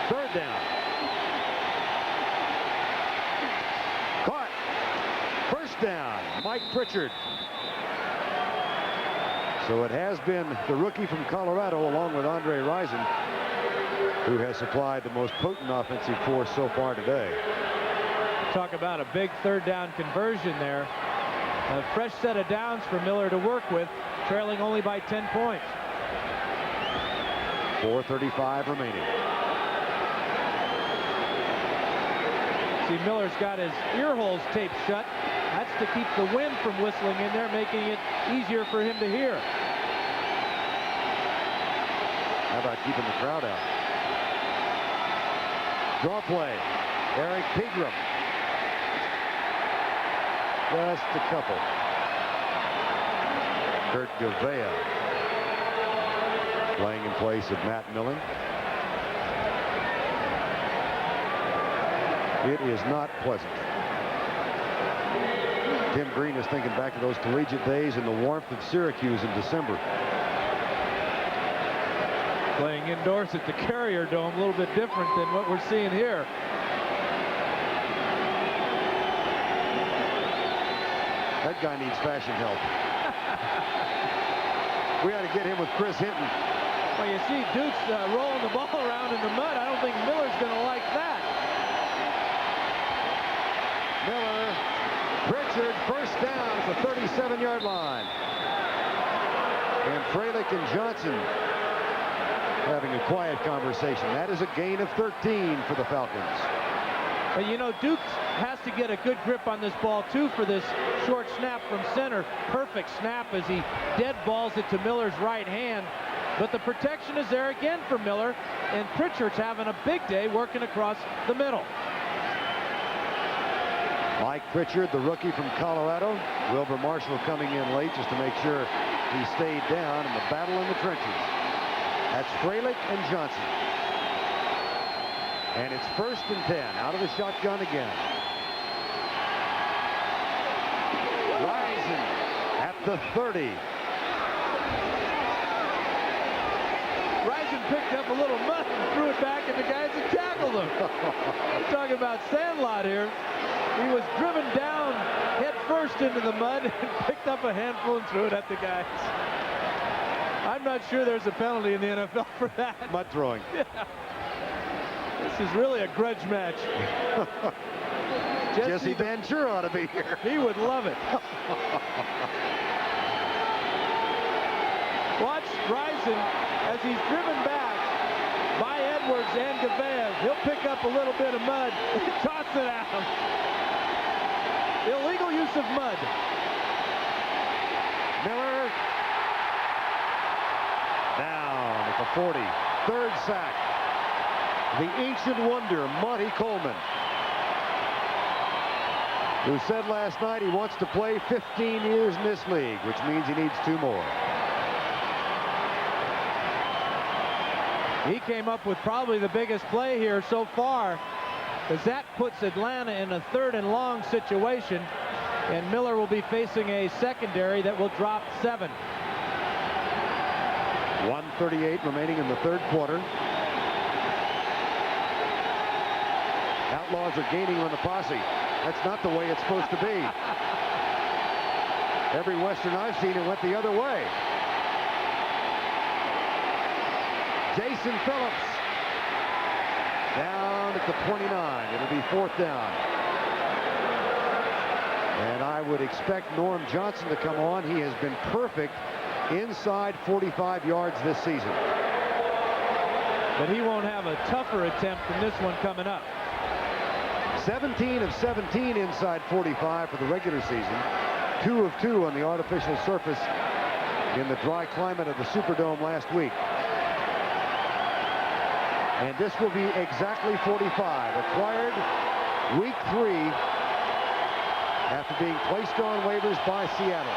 Third down. Caught. First down. Mike Pritchard. So it has been the rookie from Colorado, along with Andre Rison, who has supplied the most potent offensive force so far today. Talk about a big third down conversion there. A fresh set of downs for Miller to work with, trailing only by 10 points. 4:35 remaining. See, Miller's got his ear holes taped shut. That's to keep the wind from whistling in there, making it easier for him to hear. How about keeping the crowd out? Draw play. Eric Pegram. Just a couple. Kurt Gavea playing in place of Matt Milling. It is not pleasant. Tim Green is thinking back to those collegiate days in the warmth of Syracuse in December. Playing indoors at the Carrier Dome, a little bit different than what we're seeing here. That guy needs fashion help. We ought to get him with Chris Hinton. Well, you see Dukes rolling the ball around in the mud. I don't think Miller's going to like that. Miller. Pritchard, first down at the 37-yard line. And Freilich and Johnson having a quiet conversation. That is a gain of 13 for the Falcons. And you know, Dukes has to get a good grip on this ball, too, for this short snap from center. Perfect snap as he dead balls it to Miller's right hand. But the protection is there again for Miller, and Pritchard's having a big day working across the middle. Mike Pritchard, the rookie from Colorado. Wilbur Marshall coming in late just to make sure he stayed down in the battle in the trenches. That's Freilich and Johnson. And it's 1st and 10, out of the shotgun again. Rising at the 30. Rising picked up a little mud and threw it back, and the guys had tackled him. I'm talking about Sandlot here. He was driven down head first into the mud and picked up a handful and threw it at the guys. I'm not sure there's a penalty in the NFL for that. Mud throwing. Yeah. This is really a grudge match. Jesse Ventura ought to be here. He would love it. Watch Rising as he's driven back by Edwards and Gavea. He'll pick up a little bit of mud and toss it at him. Illegal use of mud. Miller down at the 40. 3rd sack. The ancient wonder, Monty Coleman, who said last night he wants to play 15 years in this league, which means he needs 2 more. He came up with probably the biggest play here so far, because that puts Atlanta in a 3rd and long situation, and Miller will be facing a secondary that will drop 7. 1:38 remaining in the 3rd quarter. Outlaws are gaining on the posse. That's not the way it's supposed to be. Every Western I've seen, it went the other way. Jason Phillips down at the 29. It'll be 4th down. And I would expect Norm Johnson to come on. He has been perfect inside 45 yards this season. But he won't have a tougher attempt than this one coming up. 17 of 17 inside 45 for the regular season. 2 of 2 on the artificial surface in the dry climate of the Superdome last week. And this will be exactly 45. Acquired week 3 after being placed on waivers by Seattle.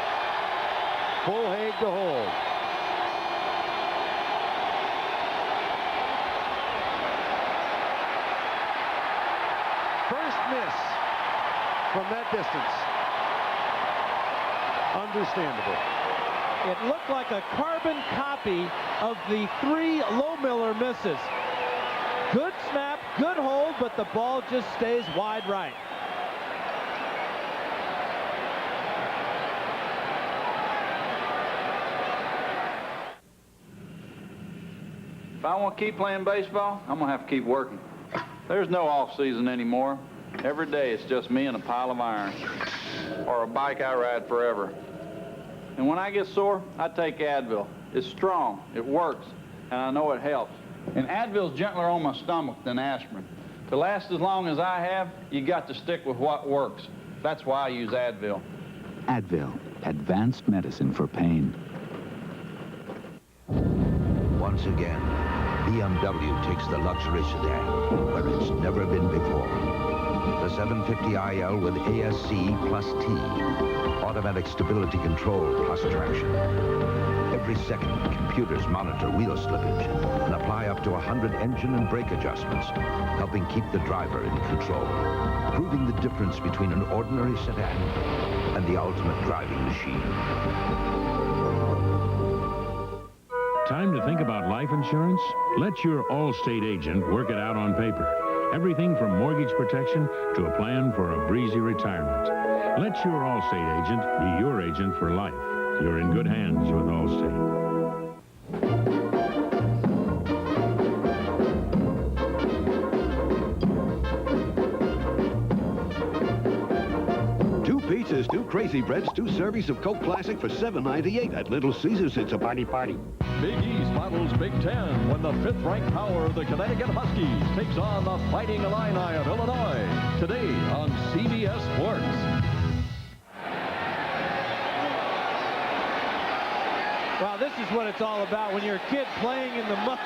Full Haig to hold. First miss from that distance. Understandable. It looked like a carbon copy of the 3 Lohmiller misses. Good snap, good hold, but the ball just stays wide right. If I want to keep playing baseball, I'm going to have to keep working. There's no off season anymore. Every day it's just me and a pile of iron, or a bike I ride forever. And when I get sore, I take Advil. It's strong, it works, and I know it helps. And Advil's gentler on my stomach than aspirin. To last as long as I have, you got to stick with what works. That's why I use Advil. Advil, advanced medicine for pain. Once again, BMW takes the luxury sedan where it's never been before. The 750iL with ASC plus T, automatic stability control plus traction. Every second, computers monitor wheel slippage and apply up to 100 engine and brake adjustments, helping keep the driver in control, proving the difference between an ordinary sedan and the ultimate driving machine. Time to think about life insurance? Let your Allstate agent work it out on paper. Everything from mortgage protection to a plan for a breezy retirement. Let your Allstate agent be your agent for life. You're in good hands with Allstate. Crazy Breads, 2 servings of Coke Classic for $7.98. At Little Caesars, it's a party. Big East battles Big Ten when the 5th-ranked power of the Connecticut Huskies takes on the Fighting Illini of Illinois. Today on CBS Sports. Wow, this is what it's all about when you're a kid playing in the mud.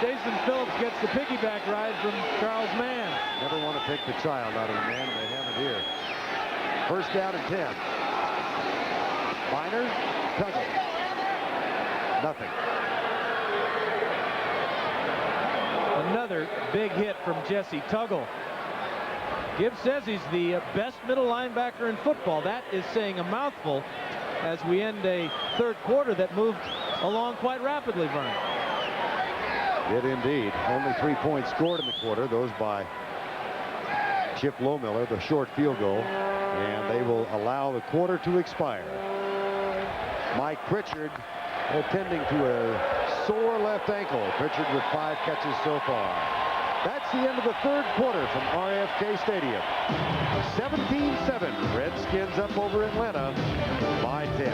Jason Phillips gets the piggyback ride from Charles Mann. Never want to take the child out of the man. They have it here. First down and 10. Minor, Tuggle. Nothing. Another big hit from Jesse Tuggle. Gibbs says he's the best middle linebacker in football. That is saying a mouthful as we end a third quarter that moved along quite rapidly, Vern. Did indeed. Only 3 points scored in the quarter. Those by Chip Lohmiller, the short field goal. And they will allow the quarter to expire. Mike Pritchard attending to a sore left ankle. Pritchard with 5 catches so far. That's the end of the third quarter from RFK Stadium. 17-7. Redskins up over Atlanta by 10.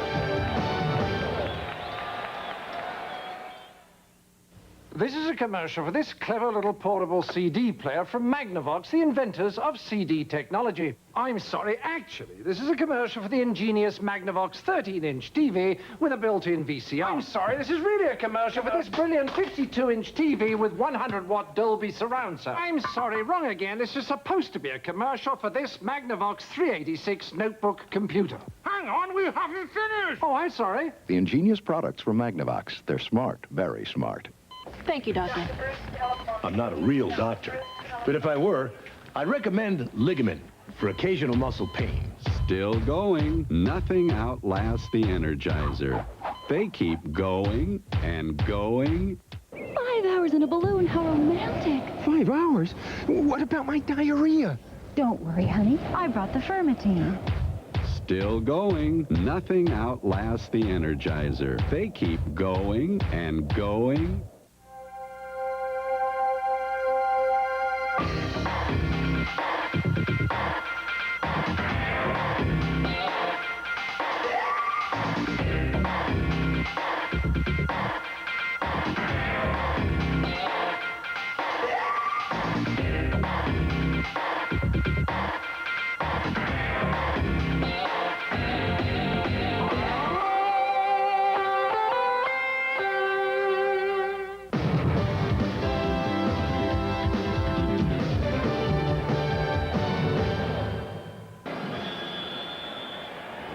This is a commercial for this clever little portable CD player from Magnavox, the inventors of CD technology. I'm sorry, actually, this is a commercial for the ingenious Magnavox 13-inch TV with a built-in VCR. I'm sorry, this is really a commercial for this brilliant 52-inch TV with 100-watt Dolby surround sound. I'm sorry, wrong again. This is supposed to be a commercial for this Magnavox 386 notebook computer. Hang on, we haven't finished! Oh, I'm sorry. The ingenious products from Magnavox. They're smart, very smart. Thank you, Doctor. I'm not a real doctor, but if I were, I'd recommend Ligament for occasional muscle pain. Still going. Nothing outlasts the Energizer. They keep going and going. 5 hours in a balloon, how romantic. 5 hours? What about my diarrhea? Don't worry, honey. I brought the Fermitine. Still going. Nothing outlasts the Energizer. They keep going and going.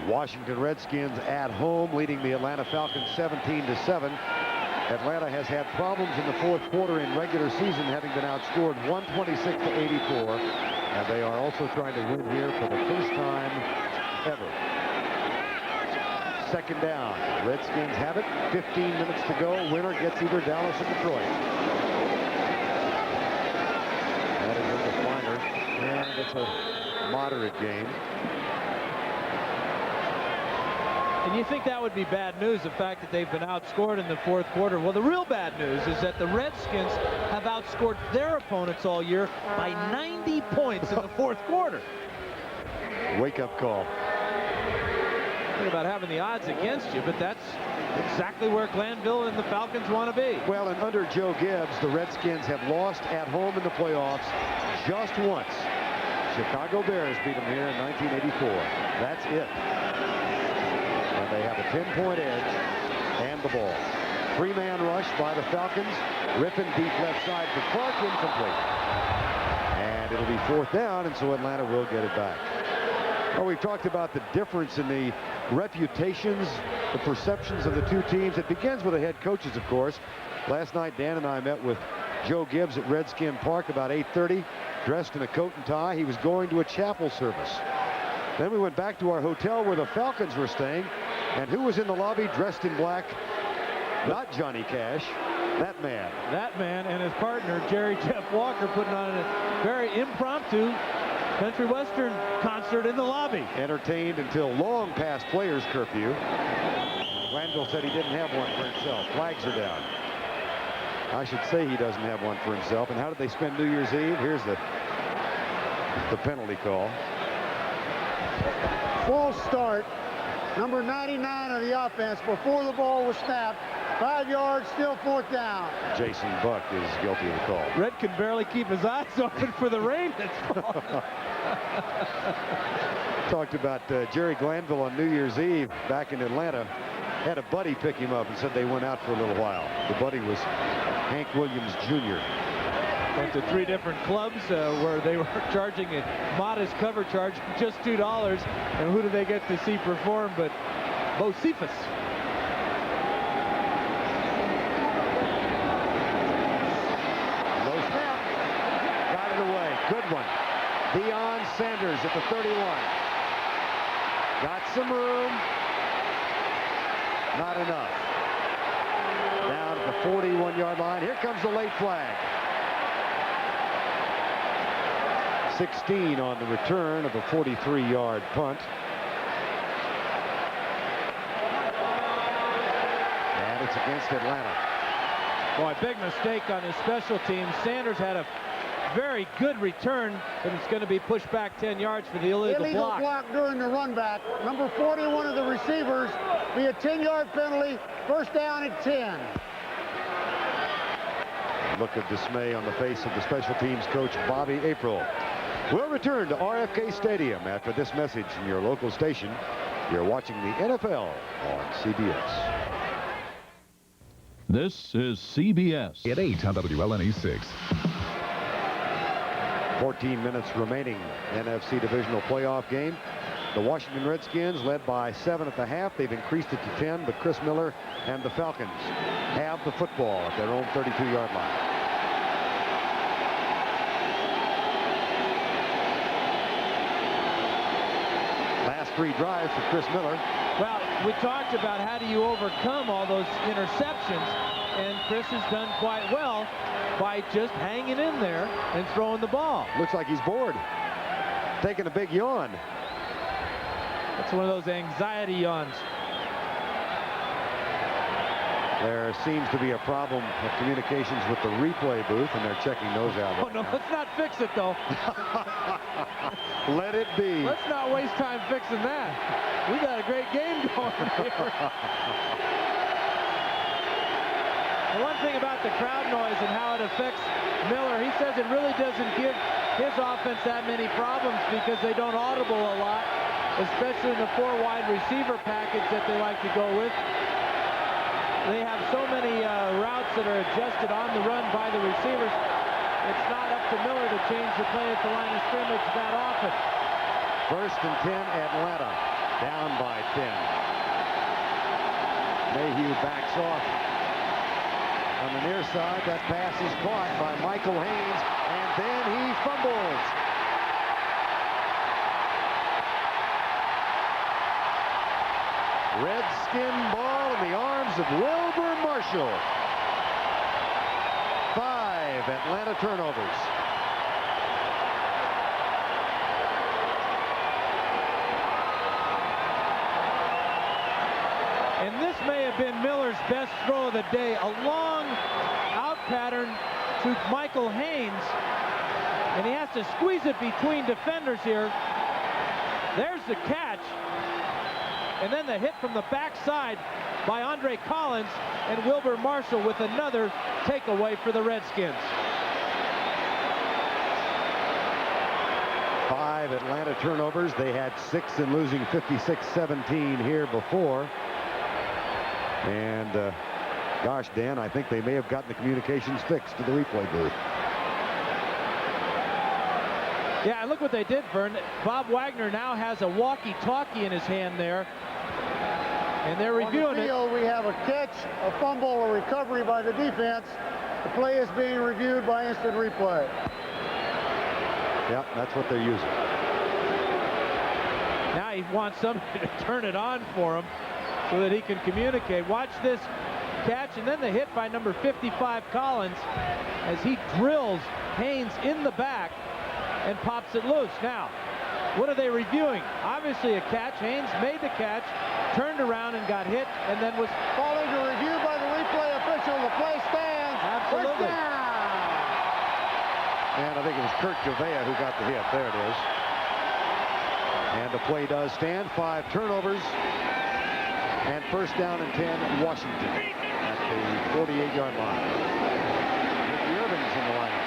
Washington Redskins at home leading the Atlanta Falcons 17-7. Atlanta has had problems in the fourth quarter in regular season, having been outscored 126-84. And they are also trying to win here for the first time ever. Second down. Redskins have it. 15 minutes to go. Winner gets either Dallas or Detroit. That is in the final. And it's a moderate game. And you think that would be bad news, the fact that they've been outscored in the fourth quarter. Well, the real bad news is that the Redskins have outscored their opponents all year by 90 points in the fourth quarter. Wake-up call. Think about having the odds against you, but that's exactly where Glanville and the Falcons want to be. Well, and under Joe Gibbs, the Redskins have lost at home in the playoffs just once. Chicago Bears beat them here in 1984. That's it. And they have a 10-point edge and the ball. 3-man rush by the Falcons. Rippon deep left side for Clark, incomplete. And it'll be fourth down, and so Atlanta will get it back. Well, we've talked about the difference in the reputations, the perceptions of the two teams. It begins with the head coaches, of course. Last night, Dan and I met with Joe Gibbs at Redskin Park about 8:30, dressed in a coat and tie. He was going to a chapel service. Then we went back to our hotel where the Falcons were staying. And who was in the lobby dressed in black? Not Johnny Cash. That man. That man and his partner, Jerry Jeff Walker, putting on a very impromptu country western concert in the lobby. Entertained until long past players' curfew. Glanville said he didn't have one for himself. Flags are down. I should say he doesn't have one for himself. And how did they spend New Year's Eve? Here's the penalty call. false start. Number 99 of the offense before the ball was snapped. 5 yards, still 4th down. Jason Buck is guilty of the call. Red can barely keep his eyes open for the rain that's falling. Talked about Jerry Glanville on New Year's Eve back in Atlanta. Had a buddy pick him up and said they went out for a little while. The buddy was Hank Williams Jr. Went to 3 different clubs where they were charging a modest cover charge, just $2. And who do they get to see perform but Bo Cephas? Low snap. Got it away. Good one. Deion Sanders at the 31. Got some room. Not enough. Down at the 41-yard line. Here comes the late flag. 16 on the return of a 43-yard punt. And it's against Atlanta. Boy, big mistake on his special teams. Sanders had a very good return, but it's going to be pushed back 10 yards for the illegal block. During the run back. Number 41 of the receivers. Be a 10-yard penalty. 1st down at 10. Look of dismay on the face of the special teams coach, Bobby April. We'll return to RFK Stadium after this message from your local station. You're watching the NFL on CBS. This is CBS. At 8 on WLNE 6. 14 minutes remaining. NFC Divisional playoff game. The Washington Redskins led by 7 at the half. They've increased it to 10, but Chris Miller and the Falcons have the football at their own 32-yard line. Last 3 drives for Chris Miller. Well, we talked about how do you overcome all those interceptions, and Chris has done quite well by just hanging in there and throwing the ball. Looks like he's bored. Taking a big yawn. That's one of those anxiety yawns. There seems to be a problem of communications with the replay booth, and they're checking those out. Oh, no, let's not fix it, though. Let it be. Let's not waste time fixing that. We got a great game going here. The one thing about the crowd noise and how it affects Miller, he says it really doesn't give his offense that many problems because they don't audible a lot, especially in the 4 wide receiver package that they like to go with. They have so many routes that are adjusted on the run by the receivers. It's not up to Miller to change the play at the line of scrimmage that often. 1st and 10, Atlanta. Down by 10. Mayhew backs off. On the near side, that pass is caught by Michael Haynes, and then he fumbles. Redskin ball in the arms of Wilbur Marshall. 5 Atlanta turnovers. And this may have been Miller's best throw of the day. A long out pattern to Michael Haynes. And he has to squeeze it between defenders here. There's the catch. And then the hit from the backside by Andre Collins, and Wilbur Marshall with another takeaway for the Redskins. 5 Atlanta turnovers. They had 6 in losing 56-17 here before. And gosh, Dan, I think they may have gotten the communications fixed to the replay booth. Yeah, and look what they did, Vern. Bob Wagner now has a walkie-talkie in his hand there. And they're reviewing it. We have a catch, a fumble, a recovery by the defense. The play is being reviewed by instant replay. Yeah, that's what they're using. Now he wants somebody to turn it on for him so that he can communicate. Watch this catch, and then the hit by number 55, Collins, as he drills Haynes in the back and pops it loose. Now, what are they reviewing? Obviously a catch. Haynes made the catch, turned around and got hit, and then was following a review by the replay official. The play stands. Absolutely. And I think it was Kurt Gavea who got the hit. There it is. And the play does stand. 5 turnovers. And first down and 10, Washington at the 48-yard line. Ricky Irvin's in the lineup.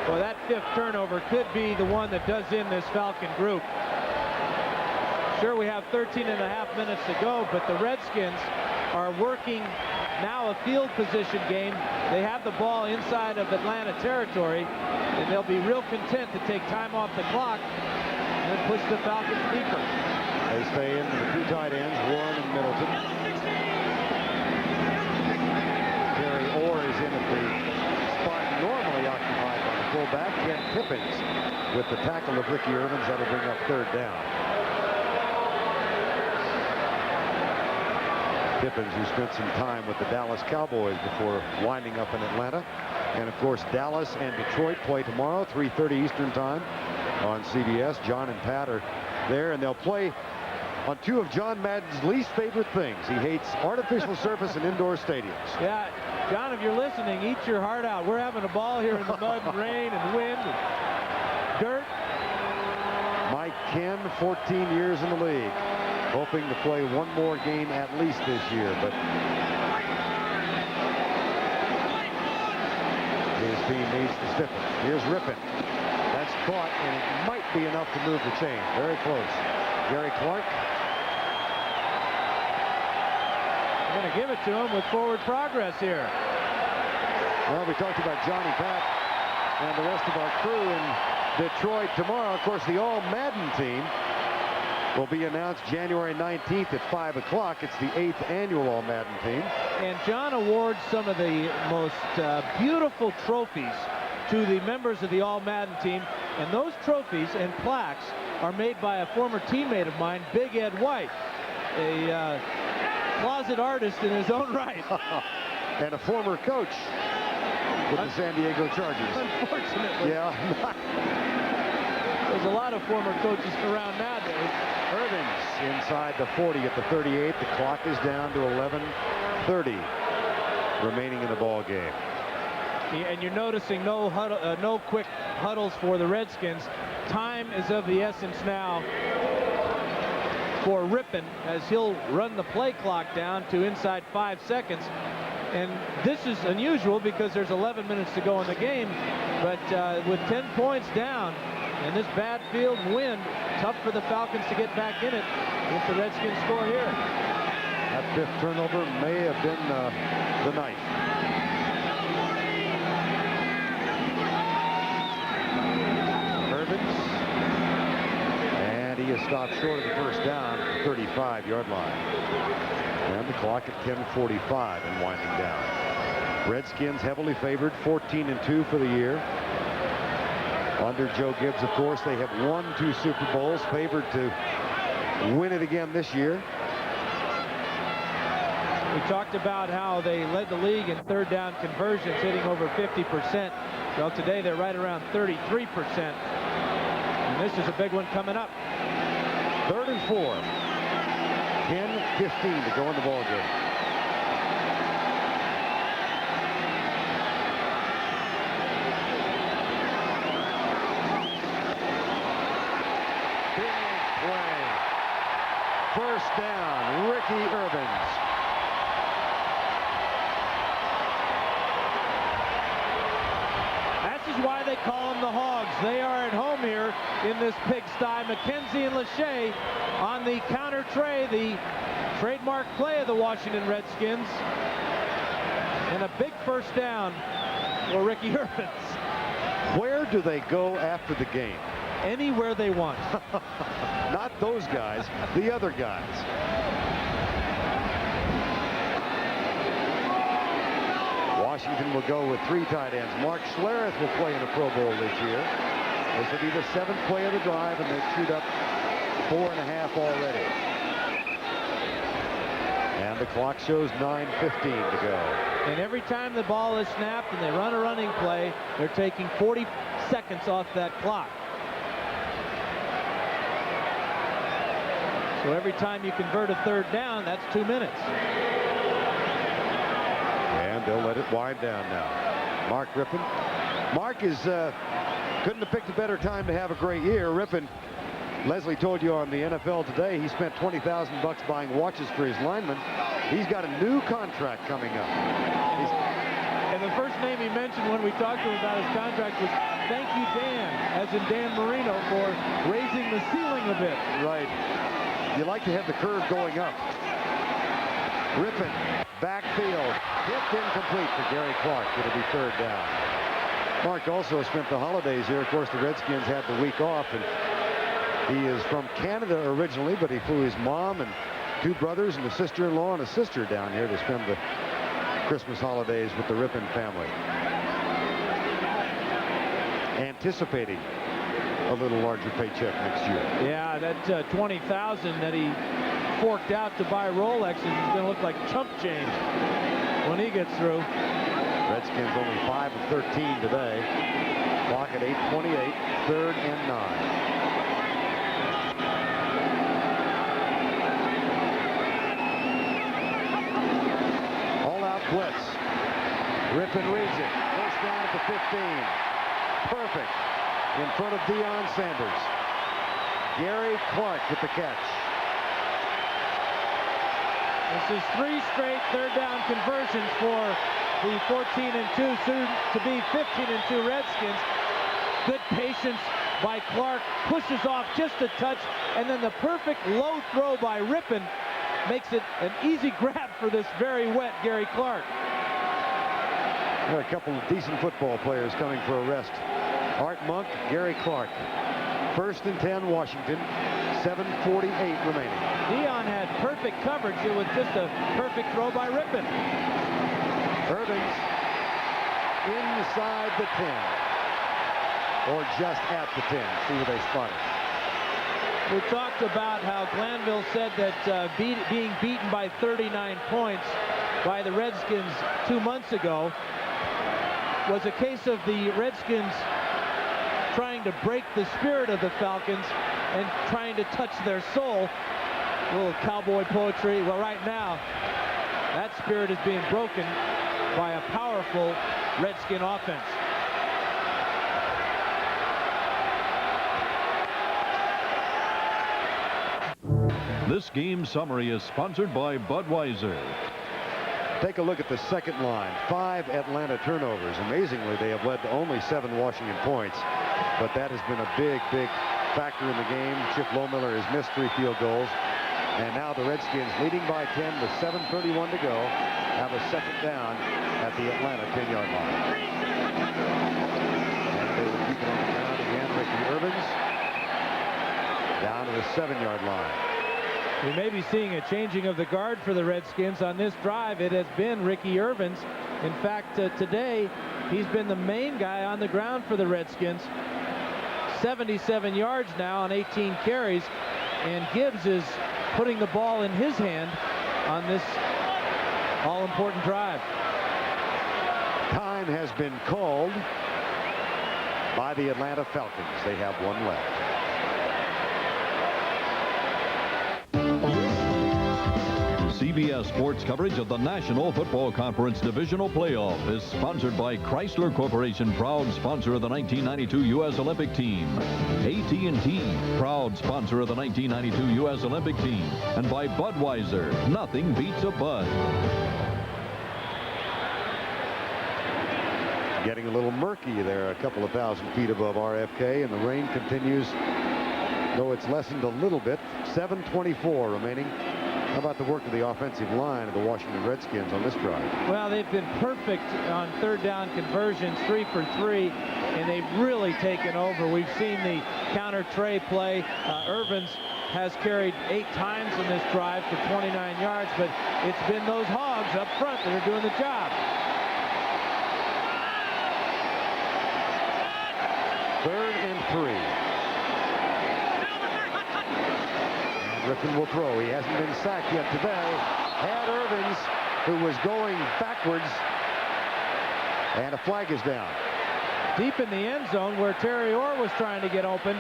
Well, that 5th turnover could be the one that does in this Falcon group. Sure, we have 13.5 minutes to go, but the Redskins are working now a field position game. They have the ball inside of Atlanta territory, and they'll be real content to take time off the clock and push the Falcons deeper. They stay in the 2 tight ends, Warren and Middleton. Terry Orr is in at the spot normally occupied by the fullback, Ken Pippins, with the tackle of Ricky Irvins. That'll bring up 3rd down. Pippins, who spent some time with the Dallas Cowboys before winding up in Atlanta. And of course, Dallas and Detroit play tomorrow, 3:30 Eastern time on CBS. John and Pat are there, and they'll play on 2 of John Madden's least favorite things. He hates artificial surface and indoor stadiums. Yeah, John, if you're listening, eat your heart out. We're having a ball here in the mud and rain and wind and dirt. Mike Ken, 14 years in the league, hoping to play one more game at least this year, but his team needs to stiffen. Here's Rippon. That's caught, and it might be enough to move the chain. Very close. Gary Clark. I'm going to give it to him with forward progress here. Well, we talked about Johnny Pat and the rest of our crew in Detroit tomorrow. Of course, the All-Madden team will be announced January 19th at 5 o'clock. It's the 8th annual All-Madden team. And John awards some of the most beautiful trophies to the members of the All-Madden team. And those trophies and plaques are made by a former teammate of mine, Big Ed White, a closet artist in his own right. And a former coach with the San Diego Chargers. Unfortunately. Yeah. There's a lot of former coaches around nowadays. Irvins inside the 40 at the 38. The clock is down to 11:30 remaining in the ball game. And you're noticing no quick huddles for the Redskins. Time is of the essence now for Rippon, as he'll run the play clock down to inside 5 seconds. And this is unusual because there's 11 minutes to go in the game, but with 10 points down and this bad field wind, tough for the Falcons to get back in it if the Redskins score here. That 5th turnover may have been the night. Irvins, and he is stopped short of the first down at the 35-yard line. And the clock at 10:45 and winding down. Redskins heavily favored, 14-2 for the year. Under Joe Gibbs, of course, they have won 2 Super Bowls, favored to win it again this year. We talked about how they led the league in 3rd down conversions, hitting over 50%. Well, today they're right around 33%. And this is a big one coming up. 3rd and 4. 10:15 to go in the ball game. Big play. First down, Ricky Irvins. This is why they call them the Hogs. They are at home here in this pigsty. McKenzie and Lachey on the counter tray, the trademark play of the Washington Redskins. And a big first down for Ricky Irvins. Where do they go after the game? Anywhere they want. Not those guys, the other guys. Washington will go with 3 tight ends. Mark Schlereth will play in a Pro Bowl this year. This will be the 7th play of the drive, and they've chewed up 4.5 already. And the clock shows 9:15 to go. And every time the ball is snapped and they run a running play, they're taking 40 seconds off that clock. So every time you convert a 3rd down, that's 2 minutes. And and they'll let it wind down now. Mark Rippon. Mark is couldn't have picked a better time to have a great year. Rippon, Leslie told you on the NFL Today, he spent $20,000 buying watches for his linemen. He's got a new contract coming up. And the first name he mentioned when we talked to him about his contract was "Thank you, Dan," as in Dan Marino, for raising the ceiling a bit. Right. You like to have the curve going up. Rippon, backfield, hit incomplete for Gary Clark. It'll be third down. Clark also spent the holidays here. Of course, the Redskins had the week off, and he is from Canada originally, but he flew his mom and 2 brothers and a sister-in-law and a sister down here to spend the Christmas holidays with the Rippon family. Anticipating a little larger paycheck next year. Yeah, that $20,000 that he forked out to buy Rolexes is going to look like chump change when he gets through. Redskins only 5 of 13 today. Clock at 8:28, 3rd and 9. All-out blitz. Rippon reads it. First down at the 15. Perfect. In front of Deion Sanders. Gary Clark with the catch. This is 3 straight third down conversions for the 14-2, soon to be 15-2 Redskins. Good patience by Clark, pushes off just a touch, and then the perfect low throw by Rippon makes it an easy grab for this very wet Gary Clark. There are a couple of decent football players coming for a rest. Art Monk, Gary Clark. 1st and 10, Washington. 7:48 remaining. Deion had perfect coverage. It was just a perfect throw by Rippon. Irvins inside the 10. Or just at the 10. See where they spot it. We talked about how Glanville said that being beaten by 39 points by the Redskins 2 months ago was a case of the Redskins trying to break the spirit of the Falcons and trying to touch their soul. A little cowboy poetry. Well, right now, that spirit is being broken by a powerful Redskin offense. This game summary is sponsored by Budweiser. Take a look at the second line. 5 Atlanta turnovers. Amazingly, they have led to only 7 Washington points. But that has been a big, big factor in the game. Chip Lohmiller has missed 3 field goals. And now the Redskins, leading by 10 with 7:31 to go, have a second down at the Atlanta 10-yard line. And they will keep it on the ground again. Ricky Irvins down to the 7-yard line. We may be seeing a changing of the guard for the Redskins on this drive. It has been Ricky Irvins. In fact, today, he's been the main guy on the ground for the Redskins. 77 yards now on 18 carries, and Gibbs is putting the ball in his hand on this all-important drive. Time has been called by the Atlanta Falcons. They have 1 left. CBS Sports coverage of the National Football Conference Divisional Playoff is sponsored by Chrysler Corporation, proud sponsor of the 1992 U.S. Olympic team. AT&T, proud sponsor of the 1992 U.S. Olympic team. And by Budweiser, nothing beats a Bud. Getting a little murky there, a couple of thousand feet above RFK, and the rain continues, though it's lessened a little bit. 7:24 remaining. How about the work of the offensive line of the Washington Redskins on this drive? Well, they've been perfect on third down conversions, 3 for 3, and they've really taken over. We've seen the counter tray play. Irvins has carried 8 times in this drive for 29 yards, but it's been those Hogs up front that are doing the job. 3rd and 3. Rippon will throw. He hasn't been sacked yet today. Had Irvins, who was going backwards, and a flag is down. Deep in the end zone where Terry Orr was trying to get open.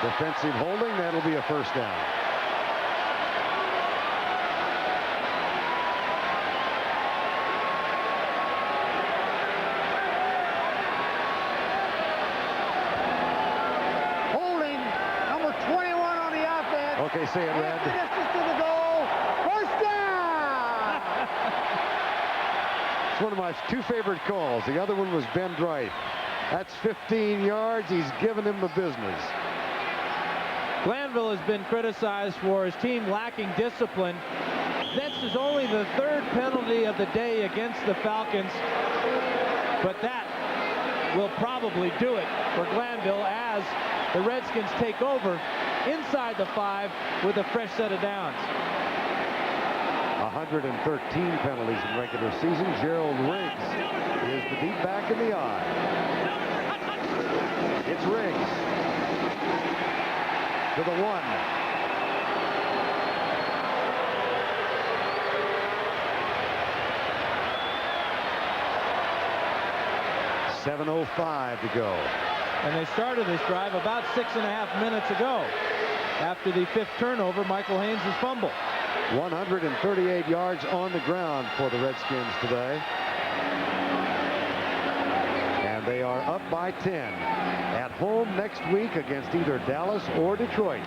Defensive holding, that'll be a first down. Okay, say it, Red. Distance to the goal. First down. It's one of my 2 favorite calls. The other one was Ben Dright. That's 15 yards. He's given him the business. Glanville has been criticized for his team lacking discipline. This is only the 3rd penalty of the day against the Falcons, but that will probably do it for Glanville as the Redskins take over inside the 5 with a fresh set of downs. 113 penalties in regular season. Gerald Riggs is the deep back in the eye. It's Riggs to the 1. .7:05 to go. And they started this drive about 6.5 minutes ago after the 5th turnover, Michael Haynes' fumble. 138 yards on the ground for the Redskins today. And they are up by 10. At home next week against either Dallas or Detroit.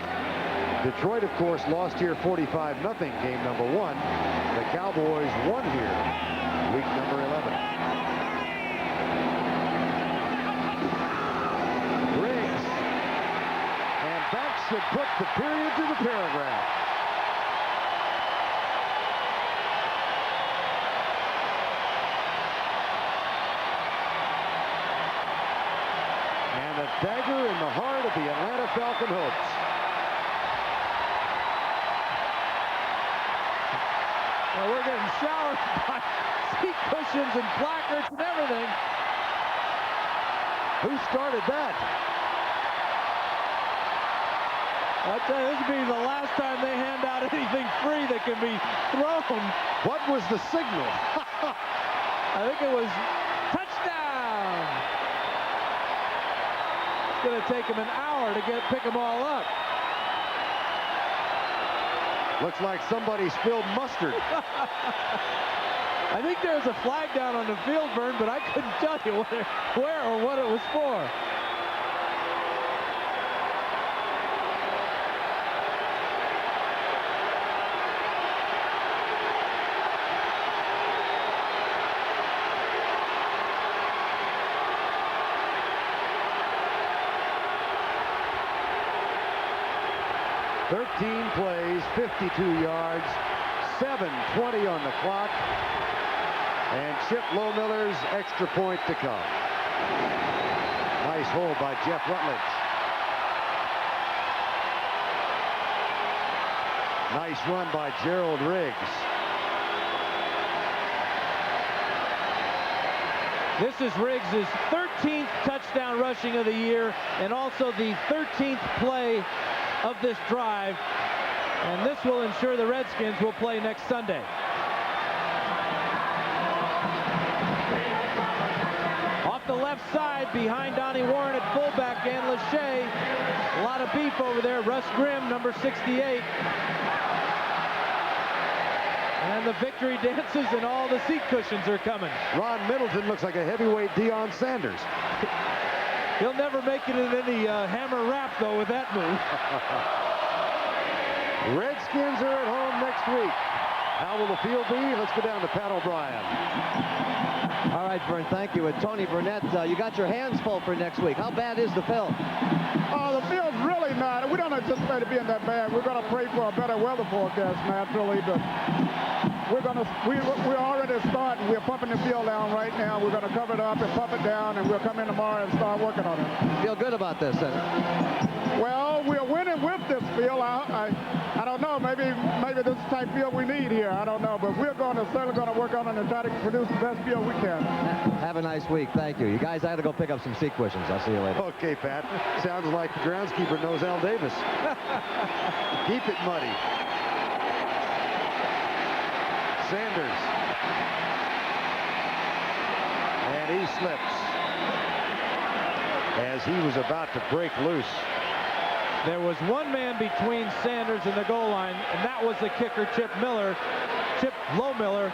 Detroit, of course, lost here 45-0 game number 1. The Cowboys won here week number 11. Riggs. And that should put the period to the paragraph. And a dagger in the heart of the Atlanta Falcon hopes. Well, we're getting showered by seat cushions and placards and everything. Who started that? I tell you, this will be the last time they hand out anything free that can be thrown. What was the signal? I think it was touchdown. It's going to take him an hour to pick them all up. Looks like somebody spilled mustard. I think there's a flag down on the field, Vern, but I couldn't tell you where or what it was for. Thirteen plays, 52 yards, 7:20 on the clock, and Chip Lohmiller's extra point to come. Nice hold by Jeff Rutledge. Nice run by Gerald Riggs. This is Riggs' 13th touchdown rushing of the year and also the 13th play of this drive, and this will ensure the Redskins will play next Sunday. Off the left side, behind Donnie Warren at fullback and Lachey. A lot of beef over there. Russ Grimm, number 68. And the victory dances and all the seat cushions are coming. Ron Middleton looks like a heavyweight Deion Sanders. He'll never make it in any hammer wrap, though, with that move. Redskins are at home next week. How will the field be? Let's go down to Pat O'Brien. All right, Vern, thank you. And Tony Burnett, you got your hands full for next week. How bad is the field? Oh, the field's really not. We don't anticipate it being that bad. We're going to pray for a better weather forecast, naturally, but we're already starting. We're pumping the field down right now. We're going to cover it up and pump it down, and we'll come in tomorrow and start working on it. Feel good about this, then? Well, we're winning with this field. I don't know. Maybe this is the type of field we need here. I don't know, but we're certainly going to work on it and try to produce the best field we can. Have a nice week. Thank you. You guys, I got to go pick up some seat cushions. I'll see you later. Okay, Pat. Sounds like the groundskeeper knows Al Davis. Keep it muddy. Sanders. And he slips as he was about to break loose. There was one man between Sanders and the goal line, and that was the kicker, Chip Lohmiller.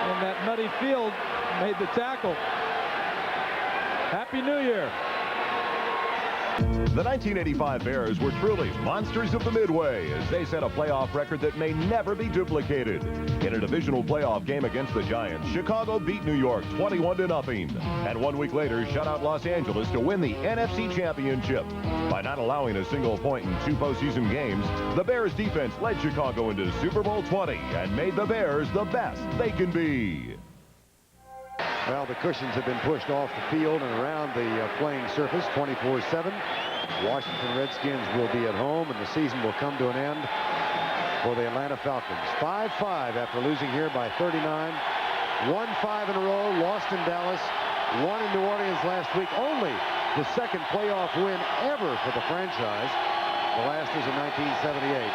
And that muddy field made the tackle. Happy New Year. The 1985 Bears were truly monsters of the Midway as they set a playoff record that may never be duplicated. In a divisional playoff game against the Giants, Chicago beat New York 21-0, and 1 week later shut out Los Angeles to win the NFC Championship. By not allowing a single point in 2 postseason games, the Bears defense led Chicago into Super Bowl 20 and made the Bears the best they can be. Well, the cushions have been pushed off the field and around the playing surface 24/7. Washington Redskins will be at home, and the season will come to an end for the Atlanta Falcons. 5-5 after losing here by 39. Won 5 in a row, lost in Dallas, won in New Orleans last week. Only the second playoff win ever for the franchise. The last was in 1978.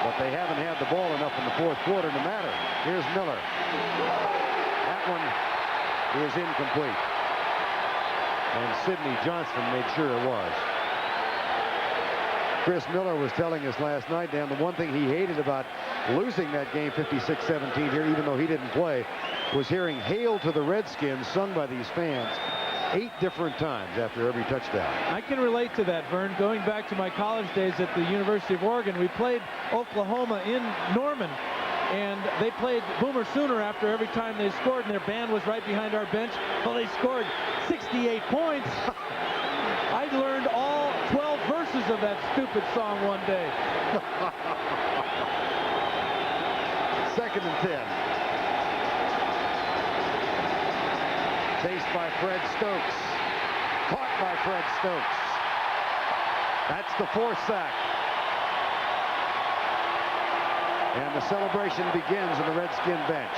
But they haven't had the ball enough in the fourth quarter to matter. Here's Miller. That one is incomplete. And Sidney Johnston made sure it was. Chris Miller was telling us last night, Dan, the one thing he hated about losing that game 56-17 here, even though he didn't play, was hearing "Hail to the Redskins" sung by these fans 8 different times after every touchdown. I can relate to that, Vern. Going back to my college days at the University of Oregon, we played Oklahoma in Norman, and they played Boomer Sooner after every time they scored, and their band was right behind our bench. Well, they scored 68 points. I learned all 12 verses of that stupid song one day. 2nd and 10. Chased by Fred Stokes. Caught by Fred Stokes. That's the 4th sack. And the celebration begins on the Redskin bench.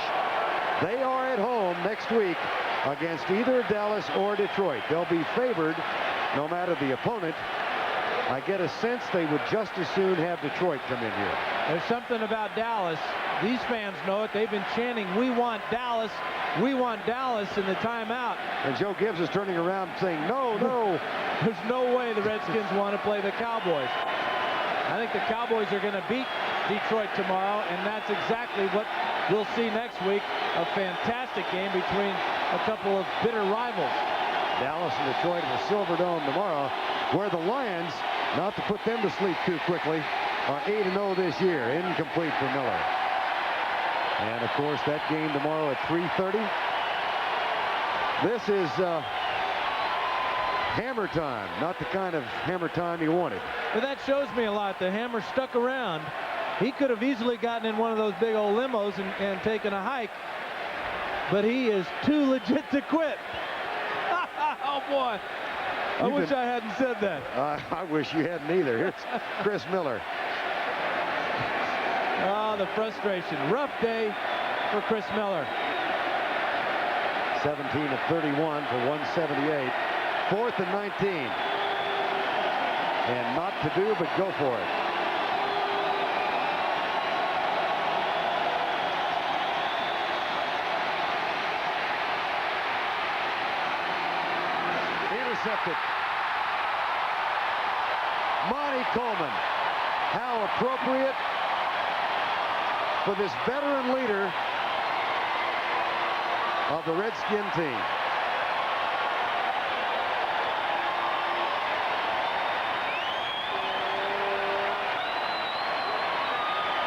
They are at home next week against either Dallas or Detroit. They'll be favored no matter the opponent. I get a sense they would just as soon have Detroit come in here. There's something about Dallas. These fans know it. They've been chanting, "We want Dallas. We want Dallas," in the timeout. And Joe Gibbs is turning around saying, "No, no." There's no way the Redskins want to play the Cowboys. I think the Cowboys are going to beat Detroit tomorrow, and that's exactly what we'll see next week. A fantastic game between a couple of bitter rivals. Dallas and Detroit in the Silverdome tomorrow, where the Lions, not to put them to sleep too quickly, are 8-0 this year. Incomplete for Miller. And, of course, that game tomorrow at 3:30. This is hammer time, not the kind of hammer time you wanted. But that shows me a lot. The hammer stuck around. He could have easily gotten in one of those big old limos and taken a hike, but he is too legit to quit. Oh, boy. I wish I hadn't said that. I wish you hadn't either. Here's Chris Miller. Oh, the frustration. Rough day for Chris Miller. 17 of 31 for 178. 4th and 19. And not to do, but go for it. Intercepted. Monty Coleman. How appropriate for this veteran leader of the Redskin team.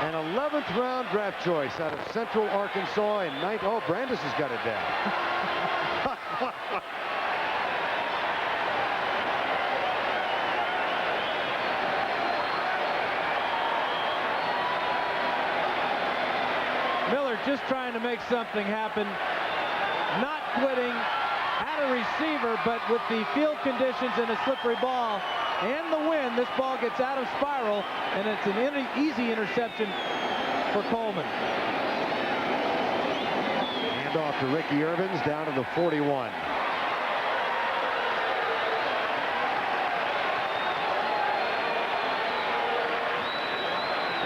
An 11th round draft choice out of Central Arkansas in 9th. Oh, Brandis has got it down. Miller just trying to make something happen. Not quitting. Had a receiver, but with the field conditions and a slippery ball and the wind, this ball gets out of spiral, and it's an easy interception for Coleman. Hand off to Ricky Irvins down to the 41.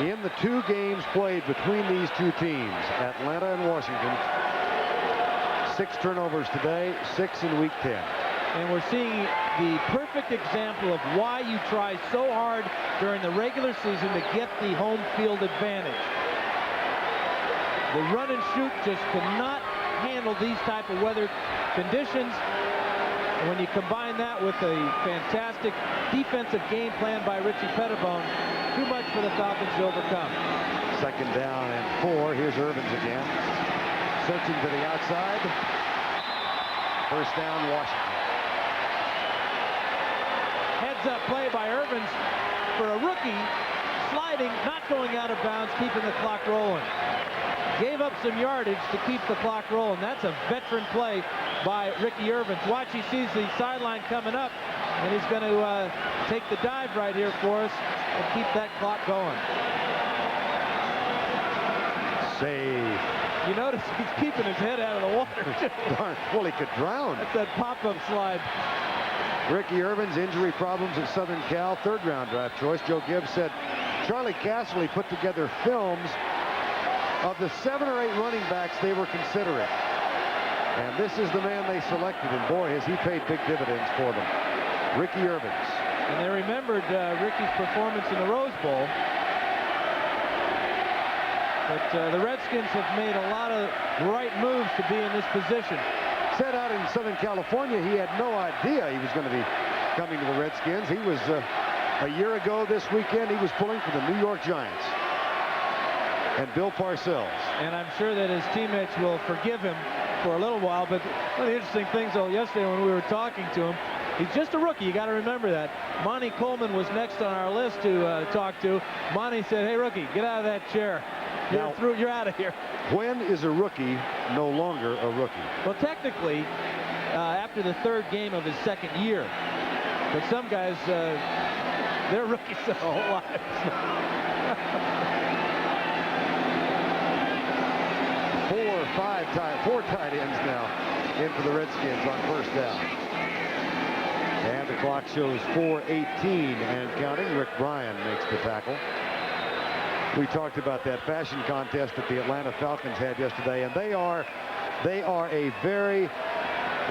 In the 2 games played between these 2 teams, Atlanta and Washington, 6 turnovers today, 6 in week 10. And we're seeing the perfect example of why you try so hard during the regular season to get the home field advantage. The run and shoot just cannot handle these type of weather conditions. And when you combine that with a fantastic defensive game plan by Richie Pettibone, too much for the Falcons to overcome. 2nd down and 4. Here's Irvins again. Searching to the outside. 1st down, Washington. Heads-up play by Irvins for a rookie. Sliding, not going out of bounds, keeping the clock rolling. Gave up some yardage to keep the clock rolling. That's a veteran play by Ricky Irvins. Watch, he sees the sideline coming up, and he's going to take the dive right here for us and keep that clock going. Save. You notice he's keeping his head out of the water. Darn, well, he could drown. That's that pop-up slide. Ricky Irvins, injury problems at Southern Cal, 3rd-round draft choice. Joe Gibbs said Charlie Casserly put together films of the 7 or 8 running backs they were considering. And this is the man they selected, and boy, has he paid big dividends for them. Ricky Irvins. And they remembered Ricky's performance in the Rose Bowl. But the Redskins have made a lot of right moves to be in this position. Set out in Southern California, he had no idea he was going to be coming to the Redskins. He was, a year ago this weekend, he was pulling for the New York Giants and Bill Parcells. And I'm sure that his teammates will forgive him for a little while. But one of the interesting things, though, yesterday when we were talking to him, he's just a rookie. You got to remember that. Monty Coleman was next on our list to talk to. Monty said, "Hey, rookie, get out of that chair. You're out of here." When is a rookie no longer a rookie? Well, technically, after the 3rd game of his 2nd year. But some guys, they're rookies their whole lives. 4 tight ends now in for the Redskins on 1st down. And the clock shows 4:18 and counting. Rick Bryan makes the tackle. We talked about that fashion contest that the Atlanta Falcons had yesterday, and they are a very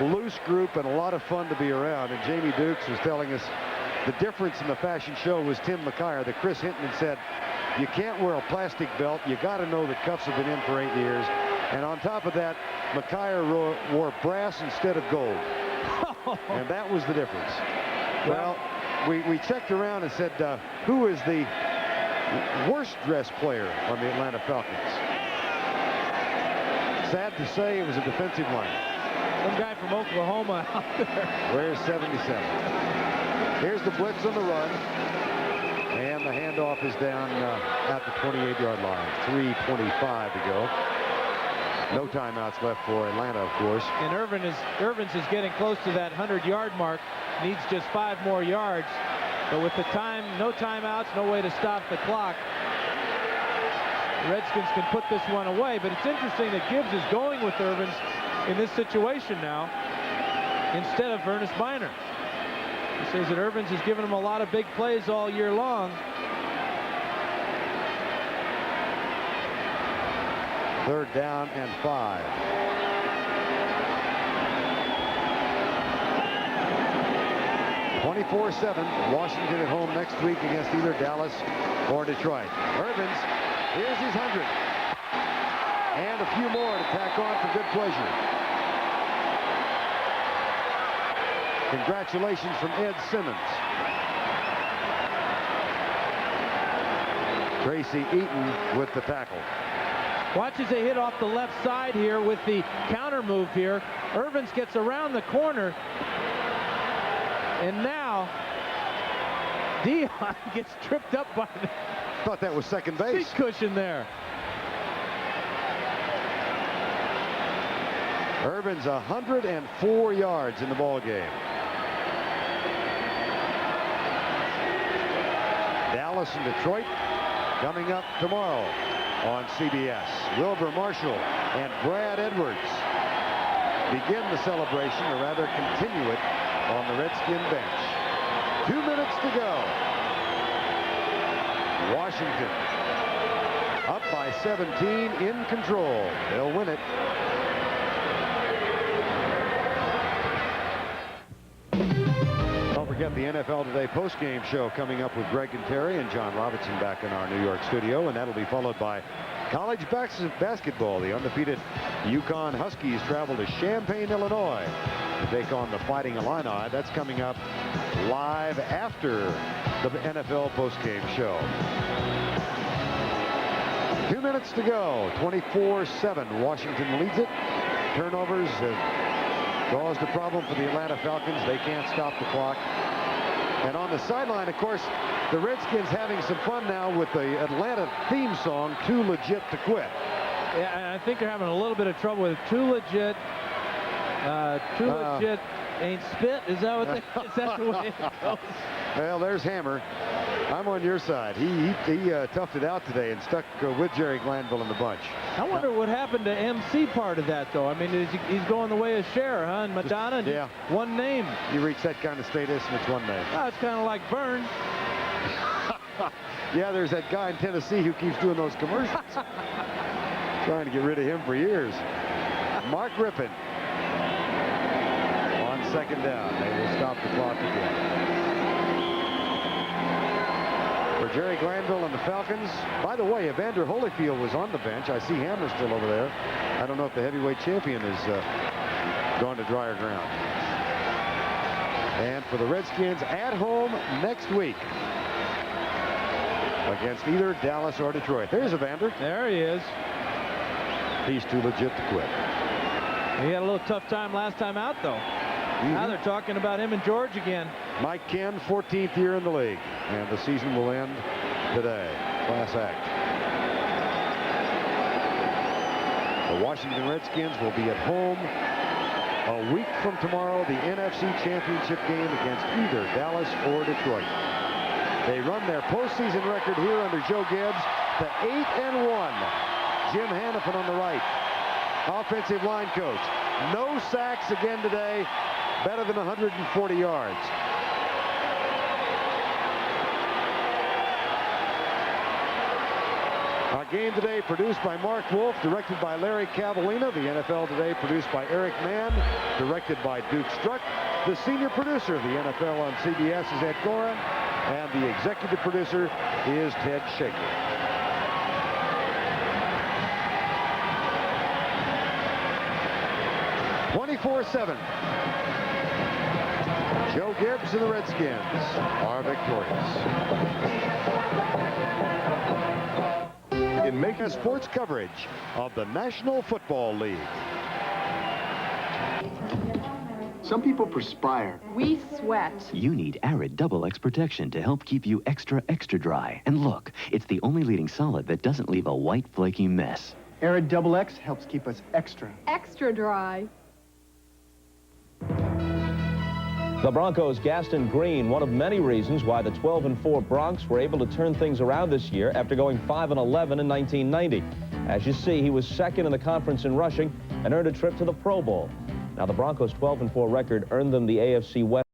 loose group and a lot of fun to be around. And Jamie Dukes was telling us the difference in the fashion show was Tim McKyer, that Chris Hinton said, you can't wear a plastic belt. You got to know that cuffs have been in for 8 years. And on top of that, McKyer wore brass instead of gold. And that was the difference. Well, we checked around and said, who is the worst dressed player on the Atlanta Falcons? Sad to say, it was a defensive line. Some guy from Oklahoma out there. Where's 77? Here's the blitz on the run. And the handoff is down at the 28-yard line. 3:25 to go. No timeouts left for Atlanta, of course. And Irvins is getting close to that 100-yard mark. Needs just 5 more yards. But with the time, no timeouts, no way to stop the clock. The Redskins can put this one away. But it's interesting that Gibbs is going with Irvins in this situation now instead of Ernest Biner. He says that Irvins has given him a lot of big plays all year long. 3rd down and 5. Washington at home next week against either Dallas or Detroit. Irvins, here's his 100. And a few more to tack on for good pleasure. Congratulations from Ed Simmons. Tracy Eaton with the tackle. Watch as they hit off the left side here with the counter move here. Irvins gets around the corner. And now Dion gets tripped up by the thought that was second base. seat cushion there. Irvins 104 yards in the ball game. Dallas and Detroit coming up tomorrow on CBS. Wilbur Marshall and Brad Edwards begin the celebration, or rather continue it, on the Redskin bench. 2 minutes to go. Washington up by 17, in control. They'll win it. Don't forget the NFL Today postgame show coming up with Greg and Terry and John Robinson back in our New York studio, and that'll be followed by college basketball. The undefeated UConn Huskies travel to Champaign, Illinois to take on the Fighting Illini. That's coming up live after the NFL postgame show. 2 minutes to go. 24-7. Washington leads it. Turnovers have caused a problem for the Atlanta Falcons. They can't stop the clock. And on the sideline, of course, the Redskins having some fun now with the Atlanta theme song, Too Legit to Quit. Yeah, I think they're having a little bit of trouble with Too Legit. Too Legit ain't spit. Is that what is that the way it goes? Well, there's Hammer. I'm on your side. He toughed it out today and stuck with Jerry Glanville in the bunch. I wonder what happened to MC part of that, though. I mean, he's going the way of Cher, huh? And Madonna, yeah. One name. You reach that kind of status and it's one name. Oh, it's kind of like Vern. Yeah, there's that guy in Tennessee who keeps doing those commercials. Trying to get rid of him for years. Mark Rippon on second down. They will stop the clock again. For Jerry Glanville and the Falcons. By the way, Evander Holyfield was on the bench. I see Hammer still over there. I don't know if the heavyweight champion is gone to drier ground. And for the Redskins at home next week against either Dallas or Detroit. There's Evander. There he is. He's too legit to quit. He had a little tough time last time out, though. Now they're talking about him and George again. Mike Ken, 14th year in the league. And the season will end today. Class act. The Washington Redskins will be at home a week from tomorrow, the NFC Championship game against either Dallas or Detroit. They run their postseason record here under Joe Gibbs to 8-1. Jim Hannafin on the right. Offensive line coach. No sacks again today. Better than 140 yards. Our game today produced by Mark Wolf, directed by Larry Cavallina. The NFL Today produced by Eric Mann, directed by Duke Struck. The senior producer of the NFL on CBS is Ed Goran, and the executive producer is Ted Shaker. Joe Gibbs and the Redskins are victorious. In making sports coverage of the National Football League. Some people perspire. We sweat. You need Arid Double X protection to help keep you extra, extra dry. And look, it's the only leading solid that doesn't leave a white, flaky mess. Arid Double X helps keep us extra. Extra dry. The Broncos' Gaston Green, one of many reasons why the 12-4 Broncs were able to turn things around this year after going 5-11 in 1990. As you see, he was second in the conference in rushing and earned a trip to the Pro Bowl. Now, the Broncos' 12-4 record earned them the AFC West.